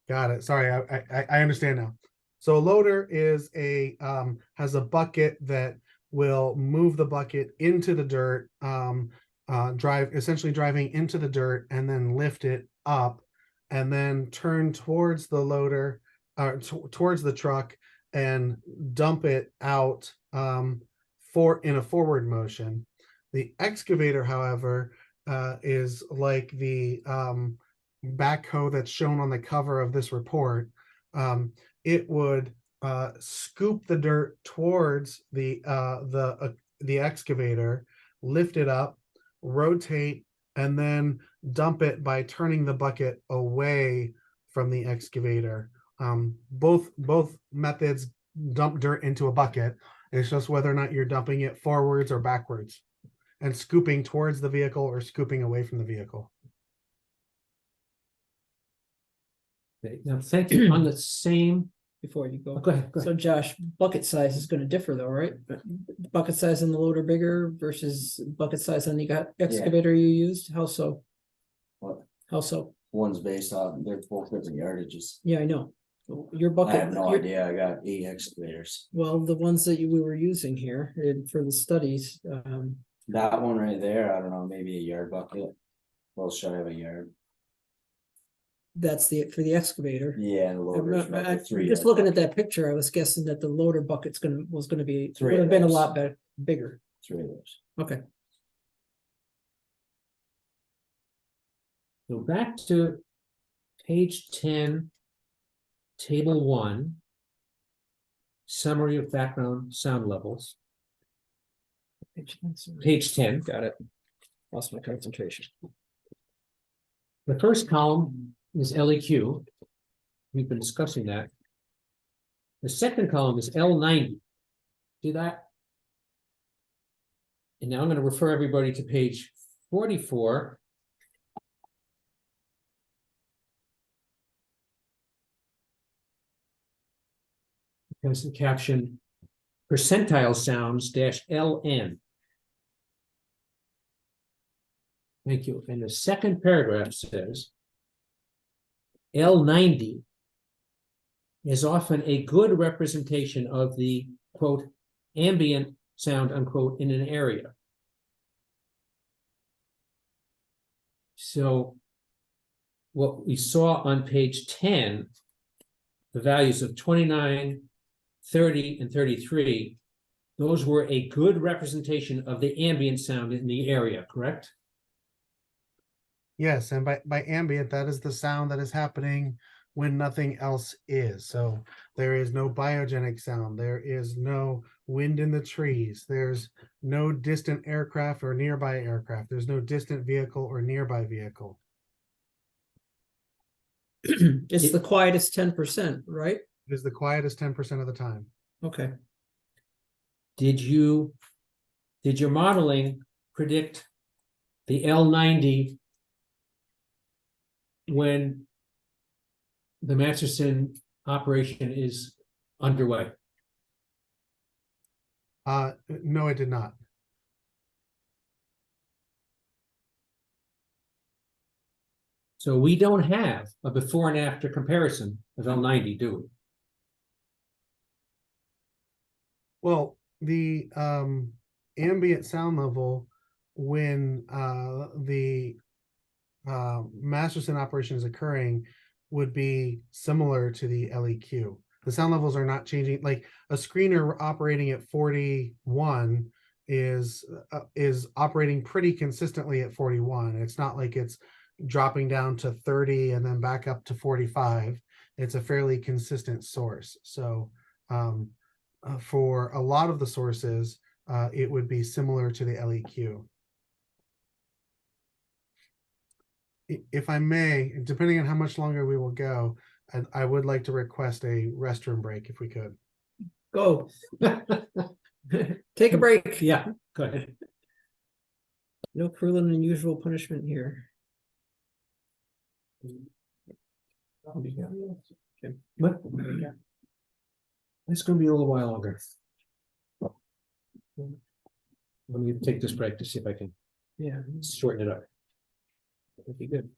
Got it. Sorry, I understand now. So a loader is has a bucket that will move the bucket into the dirt, essentially driving into the dirt and then lift it up and then turn towards the loader, towards the truck and dump it out in a forward motion. The excavator, however, is like the backhoe that's shown on the cover of this report. It would scoop the dirt towards the excavator, lift it up, rotate, and then dump it by turning the bucket away from the excavator. Both methods dump dirt into a bucket. It's just whether or not you're dumping it forwards or backwards and scooping towards the vehicle or scooping away from the vehicle. Okay, now, thank you. On the same, Before you go. go ahead. So Josh, bucket size is gonna differ though, right? Bucket size on the loader bigger versus bucket size on the excavator you used, how so? What? How so? One's based on, they're both different yardages. Yeah, I know. Your I bucket. have no your- idea. I got 8 excavators. Well, the ones that we were using here for the studies, That one right there, I don't know, maybe a yard bucket. Both should have a yard. that's for the excavator. Yeah, and the loader's I'm about three. just yard looking at bucket. that picture, I was guessing that the loader bucket's was gonna be, Three would have of been a those. lot bigger. 3 of those. Okay. So back to page 10, table 1, summary of background sound levels. Page 10. Got it. Lost my concentration. The first column is LEQ. We've been discussing that. The second column is L90. See that? And now I'm going to refer everybody to page 44. Has the caption percentile sounds -LN. Thank you. And the second paragraph says L90 is often a good representation of the quote ambient sound unquote in an area. So what we saw on page 10, the values of 29, 30, and 33, those were a good representation of the ambient sound in the area, correct? Yes, and by ambient, that is the sound that is happening when nothing else is. So there is no biogenic sound. There is no wind in the trees. There's no distant aircraft or nearby aircraft. There's no distant vehicle or nearby vehicle. It's the quietest 10%, right? It is the quietest 10% of the time. Okay. Did your modeling predict the L90 when the Masterson operation is underway? No, it did not. So we don't have a before and after comparison of L90, do we? Well, the ambient sound level when the Masterson operation is occurring would be similar to the LEQ. The sound levels are not changing. Like a screener operating at 41 is operating pretty consistently at 41. It's not like it's dropping down to 30 and then back up to 45. It's a fairly consistent source. So for a lot of the sources, it would be similar to the LEQ. If I may, depending on how much longer we will go, I would like to request a restroom break if we could. Go. Take a break. Yeah, go ahead. No cruel and unusual punishment here. What? It's gonna be a little while longer. Let me take this break to see if I can Yeah. shorten it up. That'd be good.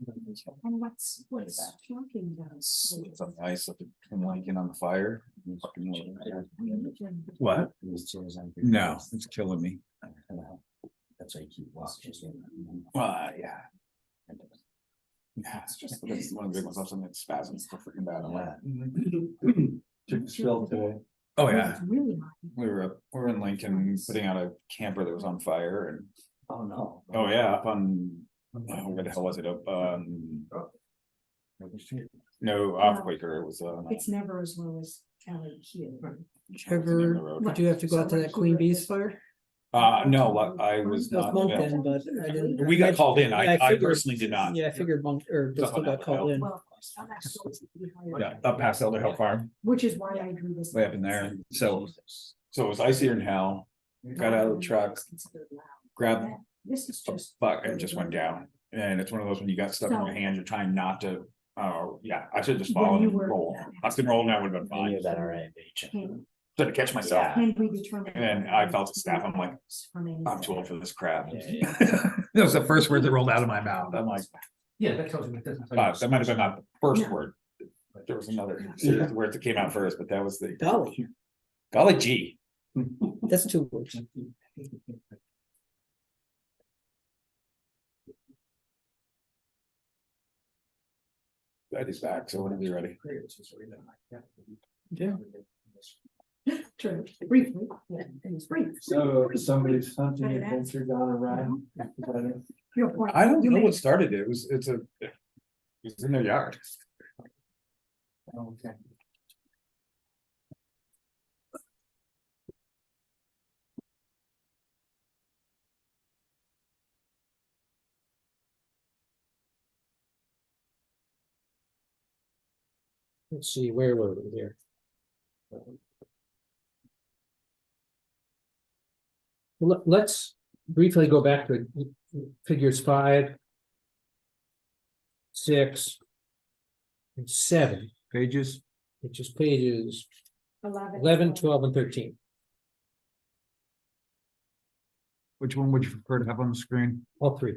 And what's talking about? It's on the ice, I'm like on the fire. What? No, it's killing me. That's why you keep watching. Yeah. Yeah, it's just, that's one of the big ones, also makes spasms so freaking bad. I'm like, Took the spill today. oh yeah, It's really hot. we were in Lincoln putting out a camper that was on fire and, Oh, no. oh yeah, up on, where the hell was it, up, no, off Quaker, it was, It's never as low as LEQ. Ever, did you have to go out to that Queen Bee's fire? no, I was That was not. Moncton, but I didn't. We got called in, Yeah, I figured- personally did not. Yeah, I figured Monk, or It's up Bristol on got Elder called Hill. in. Well, of course, now that's so to be higher. Yeah, up past Elder Hill Farm, Which is why I drew this. way up in there, so it was icier than hell, got out of the truck, grabbed This is a just. buck and just went down. And it's one of those when you got stuff in your hand, you're trying not to, oh, yeah, I should have just When followed you and were- rolled. I was gonna roll and I would have been I knew fine. that already. Can Trying to catch myself. can we determine? And I felt the staff, I'm like, From any- I'm too old for this crap. Yeah, That was the first word that rolled out of my mouth. I'm like, Yeah, that tells me. that might have been not the first No. word. There was another word that came out first, but that was the Golly, golly gee. that's 2 words. That is back, so whenever you're ready. Yeah. True, briefly, yeah, it was brief. So somebody's hunting adventure gone awry. Your point. I don't you know made. what started it. It was in their yard. Okay. Let's see, where were we here? Let's briefly go back to figures 5, 6, and 7, Pages. which is pages 11, 11, 12, and 13. Which one would you prefer to have on the screen? All three.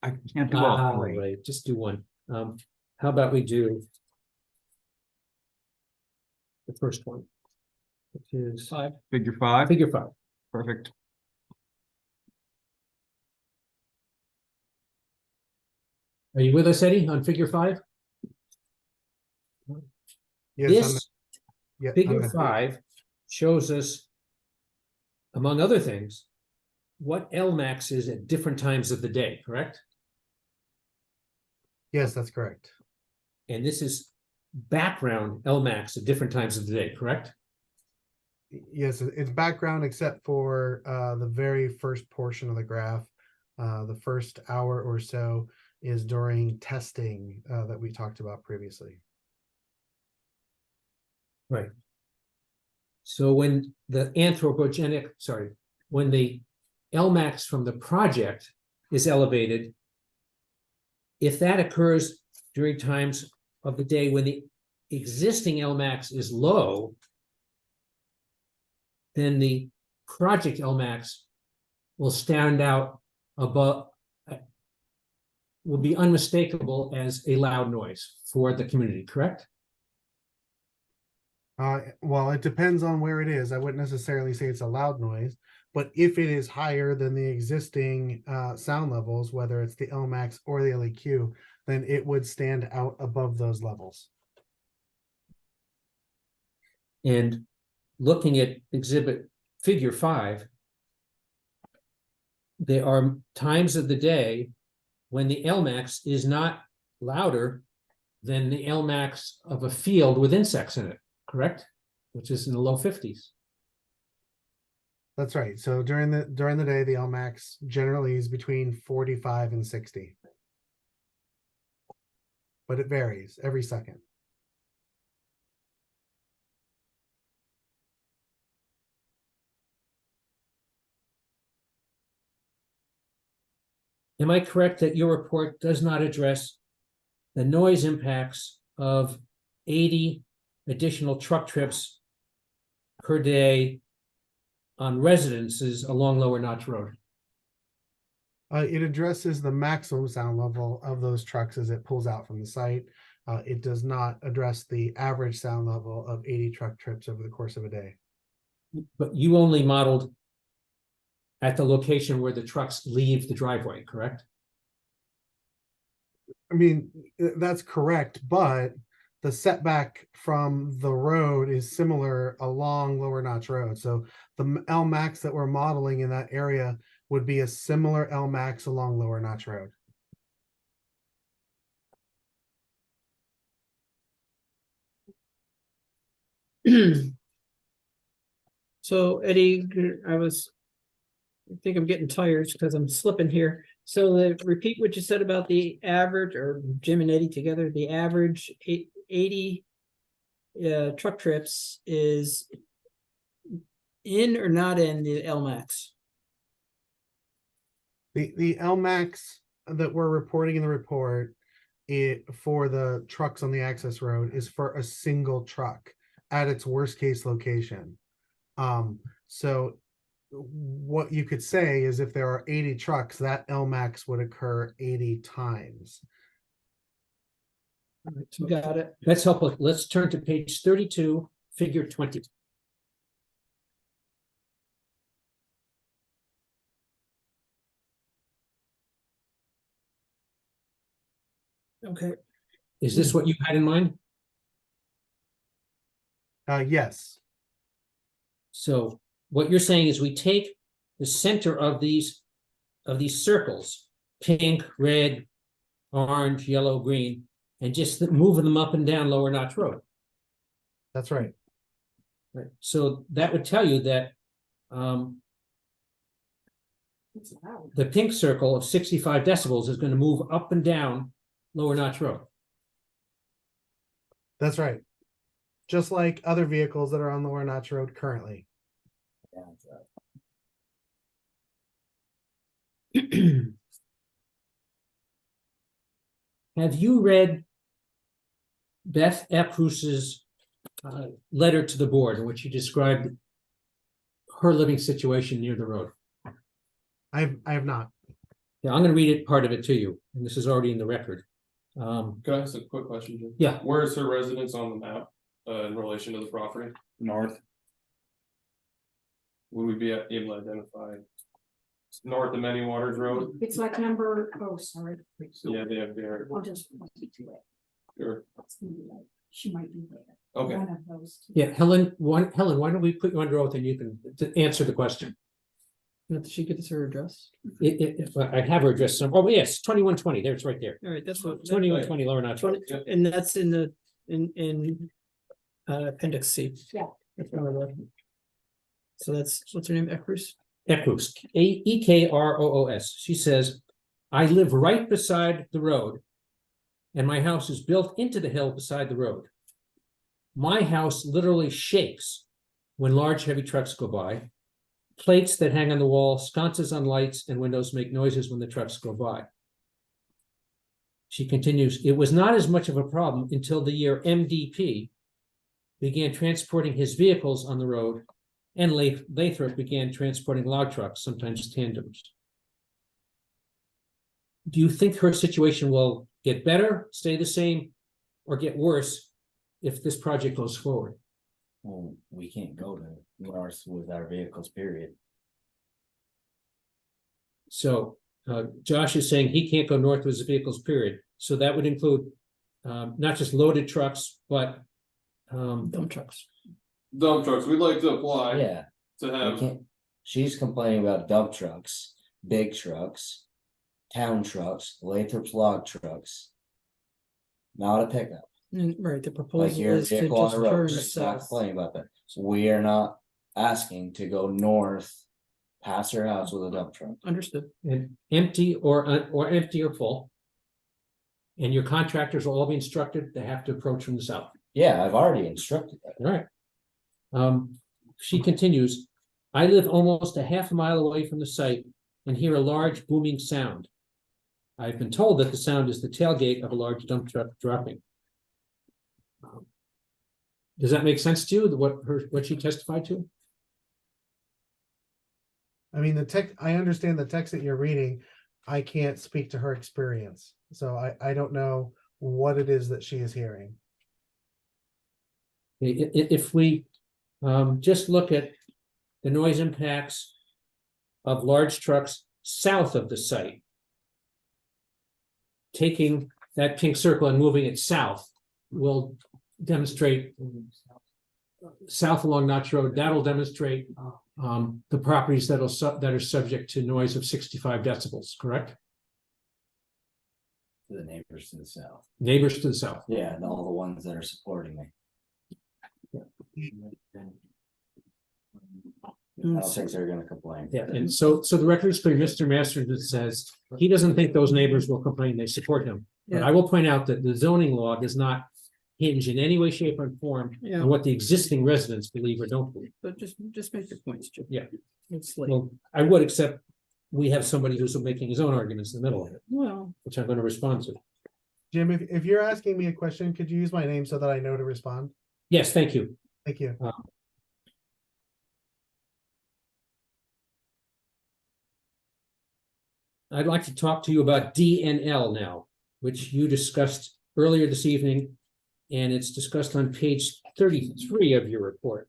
I can't do all three. Right, just do one. How about we do the first one, which is Figure 5, figure 5. perfect. Are you with us, Eddie, on figure 5? Yes, This yeah, figure 5 shows us, among other things, what Lmax is at different times of the day, correct? yes, that's correct. And this is background Lmax at different times of the day, correct? Yes, it's background except for the very first portion of the graph. The first hour or so is during testing that we talked about previously. Right. So when the when the Lmax from the project is elevated, if that occurs during times of the day when the existing Lmax is low, then the project Lmax will stand out above, will be unmistakable as a loud noise for the community, correct? Well, it depends on where it is. I wouldn't necessarily say it's a loud noise, but if it is higher than the existing sound levels, whether it's the Lmax or the LEQ, then it would stand out above those levels. And looking at exhibit figure 5, there are times of the day when the Lmax is not louder than the Lmax of a field with insects in it, correct? Which is in the low 50s. That's right. So during the day, the Lmax generally is between 45 and 60. But it varies every second. Am I correct that your report does not address the noise impacts of 80 additional truck trips per day on residences along Lower Notch Road? It addresses the maximum sound level of those trucks as it pulls out from the site. It does not address the average sound level of 80 truck trips over the course of a day. But you only modeled at the location where the trucks leave the driveway, correct? I mean, that's correct, but the setback from the road is similar along Lower Notch Road. So the Lmax that we're modeling in that area would be a similar Lmax along Lower Notch Road. So Eddie, I think I'm getting tired because I'm slipping here. So repeat what you said about the average, or Jim and Eddie together, the average 80 truck trips is in or not in the Lmax? The Lmax that we're reporting in the report for the trucks on the access road is for a single truck at its worst case location. So what you could say is if there are 80 trucks, that Lmax would occur 80 times. Got it. That's helpful. Let's turn to page 32, figure 20. Okay. Is this what you had in mind? Yes. So what you're saying is we take the center of these circles, pink, red, orange, yellow, green, and just moving them up and down Lower Notch Road. That's right. Right. So that would tell you that the pink circle of 65 decibels is going to move up and down Lower Notch Road. That's right. Just like other vehicles that are on Lower Notch Road currently. Have you read Beth Ephrus's letter to the board in which she described her living situation near the road? I have not. Yeah, I'm gonna read it, part of it to you, and this is already in the record. Can I ask a quick question, Jim? Yeah. Where is her residence on the map, in relation to the property? North, Would we be able to identify? North of Many Waters Road? It's like number, oh, sorry. Yeah, they have there. I'll just point you to it. Sure. It's gonna be like, she might be there. Okay. One of those. two. Yeah, Helen, why don't we put you under oath and you can answer the question? Did she get her address? I have her address some, oh, yes, 2120, there, it's right there. All right, that's what. 2120 Lower Notch Road. And that's in the, in appendix C. Yeah. That's one of the- So that's, what's her name, Eckroos? Eckroos, Ekroos. She says, I live right beside the road. And my house is built into the hill beside the road. My house literally shakes when large heavy trucks go by. Plates that hang on the wall, sconces on lights and windows make noises when the trucks go by. She continues, it was not as much of a problem until the year MDP began transporting his vehicles on the road, and Lathrop began transporting log trucks, sometimes tandems. Do you think her situation will get better, stay the same, or get worse if this project goes forward? Well, we can't go to north with our vehicles, period. So Josh is saying he can't go north with his vehicles, period. So that would include not just loaded trucks, but Dump trucks. Dump trucks, we'd like to apply Yeah, to we have, can't, she's complaining about dump trucks, big trucks, town trucks, Lathrop's log trucks. Not a pickup, Right, the like proposal your is to vehicle on just the road, turn she's not south. complaining about that. So we are not asking to go north past her house with a dump truck. Understood. and empty or empty or full. And your contractors will all be instructed they have to approach from the south. Yeah, I've already instructed that. All right. She continues, I live almost a half mile away from the site and hear a large booming sound. I've been told that the sound is the tailgate of a large dump truck dropping. Does that make sense to you, what she testified to? I mean, I understand the text that you're reading. I can't speak to her experience, so I don't know what it is that she is hearing. If we just look at the noise impacts of large trucks south of the site, taking that pink circle and moving it south will demonstrate south along Notch Road, that'll demonstrate the properties that are subject to noise of 65 decibels, correct? To the neighbors to the south. Neighbors to the south. Yeah, and all the ones that are supporting me. I don't think they're gonna complain. Yeah, and so the record is clear, Mr. Masters says he doesn't think those neighbors will complain, they support him. But Yeah. I will point out that the zoning law does not hinge in any way, shape, or form Yeah. on what the existing residents believe or don't believe. But just make your points, Jim. Yeah. It's like, Well, I would, except we have somebody who's making his own arguments in the middle of it, well, which I'm gonna respond to. Jim, if you're asking me a question, could you use my name so that I know to respond? Yes, thank you. Thank you. I'd like to talk to you about DNL now, which you discussed earlier this evening, and it's discussed on page 33 of your report.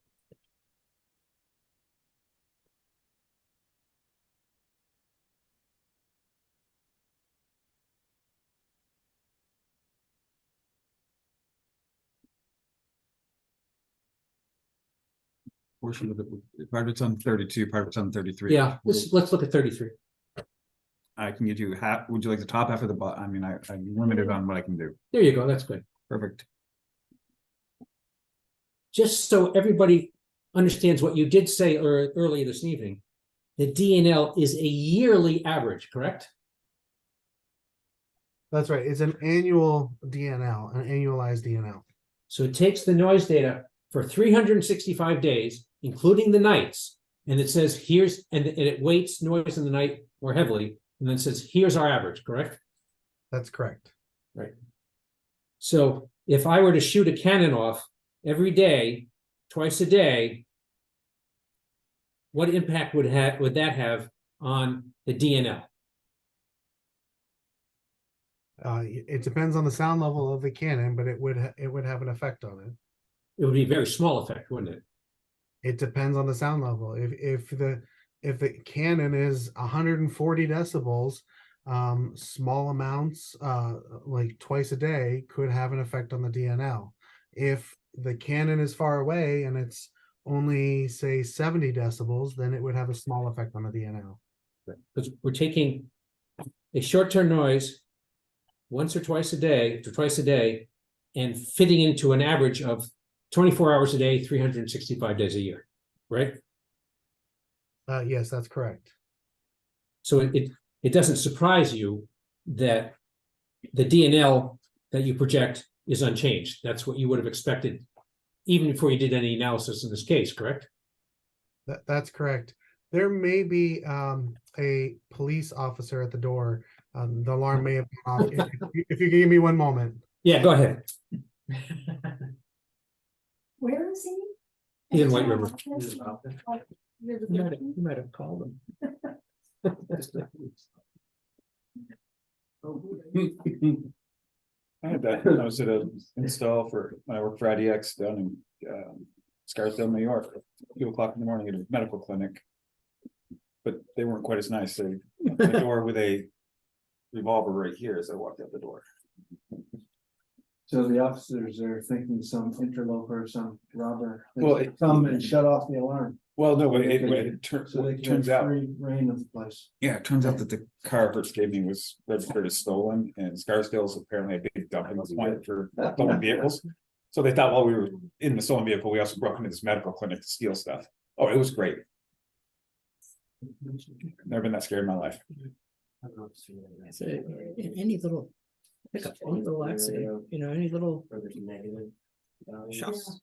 portion of the, part of it's on 32, part of it's on 33. Yeah, let's look at 33. I can get you half, would you like the top half or the bottom? I mean, I'm limited on what I can do. There you go, that's good. Perfect. Just so everybody understands what you did say earlier this evening, the DNL is a yearly average, correct? That's right. It's an annual DNL, an annualized DNL. So it takes the noise data for 365 days, including the nights, and it says here's, and it weights noise in the night more heavily, and then says here's our average, correct? That's correct. Right. So if I were to shoot a cannon off every day, twice a day, what impact would that have on the DNL? It depends on the sound level of the cannon, but it would have an effect on it. It would be a very small effect, wouldn't it? It depends on the sound level. If the cannon is 140 decibels, small amounts, like twice a day, could have an effect on the DNL. If the cannon is far away and it's only say 70 decibels, then it would have a small effect on the DNL. Because we're taking a short-term noise once or twice a day, and fitting into an average of 24 hours a day, 365 days a year, right? Yes, that's correct. So it doesn't surprise you that the DNL that you project is unchanged. That's what you would have expected even before you did any analysis in this case, correct? That's correct. There may be a police officer at the door. The alarm may have gone off. If you give me one moment. Yeah, go ahead. Where is he? He's in White River. You might have called him. I had that, I was at a install for, when I worked for IDX down in Scarsdale, New York, 2 o'clock in the morning at a medical clinic. But they weren't quite as nice. They opened the door with a revolver right here as I walked out the door. So the officers are thinking some interloper, some robber. Well, it- Come and shut off the alarm. Well, no, but They it can- So they it can turns have out, free reign of the place. yeah, it turns out that the car Hertz gave me was registered as stolen, and Scarsdale is apparently a big dumping point for stolen vehicles. So they thought while we were in the stolen vehicle, we also broke into this medical clinic to steal stuff. Oh, it was great. Never been that scared in my life. So, any little pickup, any little accident, any little shocks.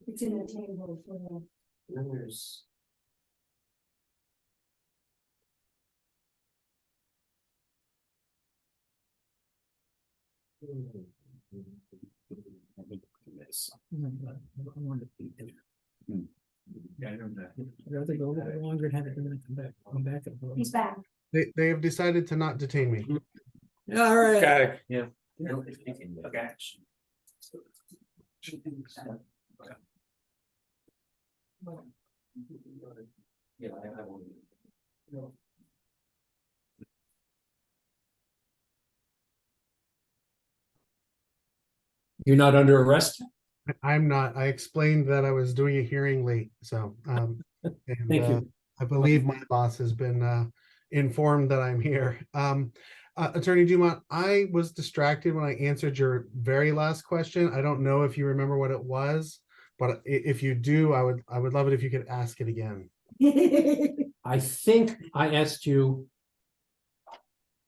It's in the table for the. I wanted to beat him. Yeah, I don't know. I'd rather go a little longer and have it come back. He's back. They have decided to not detain me. All right. Okay. Yeah. Okay. You're not under arrest? I'm not. I explained that I was doing a hearing late, so Thank you. I believe my boss has been informed that I'm here. Attorney Dumont, I was distracted when I answered your very last question. I don't know if you remember what it was, but if you do, I would love it if you could ask it again. I think I asked you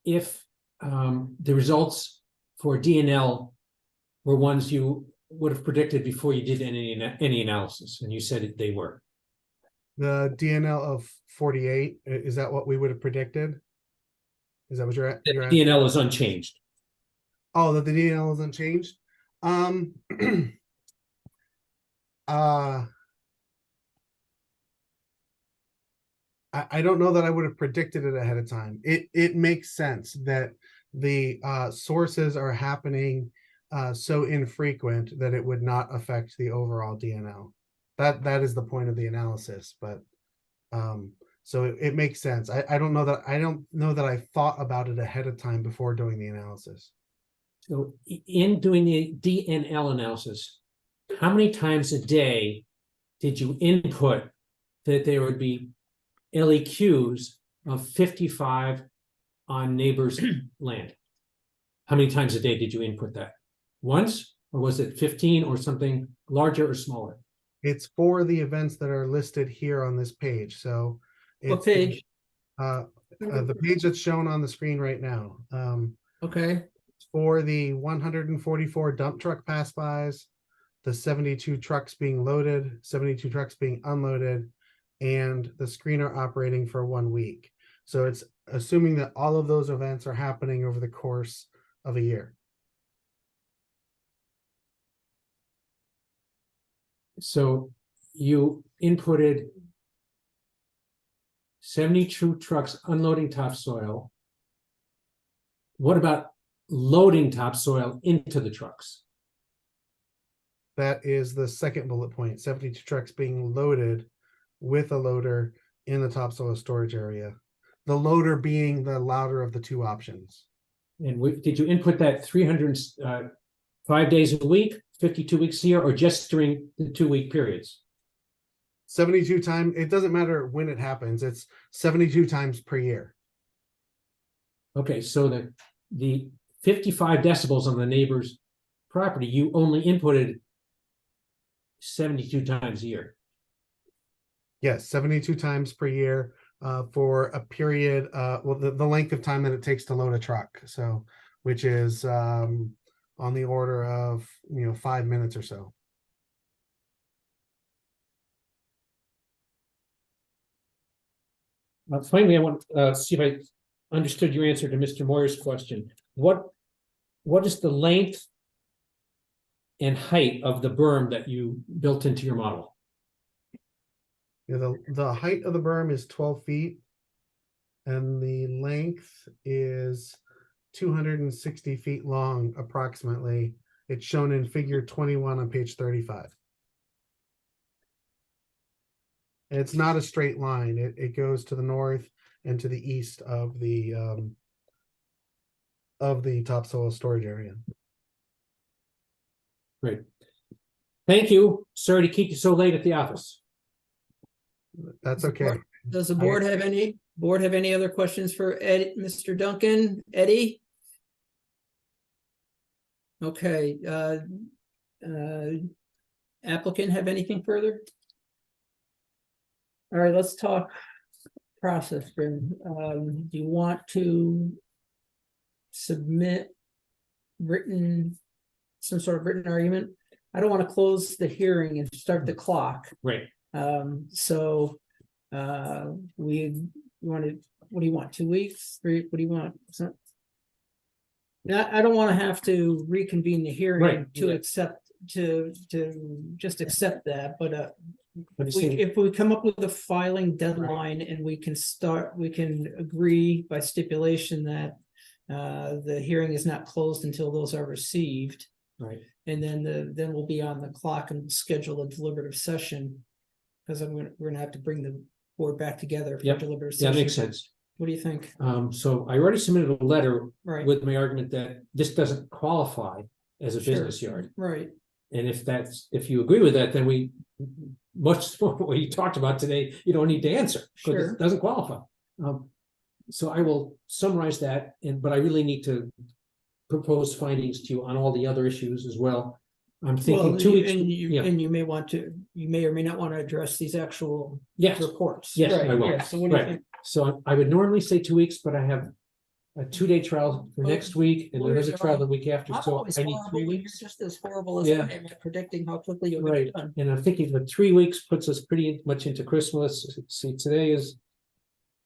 if the results for DNL were ones you would have predicted before you did any analysis, and you said they were. The DNL of 48, is that what we would have predicted? Is that what you're The asking? DNL is unchanged. Oh, that the DNL is unchanged? I don't know that I would have predicted it ahead of time. It makes sense that the sources are happening so infrequent that it would not affect the overall DNL. That is the point of the analysis, but so it makes sense. I don't know that I thought about it ahead of time before doing the analysis. So in doing the DNL analysis, how many times a day did you input that there would be LEQs of 55 on neighbors' land? How many times a day did you input that? Once, or was it 15 or something larger or smaller? It's for the events that are listed here on this page. So What page? The page that's shown on the screen right now. Okay. For the 144 dump truck pass-bys, the 72 trucks being loaded, 72 trucks being unloaded, and the screener operating for 1 week. So it's assuming that all of those events are happening over the course of a year. So you inputted 72 trucks unloading topsoil. What about loading topsoil into the trucks? That is the second bullet point, 72 trucks being loaded with a loader in the topsoil storage area. The loader being the louder of the two options. And did you input that 305 days a week, 52 weeks a year, or just during the 2-week periods? 72 times, it doesn't matter when it happens, it's 72 times per year. Okay, so the 55 decibels on the neighbor's property, you only inputted 72 times a year. Yes, 72 times per year for a period, well, the length of time that it takes to load a truck. So, which is on the order of, 5 minutes or so. Finally, I want to see if I understood your answer to Mr. Moyer's question. What is the length and height of the berm that you built into your model? Yeah, the height of the berm is 12 feet and the length is 260 feet long approximately. It's shown in figure 21 on page 35. And it's not a straight line. It goes to the north and to the east of the topsoil storage area. Great. Thank you. Sorry to keep you so late at the office. That's okay. Does the board have any other questions for Ed, Mr. Duncan? Eddie? Okay, applicant have anything further? All right, let's talk process. Do you want to submit some sort of written argument? I don't want to close the hearing and start the clock. Right. So we wanted, what do you want, 2 weeks, 3, what do you want? I don't want to have to reconvene the hearing Right. to accept, to just accept that, but if we come up with a filing deadline and we can agree by stipulation that the hearing is not closed until those are received. Right. And then we'll be on the clock and schedule a deliberative session. Because we're gonna have to bring the board back together for deliberative session. Yeah, that makes sense. What do you think? So I already submitted a letter Right. with my argument that this doesn't qualify as a business yard. Right. And if you agree with that, then much more what you talked about today, you don't need to answer because Sure. it doesn't qualify. So I will summarize that, but I really need to propose findings to you on all the other issues as well. I'm thinking 2 weeks. And you may or may not want to address these actual Yes. reports. Yes, Right, I will. yeah, so what do you Right. think? So I would normally say 2 weeks, but I have a 2-day trial for next week and another trial the week after. I'm So always I need horrible 3 when weeks. you're just as horrible as Yeah. I am at predicting how quickly you'll get Right, it done. and I'm thinking that 3 weeks puts us pretty much into Christmas. See, today is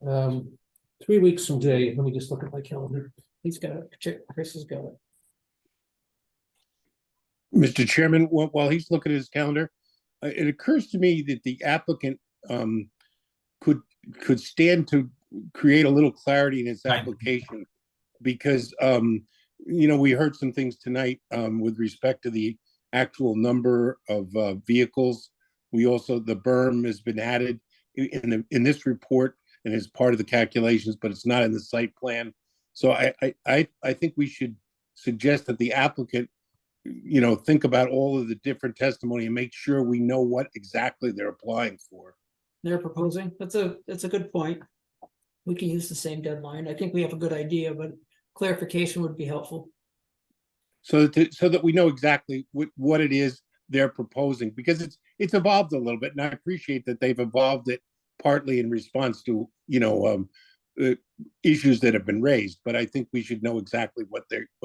3 weeks from today. Let me just look at my calendar. He's got it. Chris has got it. Mr. Chairman, while he's looking at his calendar, it occurs to me that the applicant could stand to create a little clarity in its application. Because we heard some things tonight with respect to the actual number of vehicles. We also, the berm has been added in this report and is part of the calculations, but it's not in the site plan. So I think we should suggest that the applicant think about all of the different testimony and make sure we know what exactly they're applying for. They're proposing. That's a good point. We can use the same deadline. I think we have a good idea, but clarification would be helpful. So that we know exactly what it is they're proposing, because it's evolved a little bit, and I appreciate that they've evolved it partly in response to issues that have been raised. But I think we should know exactly what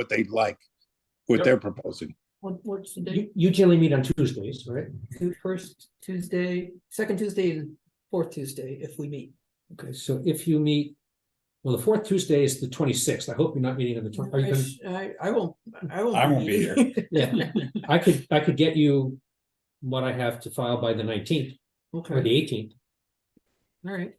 they'd like, what they're proposing. What's the date? You generally meet on Tuesdays, right? First Tuesday, second Tuesday, and fourth Tuesday if we meet. Okay, so if you meet, well, the fourth Tuesday is the 26th. I hope you're not meeting on the 20th. Are you gonna? I won't. I won't be here. Yeah, I could get you what I have to file by the 19th or Okay. the 18th. All right.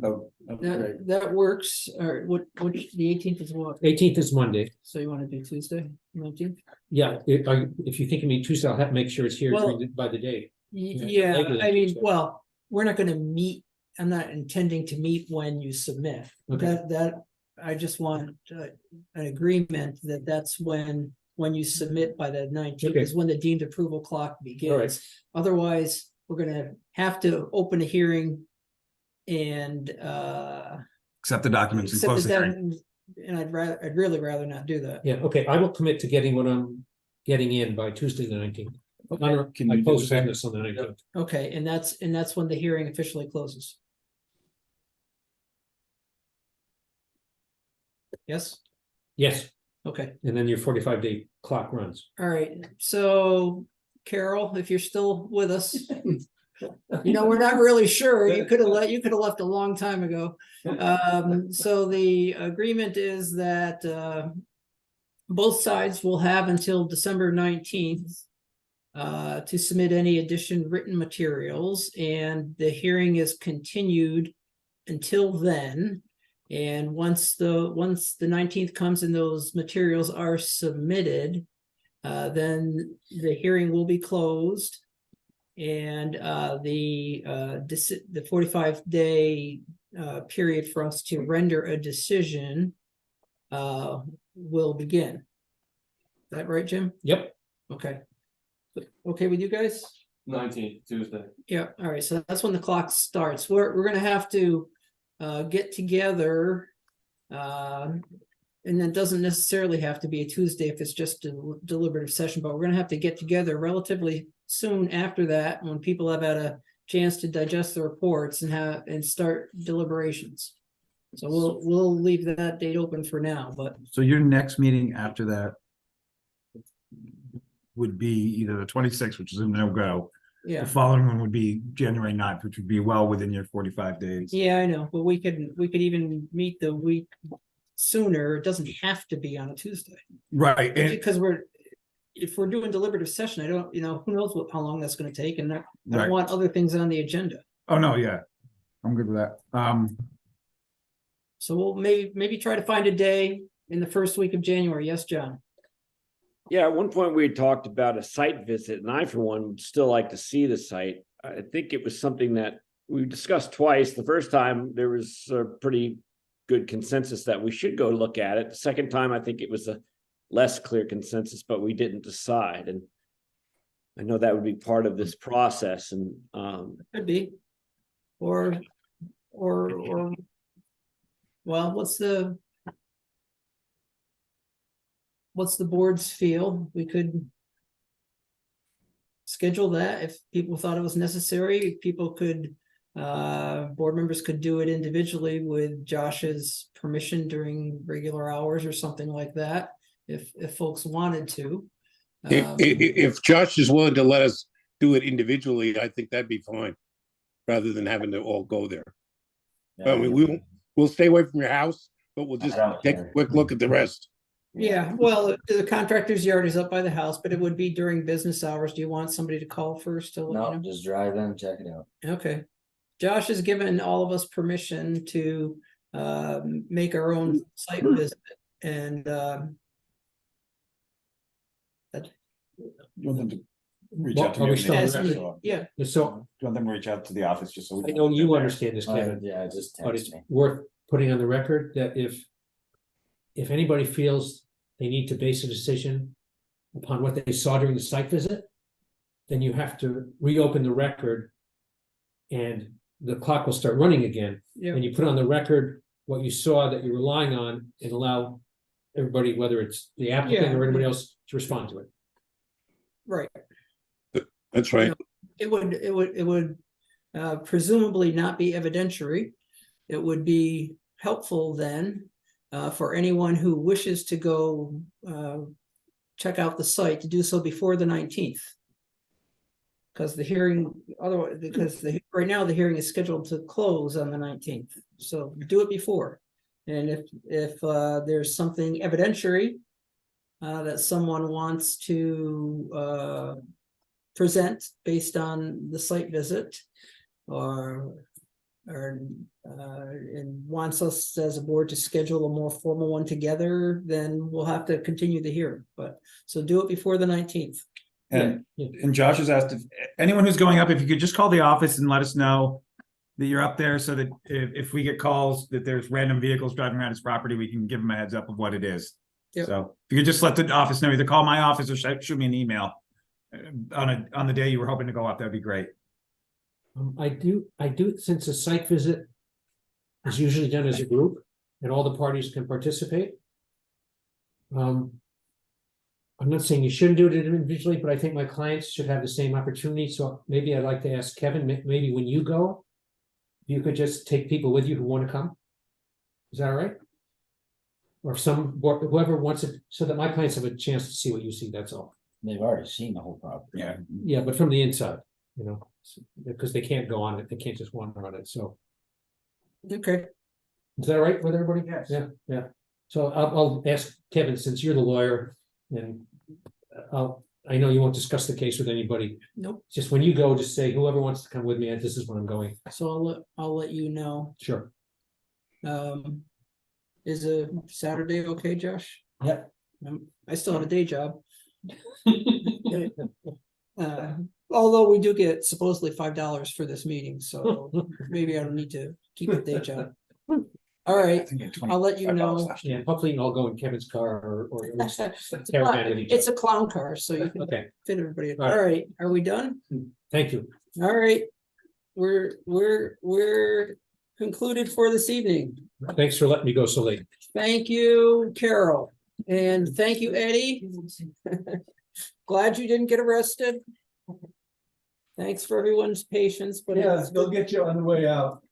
Oh, great. That works. All right, which, the 18th is what? 18th is Monday. So you want to do Tuesday, 19th? Yeah, if you think of me Tuesday, I'll have to make sure it's here Well- by the day. Yeah, later than I mean, Tuesday. well, we're not gonna meet, I'm not intending to meet when you submit. Okay. That, I just want an agreement that that's when you submit by the 19th Okay. is when the deemed approval clock All begins. right. Otherwise, we're gonna have to open a hearing and Accept the documents and accept close the the hearing. and I'd really rather not do that. Yeah, okay, I will commit to getting what I'm getting in by Tuesday, the 19th. Can I you do close the same? business on the 19th. Okay, and that's when the hearing officially closes. Yes, Yes, okay. and then your 45-day clock runs. All right, so Carol, if you're still with us. We're not really sure. You could have left a long time ago. So the agreement is that both sides will have until December 19th to submit any written materials, and the hearing is continued until then. And once the 19th comes and those materials are submitted, then the hearing will be closed. And the 45-day period for us to render a decision will begin. Is that right, Jim? Yep. Okay. Okay with you guys? 19th, Tuesday. Yeah, all right, so that's when the clock starts. We're gonna have to get together. And that doesn't necessarily have to be a Tuesday if it's just a deliberative session, but we're gonna have to get together relatively soon after that, when people have had a chance to digest the reports and start deliberations. So we'll leave that date open for now, but So your next meeting after that would be either the 26th, which is a no-go. yeah. The following one would be January 9th, which would be well within your 45 days. Yeah, I know, but we could even meet the week sooner. It doesn't have to be on a Tuesday. Right, and Because if we're doing deliberative session, I don't, who knows how long that's gonna take, and I don't Right. want other things on the agenda. oh no, yeah, I'm good with that. So we'll maybe try to find a day in the first week of January. Yes, John? Yeah, at one point we had talked about a site visit, and I, for one, would still like to see the site. I think it was something that we discussed twice. The first time, there was a pretty good consensus that we should go look at it. The second time, I think it was a less clear consensus, but we didn't decide. And I know that would be part of this process, and Could be. Or, well, what's the board's feel? We could schedule that if people thought it was necessary. People could, board members could do it individually with Josh's permission during regular hours or something like that, if folks wanted to. If Josh is willing to let us do it individually, I think that'd be fine, rather than having to all go there. I mean, we'll stay away from your house, but we'll just take a quick look at the rest. Yeah, well, the contractor's yard is up by the house, but it would be during business hours. Do you want somebody to call first to let you No, know? just drive in, check it out. Okay. Josh has given all of us permission to make our own site visit, and You want them to reach Well, out to are me? we still- Ask me, yeah, So You want them to reach out to the office just so we I know you understand this, Oh, Kevin, yeah, just but text it's me. worth putting on the record that if anybody feels they need to base a decision upon what they saw during the site visit, then you have to reopen the record and the clock will start running again. yeah, And you put on the record what you saw that you're relying on and allow everybody, whether it's the applicant Yeah. or anybody else, to respond to it. right. That's right. It would presumably not be evidentiary. It would be helpful then for anyone who wishes to go check out the site to do so before the 19th. Because the hearing, otherwise, right now the hearing is scheduled to close on the 19th, so do it before. And if there's something evidentiary that someone wants to present based on the site visit, or and wants us as a board to schedule a more formal one together, then we'll have to continue the hearing, but, so do it before the 19th. And Josh has asked if anyone who's going up, if you could just call the office and let us know that you're up there, so that if we get calls that there's random vehicles driving around his property, we can give them a heads up of what it is. Yep. So if you could just let the office know, either call my office or shoot me an email on the day you were hoping to go up, that'd be great. I do, since a site visit is usually done as a group and all the parties can participate. I'm not saying you shouldn't do it individually, but I think my clients should have the same opportunity. So maybe I'd like to ask Kevin, maybe when you go, you could just take people with you who want to come. Is that all right? Or whoever wants it, so that my clients have a chance to see what you see, that's all. They've already seen the whole property. Yeah. Yeah, but from the inside, you know, because they can't go on it, they can't just wander on it, so. Okay. Is that all right with everybody? Yes. Yeah. So I'll ask Kevin, since you're the lawyer, and I know you won't discuss the case with anybody. Nope. Just when you go, just say whoever wants to come with me, this is when I'm going. So I'll let you know. Sure. Is a Saturday okay, Josh? Yep. I still have a day job. Although we do get supposedly $5 for this meeting, so maybe I don't need to keep a day job. All right, I'll let you know. Yeah, hopefully I'll go in Kevin's car or at least It's caravan with each it's a clown car, so you can Okay, fit everybody in. All right. All right, are we done? thank you. All right, we're concluded for this evening. Thanks for letting me go so late. Thank you, Carol, and thank you, Eddie. Glad you didn't get arrested. Thanks for everyone's patience, but Yeah, they'll get you on the way out.